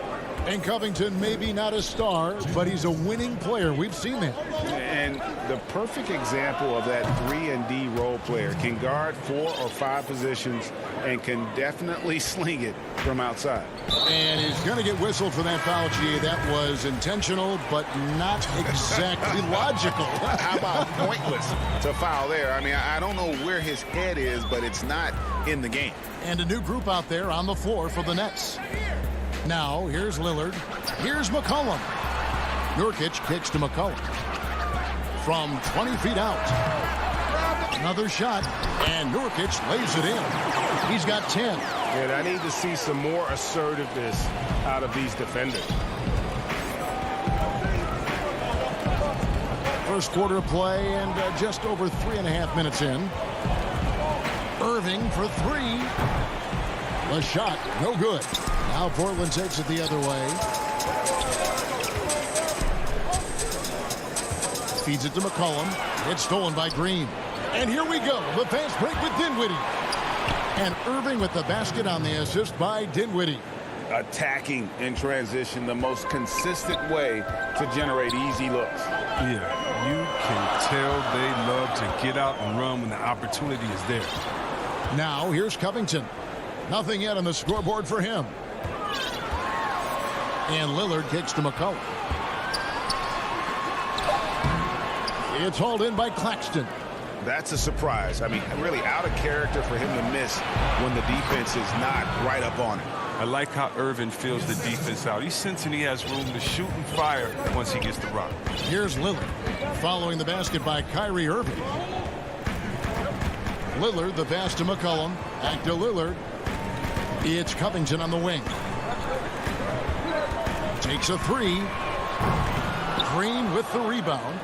[SPEAKER 1] And Covington, maybe not a star, but he's a winning player. We've seen that.
[SPEAKER 2] And the perfect example of that 3-and-D role player can guard 4 or 5 positions and can definitely sling it from outside.
[SPEAKER 1] And he's going to get whistled for that foul, G. That was intentional, but not exactly logical.
[SPEAKER 2] How about pointless to foul there? I mean, I don't know where his head is, but it's not in the game.
[SPEAKER 1] And a new group out there on the floor for the Nets. Now, here's Lillard. Here's McCollum. Nurkic kicks to McCollum. From 20 feet out. Another shot, and Nurkic lays it in. He's got 10.
[SPEAKER 2] And I need to see some more assertiveness out of these defenders.
[SPEAKER 1] First quarter of play, and just over 3.5 minutes in. Irving for 3. The shot, no good. Now Portland takes it the other way. Feeds it to McCollum. It's stolen by Green. And here we go. The fast break with Dinwiddie. And Irving with the basket on the assist by Dinwiddie.
[SPEAKER 2] Attacking in transition, the most consistent way to generate easy looks.
[SPEAKER 5] Yeah, you can tell they love to get out and run when the opportunity is there.
[SPEAKER 1] Now here's Covington. Nothing yet on the scoreboard for him. And Lillard kicks to McCollum. It's hauled in by Claxton.
[SPEAKER 2] That's a surprise. I mean, really out of character for him to miss when the defense is not right up on it.
[SPEAKER 5] I like how Irving fills the defense out. He's sensing he has room to shoot and fire once he gets the rock.
[SPEAKER 1] Here's Lillard following the basket by Kyrie Irving. Lillard, the pass to McCollum. Back to Lillard. It's Covington on the wing. Takes a three. Green with the rebound.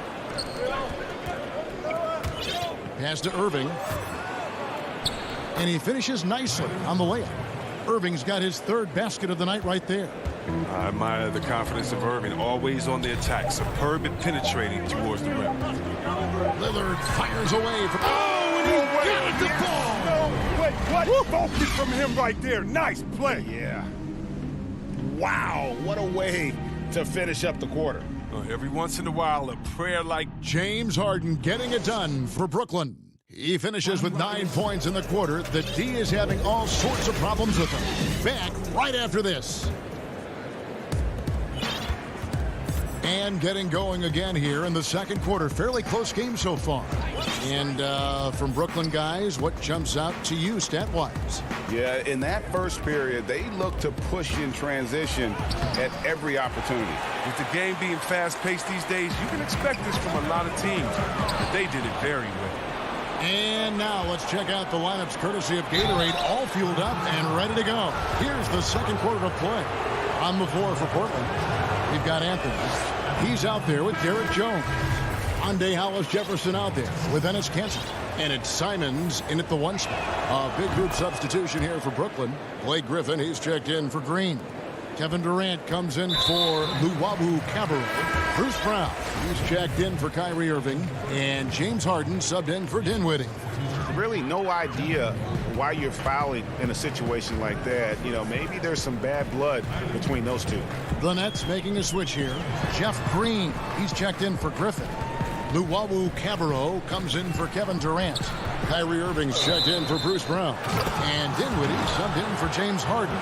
[SPEAKER 1] Pass to Irving. And he finishes nicely on the layup. Irving's got his third basket of the night right there.
[SPEAKER 5] I admire the confidence of Irving, always on the attack, superb at penetrating towards the rim.
[SPEAKER 1] Lillard fires away from... Oh, and he got the ball!
[SPEAKER 2] No, wait, what? Focus from him right there. Nice play. Yeah. Wow, what a way to finish up the quarter.
[SPEAKER 5] Every once in a while, a prayer like...
[SPEAKER 1] James Harden getting it done for Brooklyn. He finishes with 9 points in the quarter. The D is having all sorts of problems with him. Back right after this. And getting going again here in the second quarter. Fairly close game so far. And from Brooklyn guys, what jumps out to you stat-wise?
[SPEAKER 2] Yeah, in that first period, they look to push in transition at every opportunity.
[SPEAKER 5] With the game being fast-paced these days, you can expect this from a lot of teams. But they did it very well.
[SPEAKER 1] And now let's check out the lineups courtesy of Gatorade, all fueled up and ready to go. Here's the second quarter of play. On the floor for Portland, we've got Anthony. He's out there with Derek Jones. Ande Hollis Jefferson out there with Ennis Cancer. And it's Simons in at the 1 spot. A big group substitution here for Brooklyn. Blake Griffin, he's checked in for Green. Kevin Durant comes in for Luwawu Cabarrot. Bruce Brown, he's checked in for Kyrie Irving. And James Harden subbed in for Dinwiddie.
[SPEAKER 2] Really no idea why you're fouling in a situation like that. You know, maybe there's some bad blood between those two.
[SPEAKER 1] The Nets making a switch here. Jeff Green, he's checked in for Griffin. Luwawu Cabarrot comes in for Kevin Durant. Kyrie Irving's checked in for Bruce Brown. And Dinwiddie subbed in for James Harden.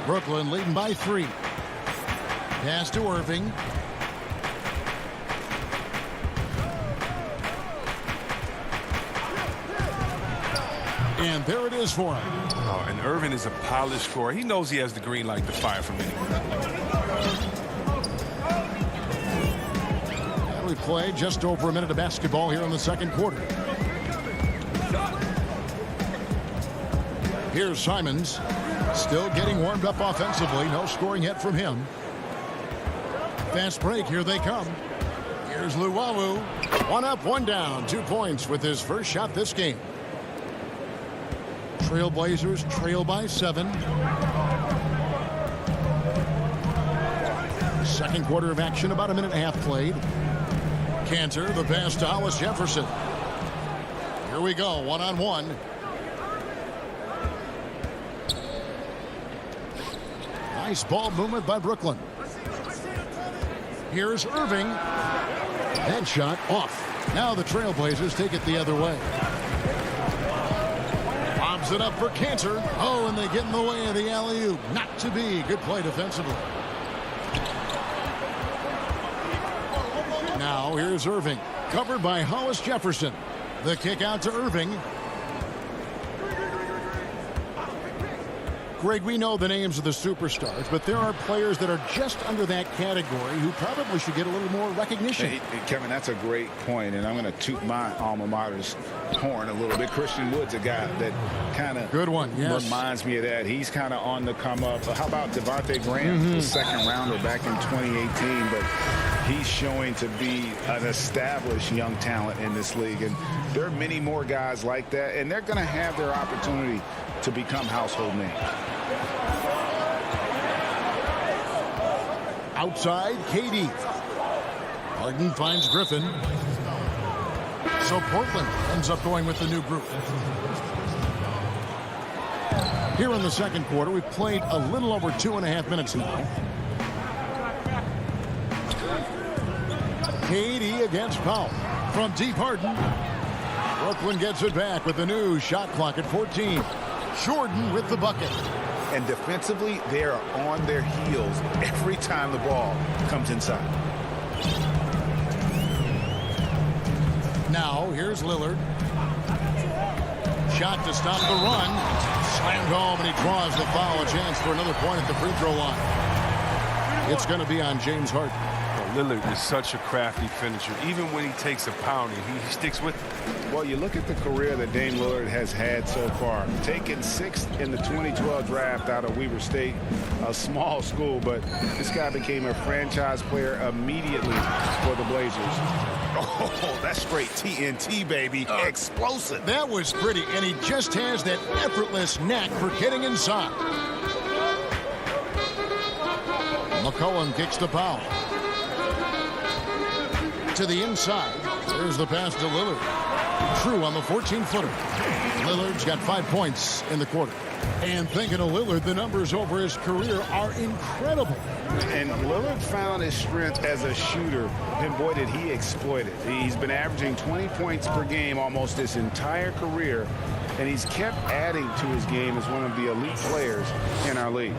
[SPEAKER 1] Brooklyn leading by 3. Pass to Irving. And there it is for him.
[SPEAKER 5] Oh, and Irving is a polished scorer. He knows he has the green light to fire from anywhere.
[SPEAKER 1] We play just over a minute of basketball here in the second quarter. Here's Simons. Still getting warmed up offensively. No scoring yet from him. Fast break. Here they come. Here's Luwawu. 1 up, 1 down. 2 points with his first shot this game. Trailblazers trail by 7. Second quarter of action, about a minute and a half played. Cantor, the pass to Hollis Jefferson. Here we go, 1-on-1. Nice ball movement by Brooklyn. Here's Irving. Headshot off. Now the Trailblazers take it the other way. Bobs it up for Cantor. Oh, and they get in the way of the alley-oop. Not to be. Good play defensively. Now here's Irving. Covered by Hollis Jefferson. The kick out to Irving. Greg, we know the names of the superstars, but there are players that are just under that category who probably should get a little more recognition.
[SPEAKER 2] Hey, Kevin, that's a great point, and I'm going to toot my alma mater's horn a little bit. Christian Wood's a guy that kind of reminds me of that. He's kind of on the come up. How about Devontae Graham, the second rounder back in 2018, but he's showing to be an established young talent in this league, and there are many more guys like that, and they're going to have their opportunity to become household names.
[SPEAKER 1] Outside, KD. Harden finds Griffin. So Portland ends up going with the new group. Here in the second quarter, we've played a little over 2.5 minutes now. KD against Powell. From deep, Harden. Brooklyn gets it back with the new shot clock at 14. Jordan with the bucket.
[SPEAKER 2] And defensively, they are on their heels every time the ball comes inside.
[SPEAKER 1] Now, here's Lillard. Shot to stop the run. Slammed home, and he draws the foul. A chance for another point at the free throw line. It's going to be on James Harden.
[SPEAKER 5] Lillard is such a crafty finisher. Even when he takes a pounding, he sticks with it.
[SPEAKER 2] Well, you look at the career that Dame Lillard has had so far. Taken 6th in the 2012 draft out of Weber State, a small school, but this guy became a franchise player immediately for the Blazers. Oh, that's straight TNT, baby. Explosive.
[SPEAKER 1] That was pretty, and he just has that effortless knack for getting inside. McCollum kicks the foul. To the inside. There's the pass to Lillard. True on the 14-footer. Lillard's got 5 points in the quarter. And thinking of Lillard, the numbers over his career are incredible.
[SPEAKER 2] And Lillard found his strength as a shooter, and boy, did he exploit it. He's been averaging 20 points per game almost his entire career, and he's kept adding to his game as one of the elite players in our league.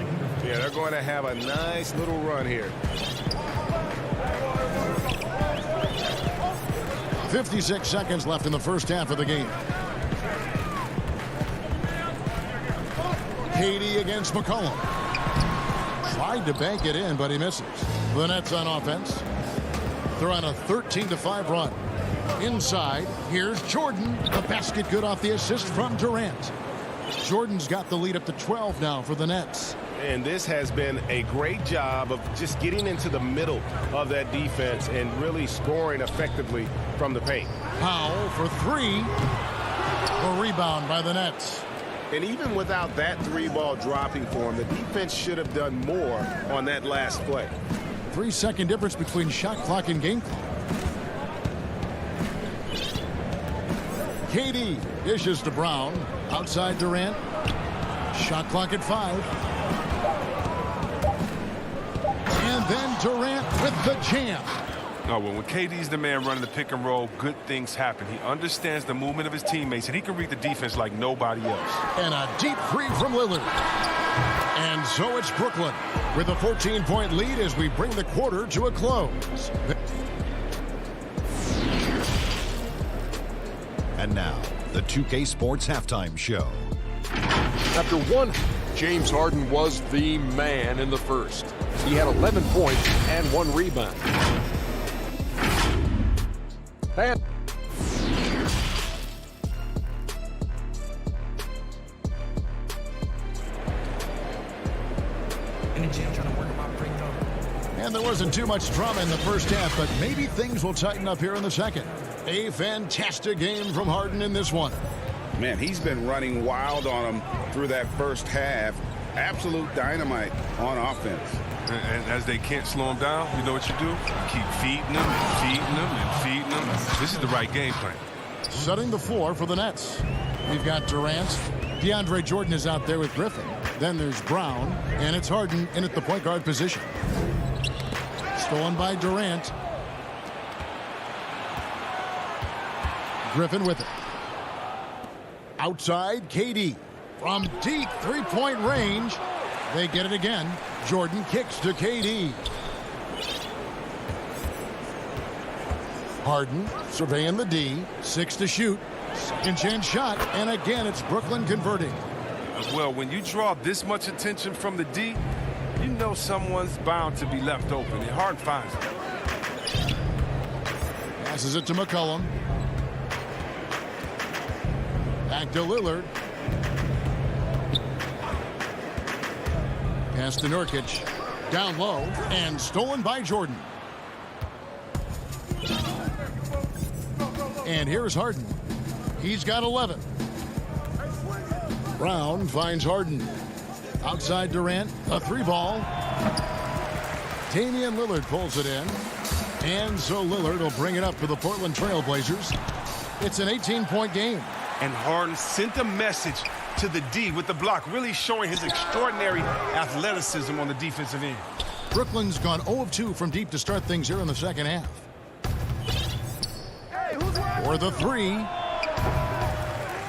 [SPEAKER 4] Yeah, they're going to have a nice little run here.
[SPEAKER 1] 56 seconds left in the first half of the game. KD against McCollum. Tried to bank it in, but he misses. The Nets on offense. They're on a 13-5 run. Inside, here's Jordan. The basket good off the assist from Durant. Jordan's got the lead up to 12 now for the Nets.
[SPEAKER 4] And this has been a great job of just getting into the middle of that defense and really scoring effectively from the paint.
[SPEAKER 1] Powell for 3. A rebound by the Nets.
[SPEAKER 4] And even without that 3-ball dropping for him, the defense should have done more on that last play.
[SPEAKER 1] 3-second difference between shot clock and game clock. KD dishes to Brown. Outside Durant. Shot clock at 5. And then Durant with the jam.
[SPEAKER 5] No, when KD's the man running the pick and roll, good things happen. He understands the movement of his teammates, and he can read the defense like nobody else.
[SPEAKER 1] And a deep three from Lillard. And so it's Brooklyn with a 14-point lead as we bring the quarter to a close.
[SPEAKER 6] And now, the 2K Sports Halftime Show.
[SPEAKER 7] After one, James Harden was the man in the first. He had 11 points and 1 rebound. And
[SPEAKER 1] there wasn't too much drama in the first half, but maybe things will tighten up here in the second. A fantastic game from Harden in this one.
[SPEAKER 2] Man, he's been running wild on him through that first half. Absolute dynamite on offense.
[SPEAKER 5] And as they can't slow him down, you know what you do? You keep feeding them and feeding them and feeding them. This is the right game plan.
[SPEAKER 1] Setting the floor for the Nets. We've got Durant. DeAndre Jordan is out there with Griffin. Then there's Brown. And it's Harden in at the point guard position. Stolen by Durant. Griffin with it. Outside, KD. From deep three-point range. They get it again. Jordan kicks to KD. Harden surveying the D. 6 to shoot. Second chance shot. And again, it's Brooklyn converting.
[SPEAKER 5] Well, when you draw this much attention from the D, you know someone's bound to be left open. And Harden finds it.
[SPEAKER 1] Passes it to McCollum. Back to Lillard. Pass to Nurkic. Down low and stolen by Jordan. And here's Harden. He's got 11. Brown finds Harden. Outside Durant, a 3-ball. Damian Lillard pulls it in. And so Lillard will bring it up for the Portland Trail Blazers. It's an 18-point game.
[SPEAKER 5] And Harden sent a message to the D with the block, really showing his extraordinary athleticism on the defensive end.
[SPEAKER 1] Brooklyn's gone 0 of 2 from deep to start things here in the second half. For the 3.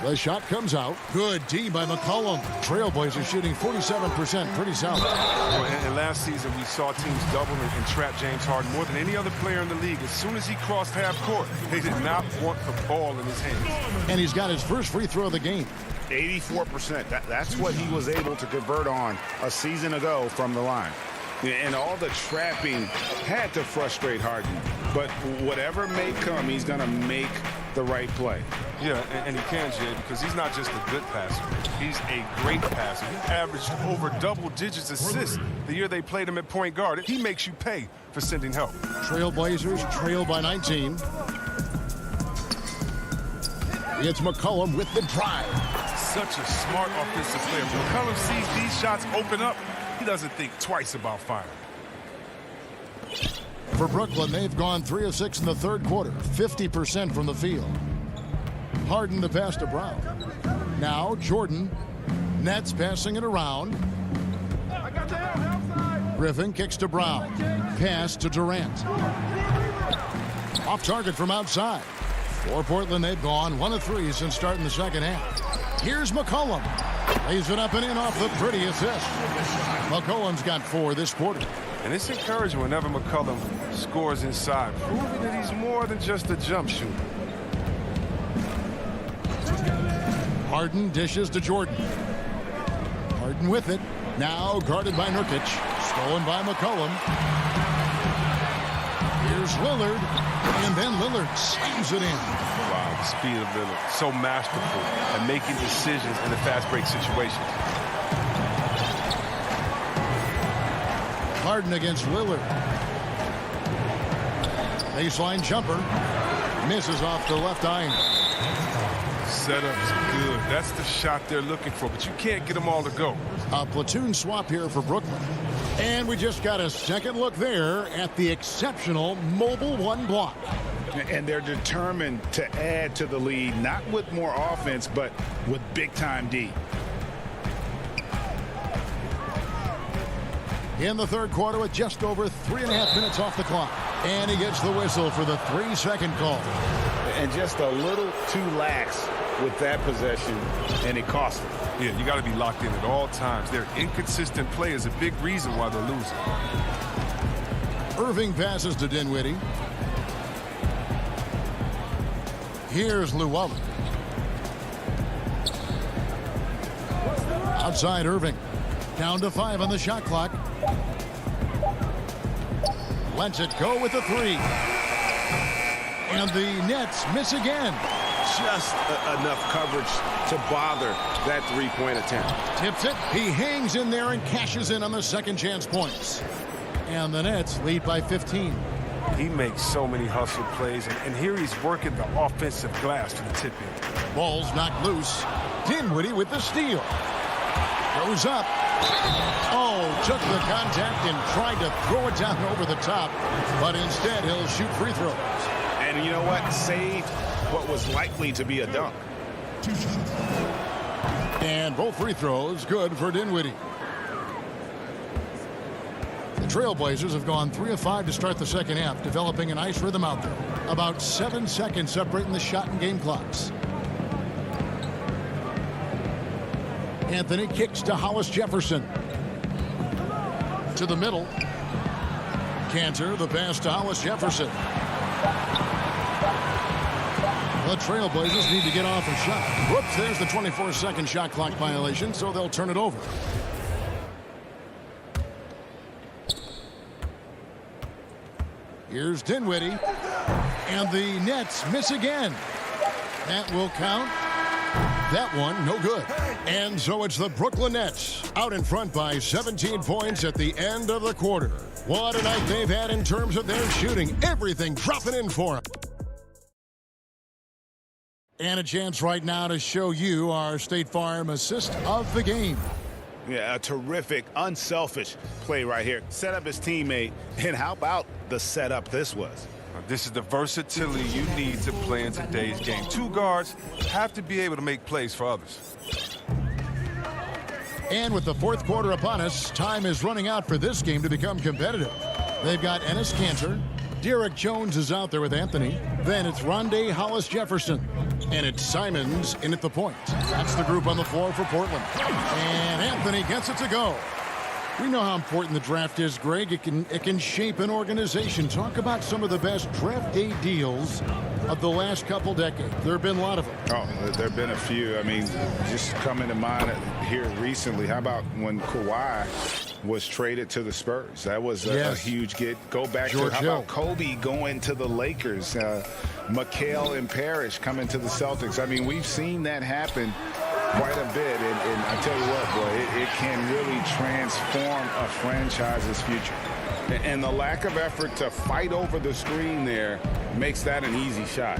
[SPEAKER 1] The shot comes out. Good D by McCollum. Trailblazers shooting 47%. Pretty solid.
[SPEAKER 5] And last season, we saw teams double and trap James Harden more than any other player in the league. As soon as he crossed half court, they did not want the ball in his hands.
[SPEAKER 1] And he's got his first free throw of the game.
[SPEAKER 2] 84%. That's what he was able to convert on a season ago from the line. And all the trapping had to frustrate Harden. But whatever may come, he's going to make the right play.
[SPEAKER 5] Yeah, and he can, Jay, because he's not just a good passer. He's a great passer. He averaged over double digits assists the year they played him at point guard. He makes you pay for sending help.
[SPEAKER 1] Trailblazers trail by 19. It's McCollum with the drive.
[SPEAKER 5] Such a smart offensive player. When McCollum sees these shots open up, he doesn't think twice about firing.
[SPEAKER 1] For Brooklyn, they've gone 3 of 6 in the third quarter, 50% from the field. Harden the pass to Brown. Now Jordan. Nets passing it around. Griffin kicks to Brown. Pass to Durant. Off target from outside. For Portland, they've gone 1 of 3 since starting the second half. Here's McCollum. Lays it up and in off the pretty assist. McCollum's got 4 this quarter.
[SPEAKER 5] And it's encouraging whenever McCollum scores inside, proving that he's more than just a jump shooter.
[SPEAKER 1] Harden dishes to Jordan. Harden with it. Now guarded by Nurkic. Stolen by McCollum. Here's Lillard. And then Lillard slams it in.
[SPEAKER 5] Wow, the speed of Lillard. So masterful at making decisions in the fast break situations.
[SPEAKER 1] Harden against Lillard. Baseline jumper. Misses off the left eye.
[SPEAKER 5] Setup's good. That's the shot they're looking for, but you can't get them all to go.
[SPEAKER 1] A platoon swap here for Brooklyn. And we just got a second look there at the exceptional mobile 1 block.
[SPEAKER 2] And they're determined to add to the lead, not with more offense, but with big-time D.
[SPEAKER 1] In the third quarter with just over 3.5 minutes off the clock. And he gets the whistle for the 3-second call.
[SPEAKER 2] And just a little too lax with that possession, and it cost them.
[SPEAKER 5] Yeah, you got to be locked in at all times. Their inconsistent play is a big reason why they're losing.
[SPEAKER 1] Irving passes to Dinwiddie. Here's Llewellyn. Outside Irving. Down to 5 on the shot clock. Lets it go with the 3. And the Nets miss again.
[SPEAKER 2] Just enough coverage to bother that 3-point attempt.
[SPEAKER 1] Tips it. He hangs in there and cashes in on the second chance points. And the Nets lead by 15.
[SPEAKER 5] He makes so many hustle plays, and here he's working the offensive glass for the tip-in.
[SPEAKER 1] Ball's knocked loose. Dinwiddie with the steal. Goes up. Oh, took the contact and tried to throw it down over the top. But instead, he'll shoot free throws.
[SPEAKER 2] And you know what? Saved what was likely to be a dunk.
[SPEAKER 1] And both free throws good for Dinwiddie. The Trailblazers have gone 3 of 5 to start the second half, developing a nice rhythm out there. About 7 seconds separating the shot and game clocks. Anthony kicks to Hollis Jefferson. To the middle. Cantor, the pass to Hollis Jefferson. The Trailblazers need to get off a shot. Whoops, there's the 24-second shot clock violation, so they'll turn it over. Here's Dinwiddie. And the Nets miss again. That will count. That one, no good. And so it's the Brooklyn Nets out in front by 17 points at the end of the quarter. What a night they've had in terms of their shooting. Everything dropping in for them. And a chance right now to show you our State Farm assist of the game.
[SPEAKER 2] Yeah, a terrific, unselfish play right here. Set up his teammate, and how about the setup this was?
[SPEAKER 5] This is the versatility you need to play in today's game. 2 guards have to be able to make plays for others.
[SPEAKER 1] And with the fourth quarter upon us, time is running out for this game to become competitive. They've got Enes Kanter, Derek Jones is out there with Anthony. Then it's Rondé Hollis-Jefferson. And it's Simons in at the point. That's the group on the floor for Portland. And Anthony gets it to go. We know how important the draft is, Greg. It can shape an organization. Talk about some of the best draft day deals of the last couple decades. There have been a lot of them.
[SPEAKER 2] Oh, there have been a few. I mean, just coming to mind here recently, how about when Kawhi was traded to the Spurs? That was a huge get. Go back
[SPEAKER 1] George
[SPEAKER 2] to how
[SPEAKER 1] Hill.
[SPEAKER 2] about Kobe going to the Lakers? McHale and Parrish coming to the Celtics. I mean, we've seen that happen quite a bit, and I tell you what, boy, it can really transform a franchise's future. And the lack of effort to fight over the screen there makes that an easy shot.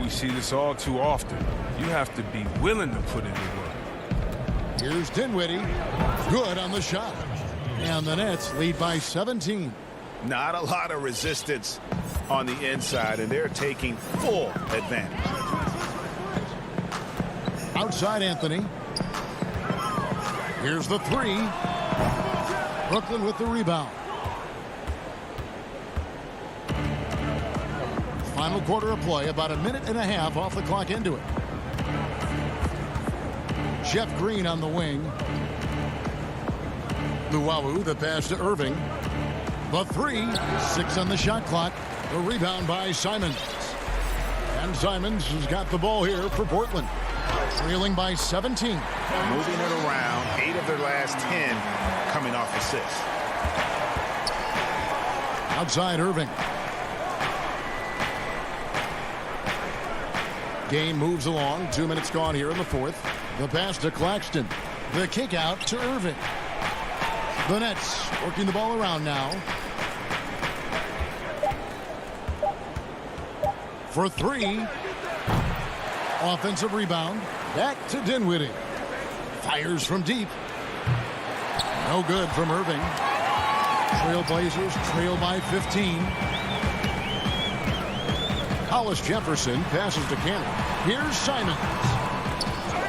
[SPEAKER 5] We see this all too often. You have to be willing to put in the work.
[SPEAKER 1] Here's Dinwiddie. Good on the shot. And the Nets lead by 17.
[SPEAKER 2] Not a lot of resistance on the inside, and they're taking full advantage.
[SPEAKER 1] Outside Anthony. Here's the three. Brooklyn with the rebound. Final quarter of play, about a minute and a half off the clock into it. Jeff Green on the wing. Luwawu, the pass to Irving. The three, 6 on the shot clock. The rebound by Simons. And Simons has got the ball here for Portland. Trailing by 17.
[SPEAKER 2] Moving it around, 8 of their last 10 coming off assists.
[SPEAKER 1] Outside Irving. Game moves along. 2 minutes gone here in the fourth. The pass to Claxton. The kick out to Irving. The Nets working the ball around now. For three. Offensive rebound. Back to Dinwiddie. Fires from deep. No good from Irving. Trailblazers trail by 15. Hollis-Jefferson passes to Cannon. Here's Simons.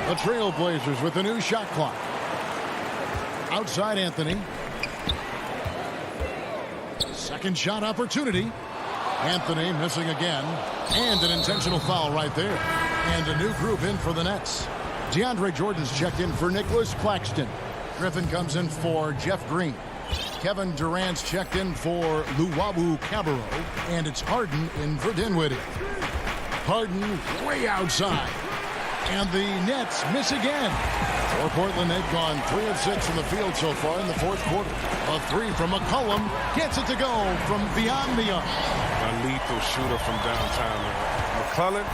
[SPEAKER 1] The Trailblazers with a new shot clock. Outside Anthony. Second shot opportunity. Anthony missing again. And an intentional foul right there. And a new group in for the Nets. DeAndre Jordan's checked in for Nicholas Claxton. Griffin comes in for Jeff Green. Kevin Durant's checked in for Luwawu Cabarro. And it's Harden in for Dinwiddie. Harden way outside. And the Nets miss again. For Portland, they've gone 3 of 6 from the field so far in the fourth quarter. A three from McCollum gets it to go from beyond the arc.
[SPEAKER 5] A lethal shooter from downtown. McClellan,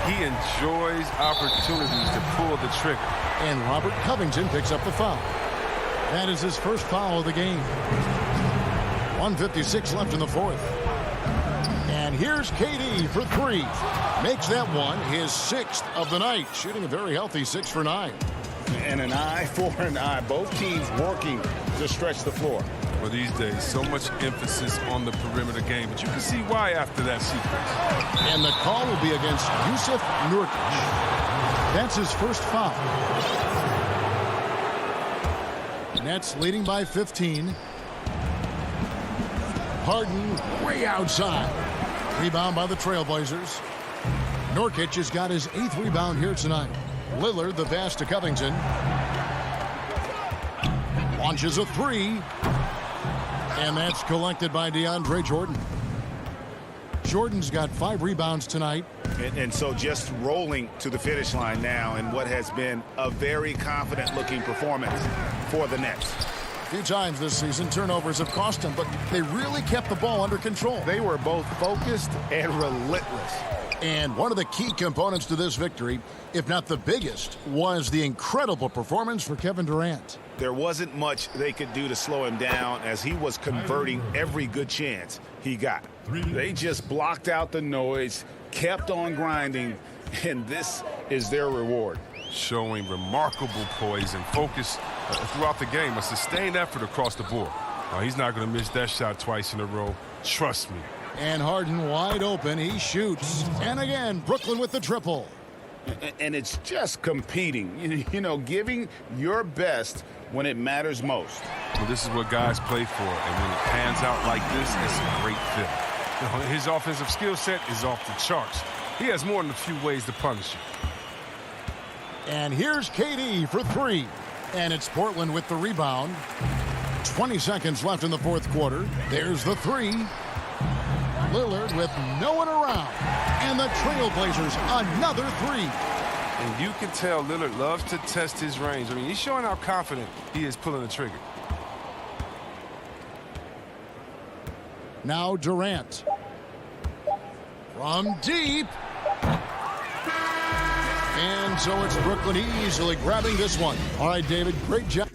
[SPEAKER 5] he enjoys opportunities to pull the trigger.
[SPEAKER 1] And Robert Covington picks up the foul. That is his first foul of the game. 1:56 left in the fourth. And here's KD for three. Makes that one his 6th of the night. Shooting a very healthy 6 for 9.
[SPEAKER 2] And an eye for an eye. Both teams working to stretch the floor.
[SPEAKER 5] Well, these days, so much emphasis on the perimeter game, but you can see why after that sequence.
[SPEAKER 1] And the call will be against Yusuf Nurkic. That's his first foul. Nets leading by 15. Harden way outside. Rebound by the Trailblazers. Nurkic has got his 8th rebound here tonight. Lillard, the pass to Covington. Launches a three. And that's collected by DeAndre Jordan. Jordan's got 5 rebounds tonight.
[SPEAKER 2] And so just rolling to the finish line now in what has been a very confident-looking performance for the Nets.
[SPEAKER 1] A few times this season, turnovers have cost them, but they really kept the ball under control.
[SPEAKER 2] They were both focused and relentless.
[SPEAKER 1] And one of the key components to this victory, if not the biggest, was the incredible performance for Kevin Durant.
[SPEAKER 2] There wasn't much they could do to slow him down as he was converting every good chance he got. They just blocked out the noise, kept on grinding, and this is their reward.
[SPEAKER 5] Showing remarkable poise and focus throughout the game, a sustained effort across the board. He's not going to miss that shot twice in a row. Trust me.
[SPEAKER 1] And Harden wide open. He shoots. And again, Brooklyn with the triple.
[SPEAKER 2] And it's just competing, you know, giving your best when it matters most.
[SPEAKER 5] Well, this is what guys play for, and when it pans out like this, it's a great fit. His offensive skill set is off the charts. He has more than a few ways to punish you.
[SPEAKER 1] And here's KD for three. And it's Portland with the rebound. 20 seconds left in the fourth quarter. There's the three. Lillard with no one around. And the Trailblazers another three.
[SPEAKER 5] And you can tell Lillard loves to test his range. I mean, he's showing how confident he is pulling the trigger.
[SPEAKER 1] Now Durant. From deep. And so it's Brooklyn easily grabbing this one. All right, David, great job.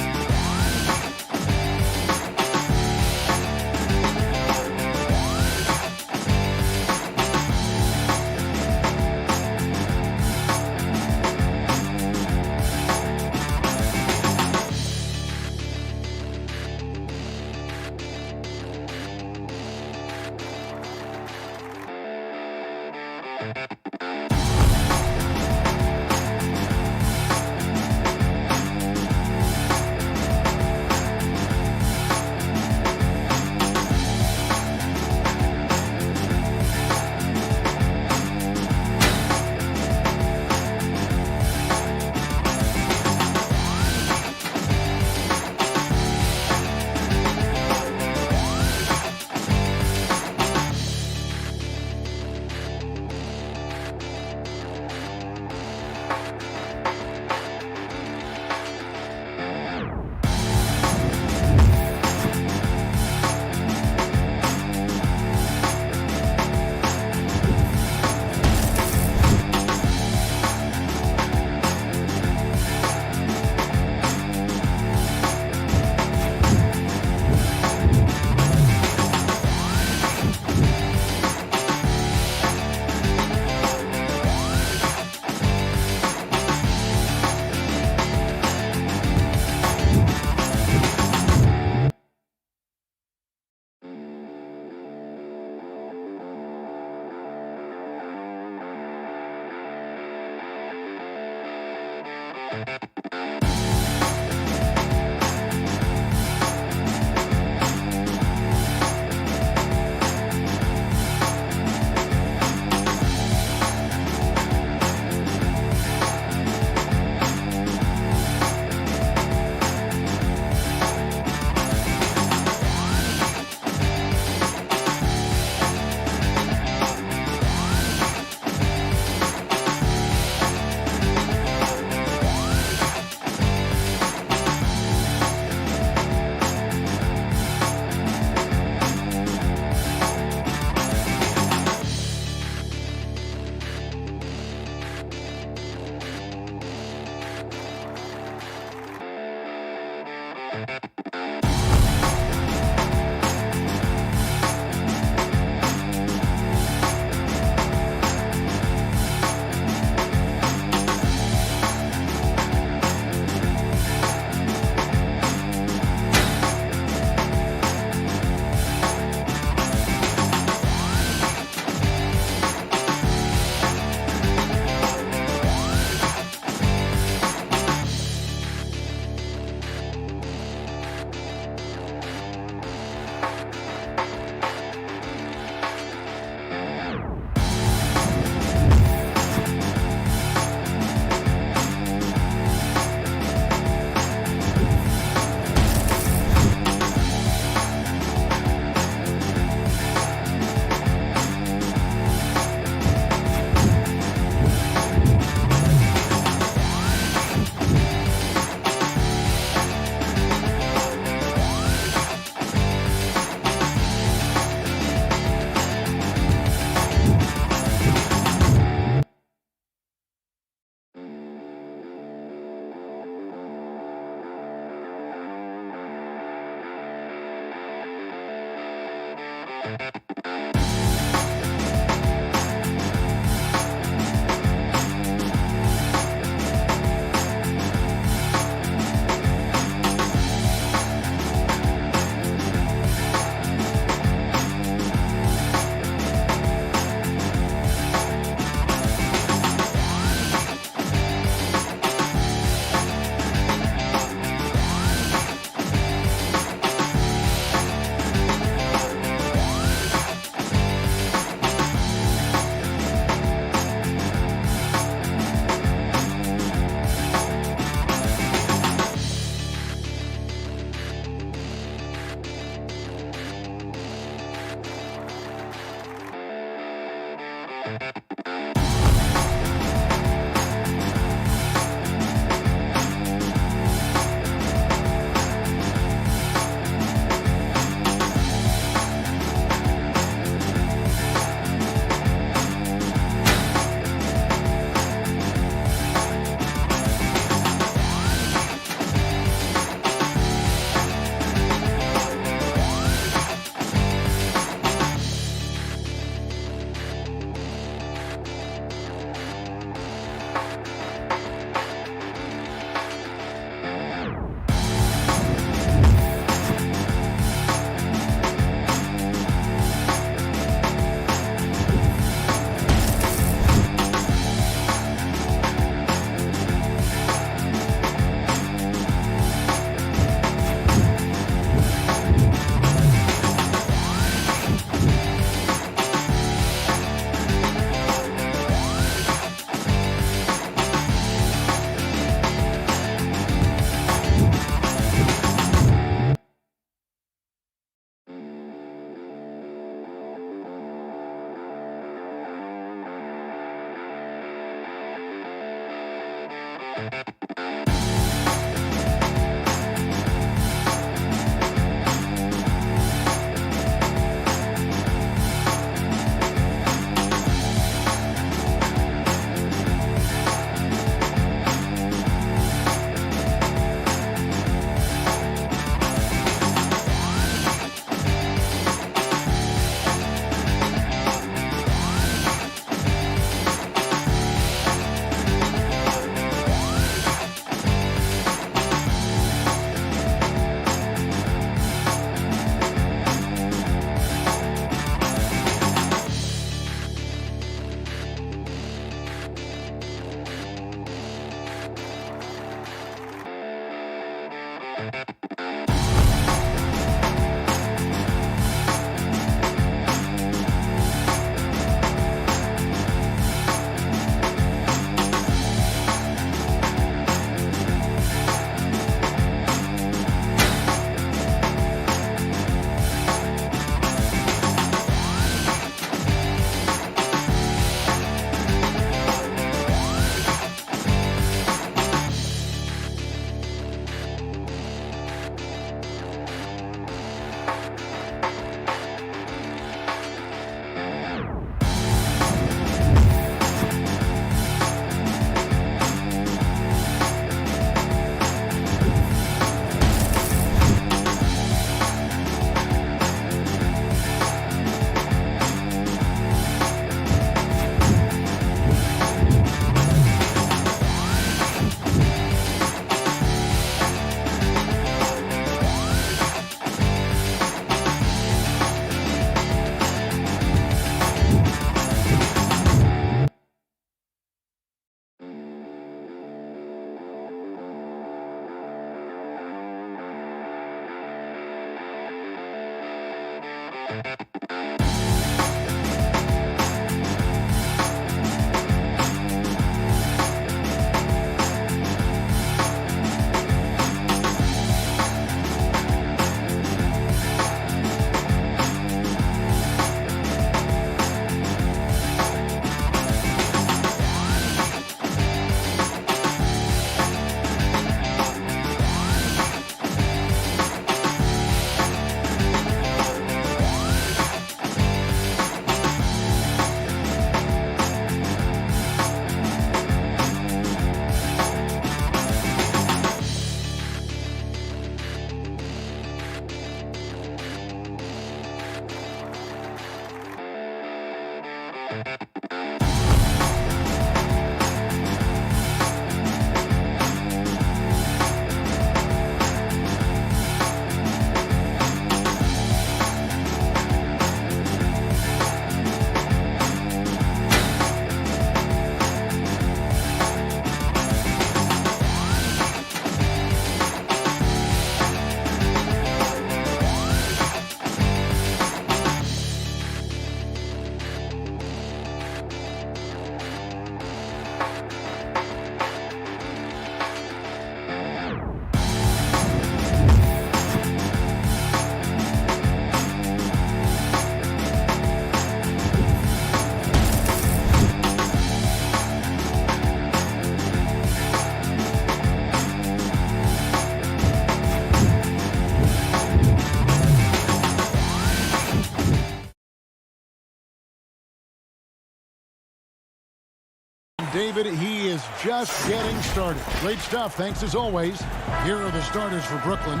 [SPEAKER 1] David, he is just getting started. Great stuff, thanks as always. Here are the starters for Brooklyn.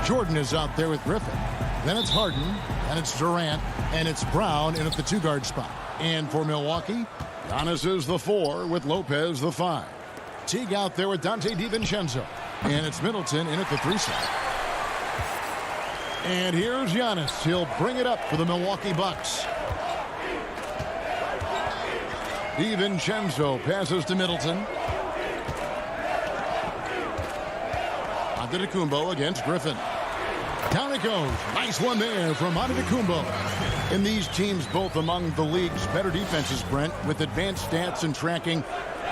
[SPEAKER 1] Jordan is out there with Griffin. Then it's Harden, and it's Durant, and it's Brown in at the two-guard spot. And for Milwaukee, Giannis is the 4 with Lopez the 5. Teague out there with Dante DiVincenzo. And it's Middleton in at the 3 spot. And here's Giannis. He'll bring it up for the Milwaukee Bucks. DiVincenzo passes to Middleton. Antetokounmpo against Griffin. Down it goes. Nice one there from Antetokounmpo. And these teams both among the league's better defenses, Brent, with advanced stats and tracking.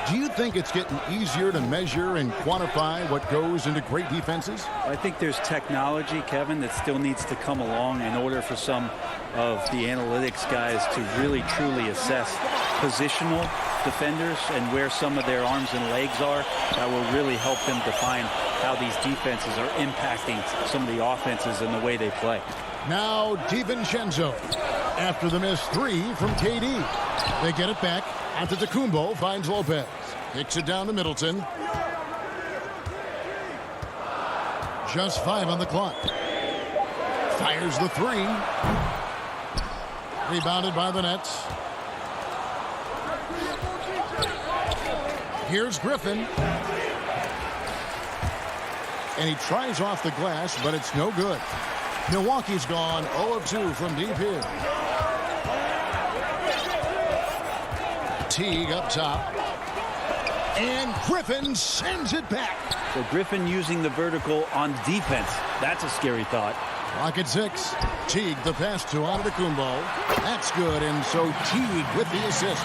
[SPEAKER 1] Do you think it's getting easier to measure and quantify what goes into great defenses?
[SPEAKER 8] I think there's technology, Kevin, that still needs to come along in order for some of the analytics guys to really truly assess positional defenders and where some of their arms and legs are, that will really help them define how these defenses are impacting some of the offenses and the way they play.
[SPEAKER 1] Now DiVincenzo after the missed three from KD. They get it back. Antetokounmpo finds Lopez. Kicks it down to Middleton. Just 5 on the clock. Fires the three. Rebounded by the Nets. Here's Griffin. And he tries off the glass, but it's no good. Milwaukee's gone 0 of 2 from deep here. Teague up top. And Griffin sends it back.
[SPEAKER 8] So Griffin using the vertical on defense. That's a scary thought.
[SPEAKER 1] Clock at 6. Teague the pass to Antetokounmpo. That's good, and so Teague with the assist.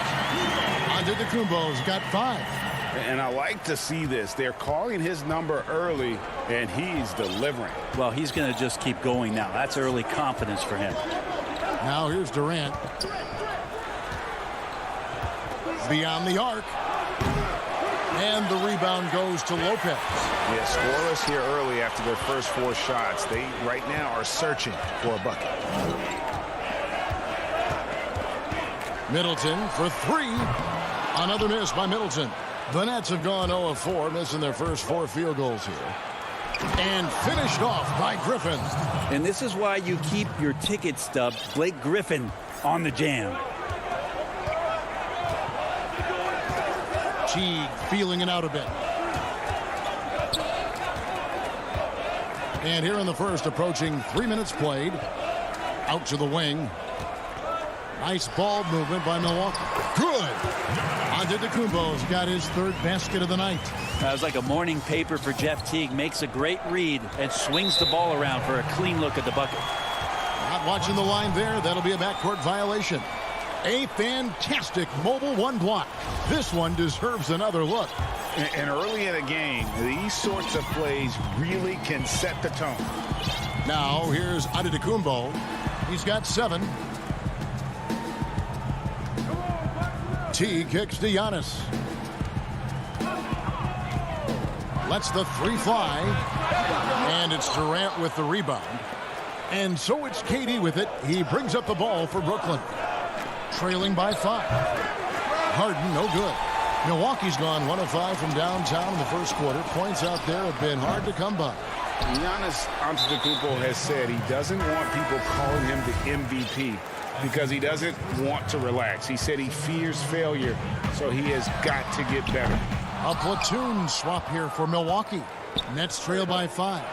[SPEAKER 1] Antetokounmpo's got 5.
[SPEAKER 2] And I like to see this. They're calling his number early, and he's delivering.
[SPEAKER 8] Well, he's going to just keep going now. That's early confidence for him.
[SPEAKER 1] Now here's Durant. Beyond the arc. And the rebound goes to Lopez.
[SPEAKER 2] Yeah, scoreless here early after their first 4 shots. They right now are searching for a bucket.
[SPEAKER 1] Middleton for 3. Another miss by Middleton. The Nets have gone 0 of 4, missing their first 4 field goals here. And finished off by Griffin.
[SPEAKER 8] And this is why you keep your ticket stub, Blake Griffin, on the jam.
[SPEAKER 1] Teague feeling it out a bit. And here in the first, approaching 3 minutes played. Out to the wing. Nice ball movement by Milwaukee. Good. Antetokounmpo's got his 3rd basket of the night.
[SPEAKER 8] That was like a morning paper for Jeff Teague. Makes a great read and swings the ball around for a clean look at the bucket.
[SPEAKER 1] Not watching the line there. That'll be a backcourt violation. A fantastic mobile 1 block. This one deserves another look.
[SPEAKER 2] And early in a game, these sorts of plays really can set the tone.
[SPEAKER 1] Now here's Antetokounmpo. He's got 7. T kicks to Giannis. Lets the 3 fly. And it's Durant with the rebound. And so it's KD with it. He brings up the ball for Brooklyn. Trailing by 5. Harden, no good. Milwaukee's gone 1 of 5 from downtown in the first quarter. Points out there have been hard to come by.
[SPEAKER 2] Giannis Antetokounmpo has said he doesn't want people calling him the MVP because he doesn't want to relax. He said he fears failure, so he has got to get better.
[SPEAKER 1] A platoon swap here for Milwaukee. Nets trail by 5.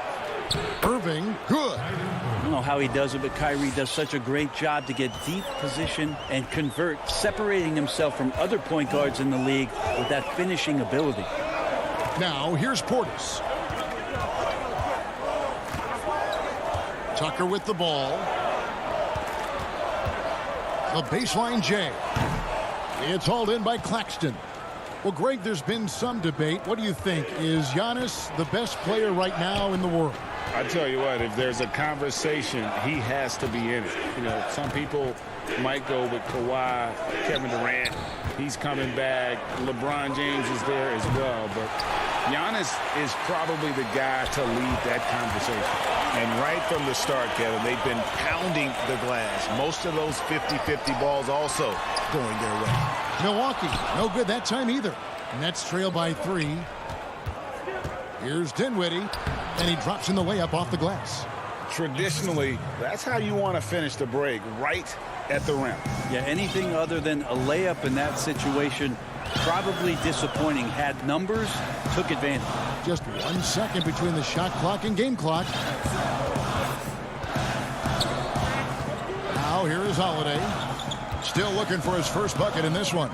[SPEAKER 1] Irving, good.
[SPEAKER 8] I don't know how he does it, but Kyrie does such a great job to get deep position and convert, separating himself from other point guards in the league with that finishing ability.
[SPEAKER 1] Now here's Portis. Tucker with the ball. The baseline J. It's hauled in by Claxton. Well, Greg, there's been some debate. What do you think? Is Giannis the best player right now in the world?
[SPEAKER 2] I tell you what, if there's a conversation, he has to be in it. You know, some people might go with Kawhi, Kevin Durant. He's coming back. LeBron James is there as well. But Giannis is probably the guy to lead that conversation. And right from the start, Kevin, they've been pounding the glass. Most of those 50-50 balls also going their way.
[SPEAKER 1] Milwaukee, no good that time either. Nets trail by 3. Here's Dinwiddie, and he drops in the layup off the glass.
[SPEAKER 2] Traditionally, that's how you want to finish the break, right at the rim.
[SPEAKER 8] Yeah, anything other than a layup in that situation, probably disappointing. Had numbers, took advantage.
[SPEAKER 1] Just 1 second between the shot clock and game clock. Now here is Holiday. Still looking for his first bucket in this one.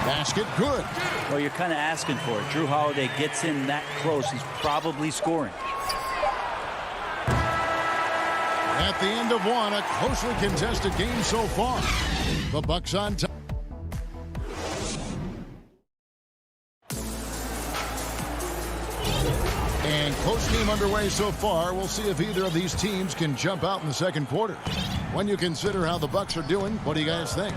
[SPEAKER 1] Basket good.
[SPEAKER 8] Well, you're kind of asking for it. Drew Holiday gets in that close. He's probably scoring.
[SPEAKER 1] At the end of 1, a closely contested game so far. The Bucks on top. And close game underway so far. We'll see if either of these teams can jump out in the second quarter. When you consider how the Bucks are doing, what do you guys think?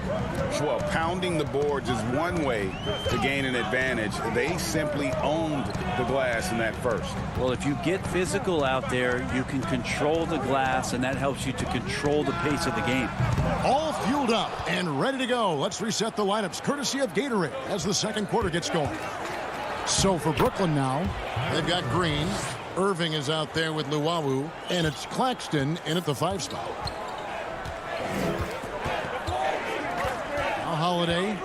[SPEAKER 2] Well, pounding the boards is one way to gain an advantage. They simply owned the glass in that first.
[SPEAKER 8] Well, if you get physical out there, you can control the glass, and that helps you to control the pace of the game.
[SPEAKER 1] All fueled up and ready to go. Let's reset the lineups, courtesy of Gatorade, as the second quarter gets going. So for Brooklyn now, they've got Green. Irving is out there with Luwawu, and it's Claxton in at the 5 spot. Now Holiday.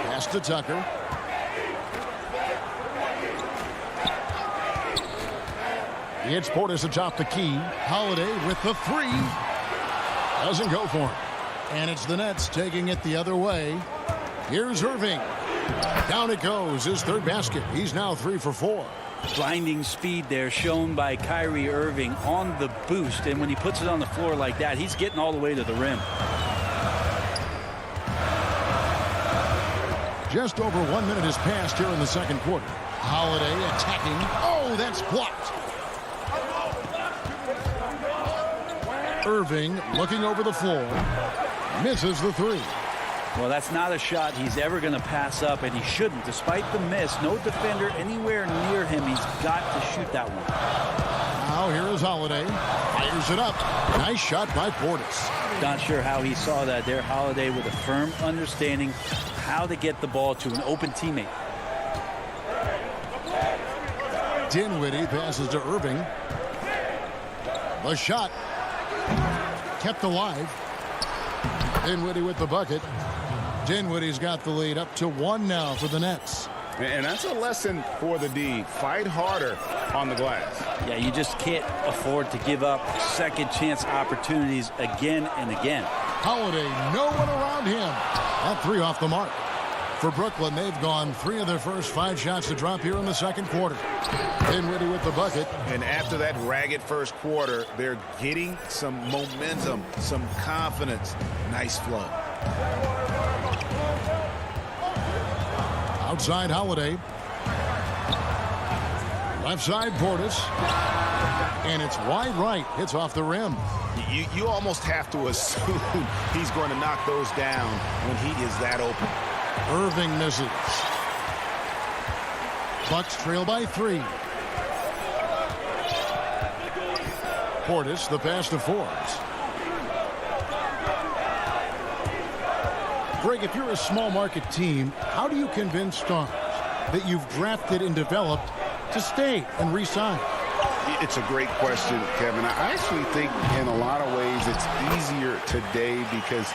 [SPEAKER 1] Pass to Tucker. It's Portis atop the key. Holiday with the 3. Doesn't go for him. And it's the Nets taking it the other way. Here's Irving. Down it goes, his third basket. He's now 3 for 4.
[SPEAKER 8] Blinding speed there shown by Kyrie Irving on the boost, and when he puts it on the floor like that, he's getting all the way to the rim.
[SPEAKER 1] Just over 1 minute has passed here in the second quarter. Holiday attacking. Oh, that's blocked. Irving looking over the floor. Misses the 3.
[SPEAKER 8] Well, that's not a shot he's ever going to pass up, and he shouldn't. Despite the miss, no defender anywhere near him. He's got to shoot that one.
[SPEAKER 1] Now here is Holiday. Fires it up. Nice shot by Portis.
[SPEAKER 8] Not sure how he saw that there. Holiday with a firm understanding how to get the ball to an open teammate.
[SPEAKER 1] Dinwiddie passes to Irving. The shot kept alive. Dinwiddie with the bucket. Dinwiddie's got the lead up to 1 now for the Nets.
[SPEAKER 2] And that's a lesson for the D. Fight harder on the glass.
[SPEAKER 8] Yeah, you just can't afford to give up second chance opportunities again and again.
[SPEAKER 1] Holiday, no one around him. That 3 off the mark. For Brooklyn, they've gone 3 of their first 5 shots to drop here in the second quarter. Dinwiddie with the bucket.
[SPEAKER 2] And after that ragged first quarter, they're getting some momentum, some confidence. Nice flow.
[SPEAKER 1] Outside Holiday. Left side Portis. And it's wide right. It's off the rim.
[SPEAKER 2] You almost have to assume he's going to knock those down when he is that open.
[SPEAKER 1] Irving misses. Bucks trail by 3. Portis, the pass to Forbes. Greg, if you're a small market team, how do you convince stars that you've drafted and developed to stay and re-sign?
[SPEAKER 2] It's a great question, Kevin. I actually think in a lot of ways it's easier today because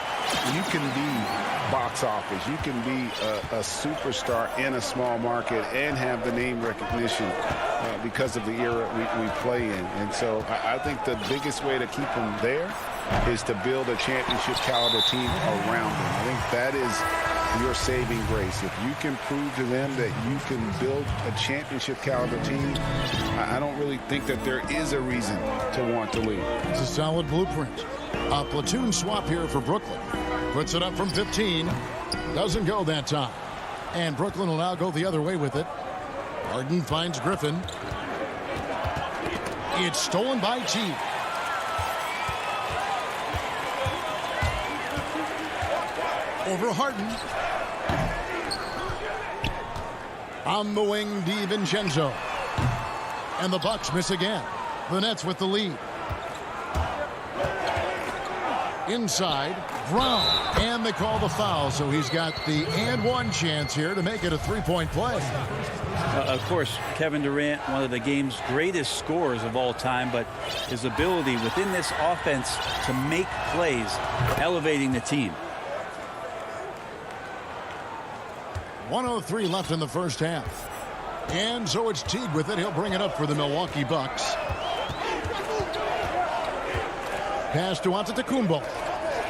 [SPEAKER 2] you can be box office. You can be a superstar in a small market and have the name recognition because of the era we play in. And so I think the biggest way to keep them there is to build a championship caliber team around them. I think that is your saving grace. If you can prove to them that you can build a championship caliber team, I don't really think that there is a reason to want to leave.
[SPEAKER 1] It's a solid blueprint. A platoon swap here for Brooklyn. Puts it up from 15. Doesn't go that time. And Brooklyn will now go the other way with it. Harden finds Griffin. It's stolen by T. Over Harden. On the wing, DiVincenzo. And the Bucks miss again. The Nets with the lead. Inside, Brown. And they call the foul, so he's got the and one chance here to make it a three-point play.
[SPEAKER 8] Of course, Kevin Durant, one of the game's greatest scorers of all time, but his ability within this offense to make plays, elevating the team.
[SPEAKER 1] 1:03 left in the first half. And so it's Teague with it. He'll bring it up for the Milwaukee Bucks. Pass to Antetokounmpo.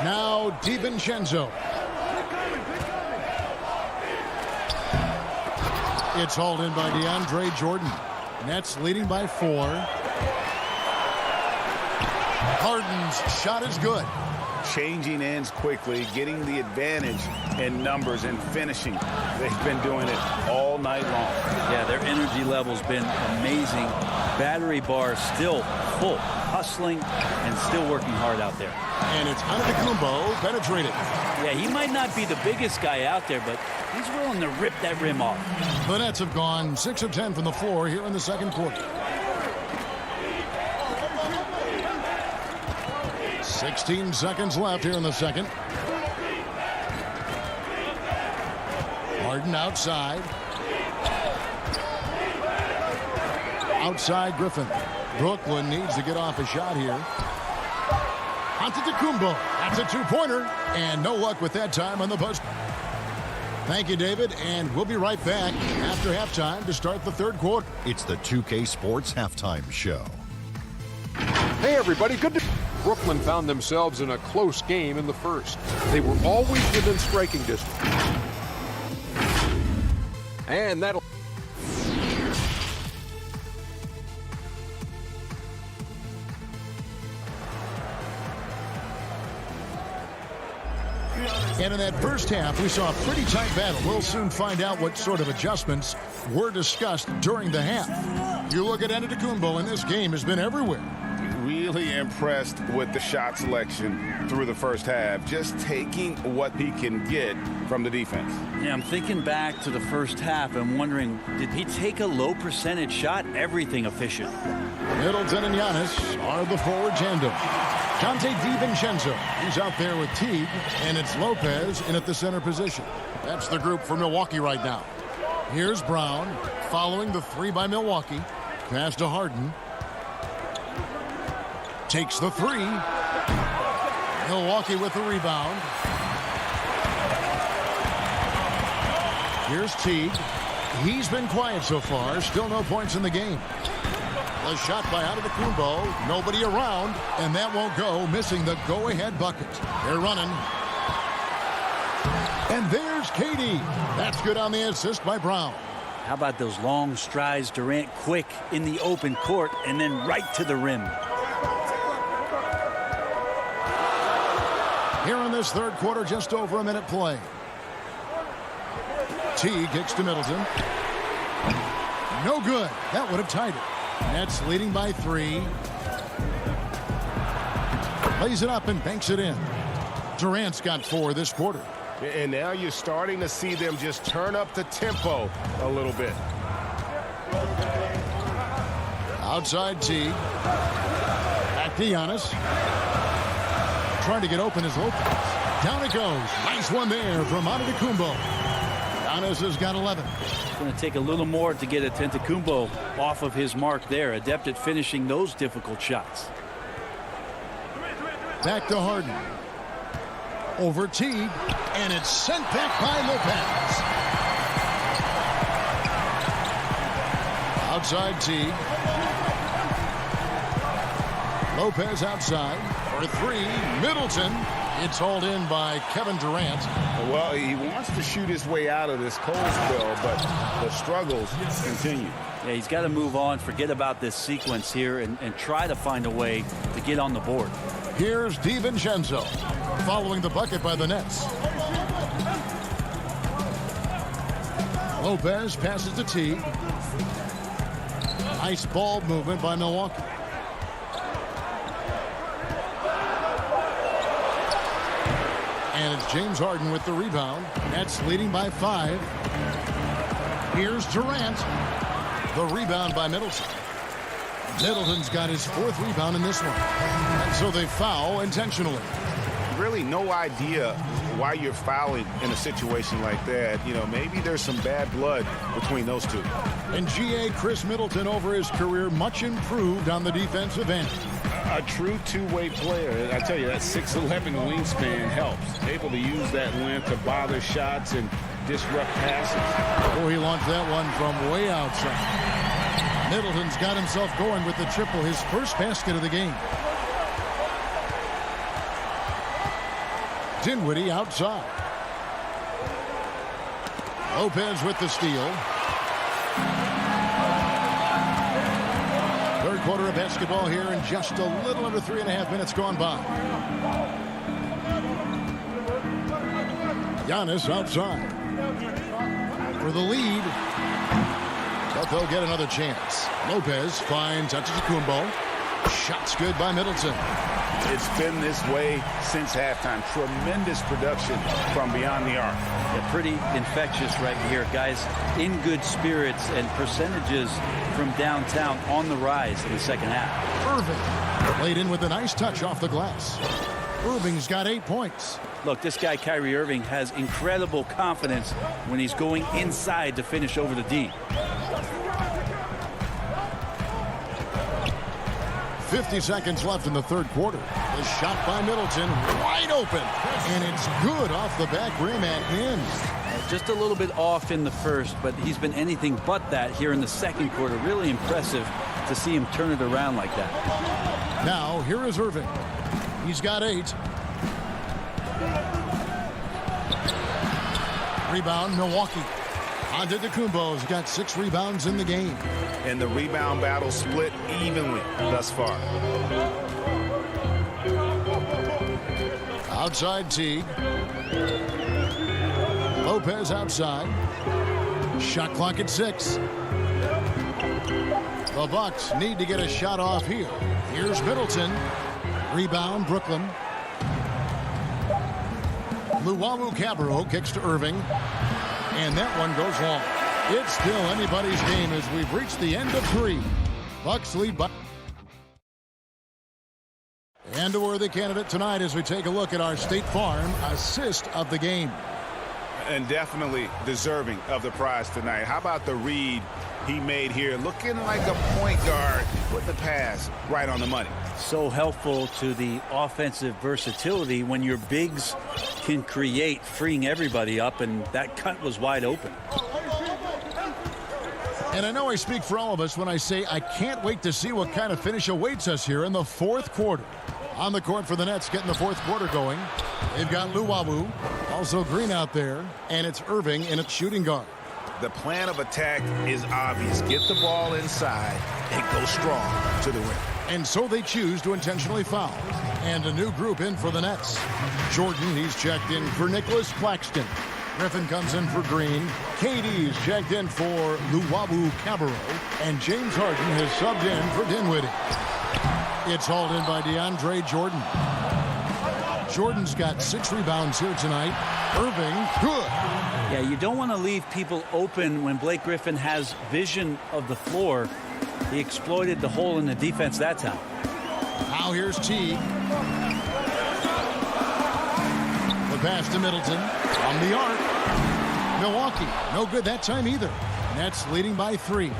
[SPEAKER 1] Now DiVincenzo. It's hauled in by DeAndre Jordan. Nets leading by 4. Harden's shot is good.
[SPEAKER 2] Changing ends quickly, getting the advantage in numbers and finishing. They've been doing it all night long.
[SPEAKER 8] Yeah, their energy level's been amazing. Battery bar still full. hustling and still working hard out there.
[SPEAKER 1] And it's Antetokounmpo penetrated.
[SPEAKER 8] Yeah, he might not be the biggest guy out there, but he's willing to rip that rim off.
[SPEAKER 1] The Nets have gone 6 of 10 from the floor here in the second quarter. 16 seconds left here in the second. Harden outside. Outside Griffin. Brooklyn needs to get off a shot here. Antetokounmpo. That's a two-pointer. And no luck with that time on the buzzer. Thank you, David. And we'll be right back after halftime to start the third quarter.
[SPEAKER 6] It's the 2K Sports Halftime Show.
[SPEAKER 7] Hey, everybody. Good to... Brooklyn found themselves in a close game in the first. They were always within striking distance. And that'll...
[SPEAKER 1] And in that first half, we saw a pretty tight battle. We'll soon find out what sort of adjustments were discussed during the half. You look at Antetokounmpo, and this game has been everywhere.
[SPEAKER 2] Really impressed with the shot selection through the first half, just taking what he can get from the defense.
[SPEAKER 8] Yeah, I'm thinking back to the first half and wondering, did he take a low percentage shot? Everything efficient.
[SPEAKER 1] Middleton and Giannis are the forward tandem. Dante DiVincenzo, he's out there with Teague, and it's Lopez in at the center position. That's the group for Milwaukee right now. Here's Brown following the three by Milwaukee. Pass to Harden. Takes the three. Milwaukee with the rebound. Here's Teague. He's been quiet so far. Still no points in the game. The shot by Antetokounmpo. Nobody around. And that won't go. Missing the go-ahead bucket. They're running. And there's KD. That's good on the assist by Brown.
[SPEAKER 8] How about those long strides, Durant quick in the open court and then right to the rim.
[SPEAKER 1] Here in this third quarter, just over a minute play. Teague kicks to Middleton. No good. That would have tied it. Nets leading by 3. Lays it up and banks it in. Durant's got 4 this quarter.
[SPEAKER 4] And now you're starting to see them just turn up the tempo a little bit.
[SPEAKER 1] Outside Teague. Back to Giannis. Trying to get open is Lopez. Down it goes. Nice one there from Antetokounmpo. Giannis has got 11.
[SPEAKER 8] It's going to take a little more to get Antetokounmpo off of his mark there. Adept at finishing those difficult shots.
[SPEAKER 1] Back to Harden. Over Teague. And it's sent back by Lopez. Outside Teague. Lopez outside. For 3, Middleton. It's hauled in by Kevin Durant.
[SPEAKER 2] Well, he wants to shoot his way out of this cold spell, but the struggles continue.
[SPEAKER 8] Yeah, he's got to move on, forget about this sequence here, and try to find a way to get on the board.
[SPEAKER 1] Here's DiVincenzo following the bucket by the Nets. Lopez passes to Teague. Nice ball movement by Milwaukee. And it's James Harden with the rebound. Nets leading by 5. Here's Durant. The rebound by Middleton. Middleton's got his 4th rebound in this one. And so they foul intentionally.
[SPEAKER 2] Really no idea why you're fouling in a situation like that. You know, maybe there's some bad blood between those two.
[SPEAKER 1] And G.A. Chris Middleton over his career much improved on the defensive end.
[SPEAKER 2] A true two-way player. I tell you, that 6'11" wingspan helps. Able to use that length to bother shots and disrupt passes.
[SPEAKER 1] Oh, he launched that one from way outside. Middleton's got himself going with the triple, his first basket of the game. Dinwiddie outside. Lopez with the steal. Third quarter of basketball here, and just a little under 3.5 minutes gone by. Giannis outside for the lead, but they'll get another chance. Lopez finds Antetokounmpo. Shot's good by Middleton.
[SPEAKER 2] It's been this way since halftime. Tremendous production from beyond the arc.
[SPEAKER 8] Yeah, pretty infectious right here. Guys in good spirits, and percentages from downtown on the rise in the second half.
[SPEAKER 1] Irving laid in with a nice touch off the glass. Irving's got 8 points.
[SPEAKER 8] Look, this guy, Kyrie Irving, has incredible confidence when he's going inside to finish over the D.
[SPEAKER 1] 50 seconds left in the third quarter. The shot by Middleton, wide open, and it's good off the back rim and in.
[SPEAKER 8] Just a little bit off in the first, but he's been anything but that here in the second quarter. Really impressive to see him turn it around like that.
[SPEAKER 1] Now, here is Irving. He's got 8. Rebound, Milwaukee. Antetokounmpo's got 6 rebounds in the game.
[SPEAKER 2] And the rebound battle split evenly thus far.
[SPEAKER 1] Outside Teague. Lopez outside. Shot clock at 6. The Bucks need to get a shot off here. Here's Middleton. Rebound, Brooklyn. Luwawu-Cabarrot kicks to Irving. And that one goes long. It's still anybody's game as we've reached the end of 3. Bucks lead by. And a worthy candidate tonight as we take a look at our State Farm assist of the game.
[SPEAKER 2] And definitely deserving of the prize tonight. How about the read he made here? Looking like a point guard with the pass right on the money.
[SPEAKER 8] So helpful to the offensive versatility when your bigs can create, freeing everybody up, and that cut was wide open.
[SPEAKER 1] And I know I speak for all of us when I say I can't wait to see what kind of finish awaits us here in the fourth quarter. On the court for the Nets, getting the fourth quarter going. They've got Luwawu, also Green out there, and it's Irving in its shooting guard.
[SPEAKER 2] The plan of attack is obvious. Get the ball inside and go strong to the rim.
[SPEAKER 1] And so they choose to intentionally foul. And a new group in for the Nets. Jordan, he's checked in for Nicholas Claxton. Griffin comes in for Green. KD's checked in for Luwawu-Cabarrot. And James Harden has subbed in for Dinwiddie. It's hauled in by DeAndre Jordan. Jordan's got 6 rebounds here tonight. Irving, good.
[SPEAKER 8] Yeah, you don't want to leave people open when Blake Griffin has vision of the floor. He exploited the hole in the defense that time.
[SPEAKER 1] Now here's Teague. The pass to Middleton. On the arc. Milwaukee, no good that time either. Nets leading by 3.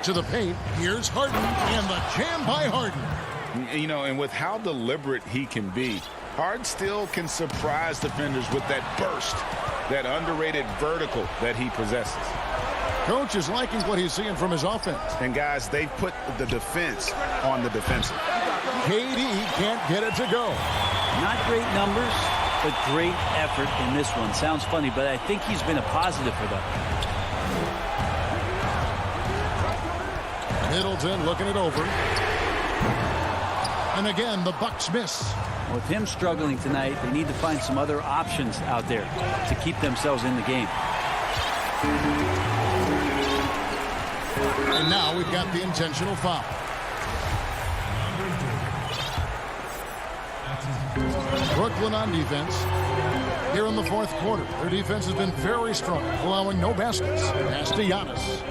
[SPEAKER 1] To the paint, here's Harden, and the jam by Harden.
[SPEAKER 2] You know, and with how deliberate he can be, Harden still can surprise defenders with that burst, that underrated vertical that he possesses.
[SPEAKER 1] Coach is liking what he's seeing from his offense.
[SPEAKER 2] And guys, they've put the defense on the defensive.
[SPEAKER 1] KD can't get it to go.
[SPEAKER 8] Not great numbers, but great effort in this one. Sounds funny, but I think he's been a positive for them.
[SPEAKER 1] Middleton looking it over. And again, the Bucks miss.
[SPEAKER 8] With him struggling tonight, they need to find some other options out there to keep themselves in the game.
[SPEAKER 1] And now we've got the intentional foul. Brooklyn on defense. Here in the fourth quarter, their defense has been very strong, allowing no baskets. Pass to Giannis.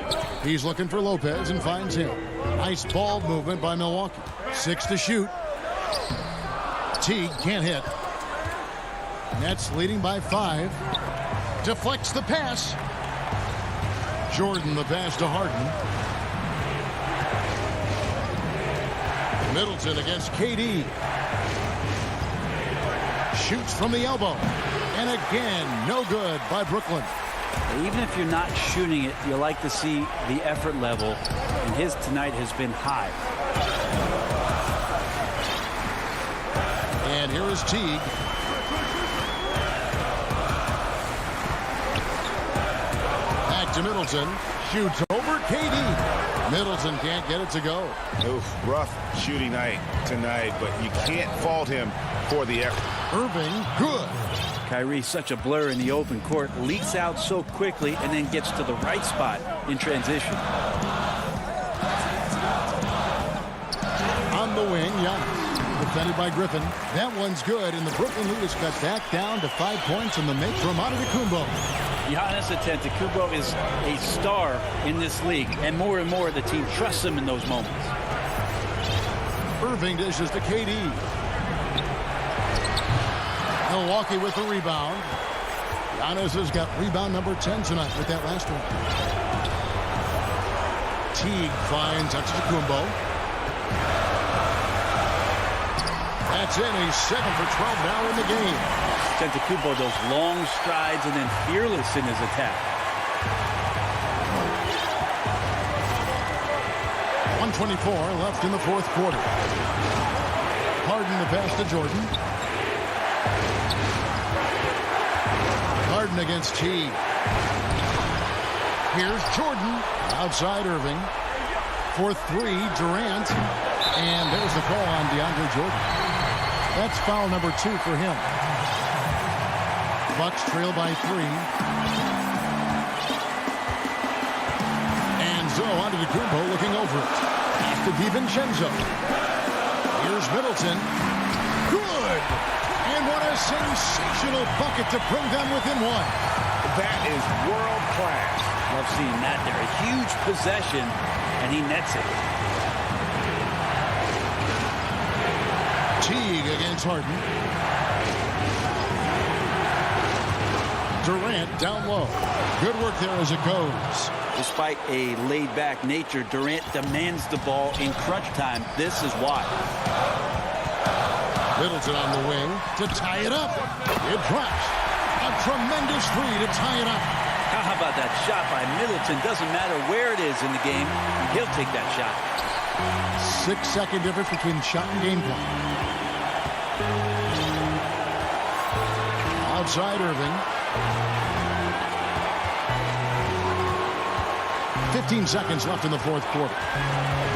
[SPEAKER 1] He's looking for Lopez and finds him. Nice ball movement by Milwaukee. 6 to shoot. Teague can't hit. Nets leading by 5. Deflects the pass. Jordan the pass to Harden. Middleton against KD. Shoots from the elbow. And again, no good by Brooklyn.
[SPEAKER 8] Even if you're not shooting it, you like to see the effort level, and his tonight has been high.
[SPEAKER 1] And here is Teague. Back to Middleton. Shoots over KD. Middleton can't get it to go.
[SPEAKER 2] Oof, rough shooting night tonight, but you can't fault him for the effort.
[SPEAKER 1] Irving, good.
[SPEAKER 8] Kyrie, such a blur in the open court, leaks out so quickly and then gets to the right spot in transition.
[SPEAKER 1] defended by Griffin. That one's good, and the Brooklyn lead is cut back down to 5 points in the make from Antetokounmpo.
[SPEAKER 8] Giannis Antetokounmpo is a star in this league, and more the team trusts him in those moments.
[SPEAKER 1] Irving dishes to KD. Milwaukee with the rebound. Giannis has got rebound number 10 tonight with that last one. Teague finds Antetokounmpo. That's in. He's 7 for 12 now in the game.
[SPEAKER 8] Antetokounmpo, those long strides and then fearless in his attack.
[SPEAKER 1] 1:24 left in the fourth quarter. Harden the pass to Jordan. Harden against Teague. Here's Jordan. Outside Irving. For 3, Durant. And there's the call on DeAndre Jordan. That's foul number 2 for him. Bucks trail by 3. And so Antetokounmpo looking over it. Pass to DiVincenzo. Here's Middleton. Good! And what a sensational bucket to bring them within 1.
[SPEAKER 2] That is world class.
[SPEAKER 8] Love seeing that there. A huge possession, and he nets it.
[SPEAKER 1] Teague against Harden. Durant down low. Good work there as it goes.
[SPEAKER 8] Despite a laid-back nature, Durant demands the ball in crunch time. This is why.
[SPEAKER 1] Middleton on the wing to tie it up. It drops. A tremendous 3 to tie it up.
[SPEAKER 8] How about that shot by Middleton? Doesn't matter where it is in the game. He'll take that shot.
[SPEAKER 1] 6-second difference between shot and game clock. Outside Irving. 15 seconds left in the fourth quarter.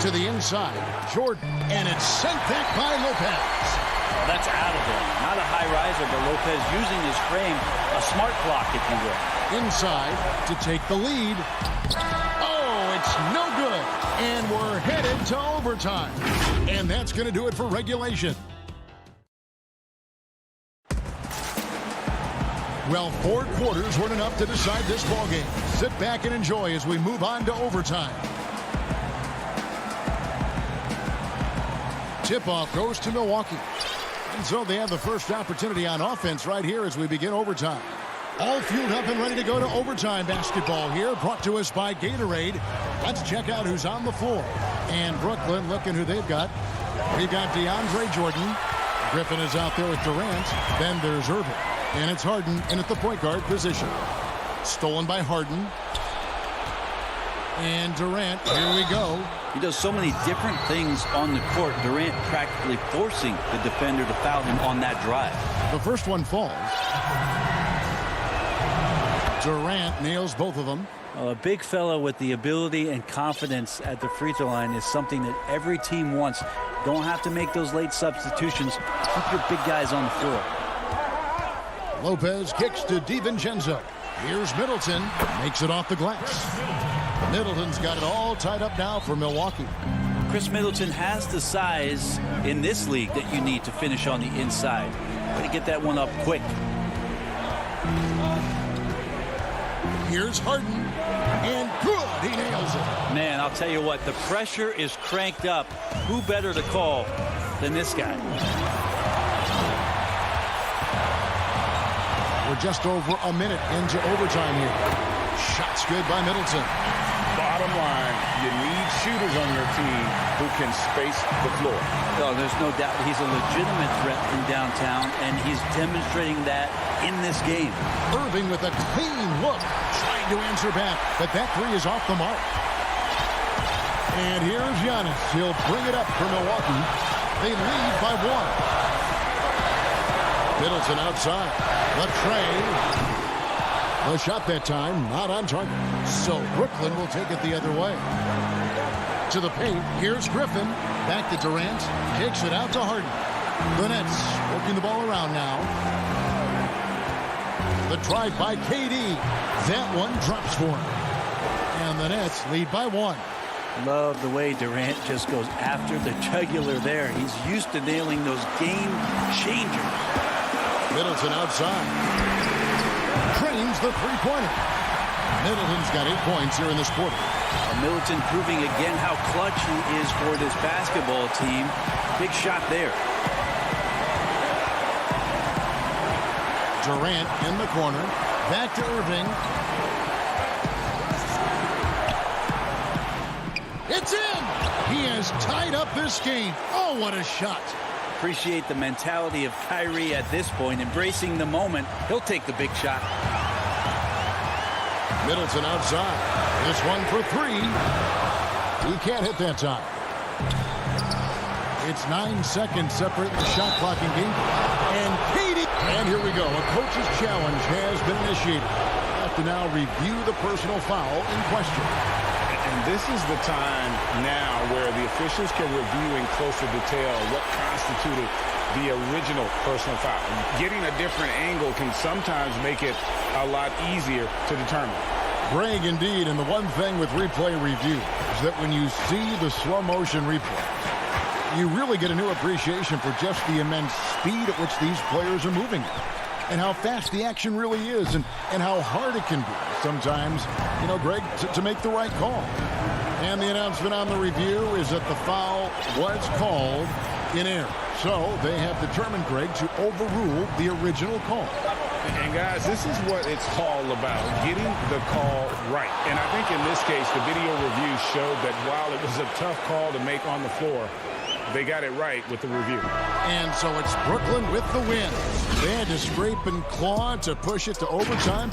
[SPEAKER 1] To the inside, Jordan, and it's sent back by Lopez.
[SPEAKER 8] Well, that's out of there. Not a high riser, but Lopez using his frame, a smart block, if you will.
[SPEAKER 1] Inside to take the lead. Oh, it's no good. And we're headed to overtime. And that's going to do it for regulation. Well, 4 quarters weren't enough to decide this ballgame. Sit back and enjoy as we move on to overtime. Tip-off goes to Milwaukee. And so they have the first opportunity on offense right here as we begin overtime. All fueled up and ready to go to overtime basketball here, brought to us by Gatorade. Let's check out who's on the floor. And Brooklyn, looking who they've got. We've got DeAndre Jordan. Griffin is out there with Durant. Then there's Irving. And it's Harden in at the point guard position. Stolen by Harden. And Durant, here we go.
[SPEAKER 8] He does so many different things on the court. Durant practically forcing the defender to foul him on that drive.
[SPEAKER 1] The first one falls. Durant nails both of them.
[SPEAKER 8] A big fella with the ability and confidence at the free throw line is something that every team wants. Don't have to make those late substitutions. Keep your big guys on the floor.
[SPEAKER 1] Lopez kicks to DiVincenzo. Here's Middleton. Makes it off the glass. Middleton's got it all tied up now for Milwaukee.
[SPEAKER 8] Chris Middleton has the size in this league that you need to finish on the inside. Got to get that one up quick.
[SPEAKER 1] Here's Harden. And good. He nails it.
[SPEAKER 8] Man, I'll tell you what. The pressure is cranked up. Who better to call than this guy?
[SPEAKER 1] We're just over a minute into overtime here. Shots good by Middleton.
[SPEAKER 2] Bottom line, you need shooters on your team who can space the floor.
[SPEAKER 8] No, there's no doubt he's a legitimate threat from downtown, and he's demonstrating that in this game.
[SPEAKER 1] Irving with a clean look, trying to answer back, but that 3 is off the mark. And here's Giannis. He'll bring it up for Milwaukee. They lead by 1. Middleton outside. The tray. The shot that time, not on target. So Brooklyn will take it the other way. To the paint, here's Griffin. Back to Durant. Takes it out to Harden. The Nets working the ball around now. The drive by KD. That one drops for him. And the Nets lead by 1.
[SPEAKER 8] Love the way Durant just goes after the jugular there. He's used to nailing those game changers.
[SPEAKER 1] Middleton outside. Drains the three-pointer. Middleton's got 8 points here in this quarter.
[SPEAKER 8] Middleton proving again how clutch he is for this basketball team. Big shot there.
[SPEAKER 1] Durant in the corner. Back to Irving. It's in! He has tied up this game. Oh, what a shot.
[SPEAKER 8] Appreciate the mentality of Kyrie at this point, embracing the moment. He'll take the big shot.
[SPEAKER 1] Middleton outside. This one for three. He can't hit that time. It's 9 seconds separating the shot clock in game. And Katie. And here we go. A coach's challenge has been initiated. Have to now review the personal foul in question.
[SPEAKER 2] And this is the time now where the officials can review in closer detail what constituted the original personal foul. Getting a different angle can sometimes make it a lot easier to determine.
[SPEAKER 1] Greg, indeed, and the one thing with replay review is that when you see the slow motion replay, you really get a new appreciation for just the immense speed at which these players are moving and how fast the action really is and how hard it can be sometimes, you know, Greg, to make the right call. And the announcement on the review is that the foul was called in error. So they have determined, Greg, to overrule the original call.
[SPEAKER 2] And guys, this is what it's all about, getting the call right. And I think in this case, the video review showed that while it was a tough call to make on the floor, they got it right with the review.
[SPEAKER 1] And so it's Brooklyn with the win. They had to scrape and claw to push it to overtime.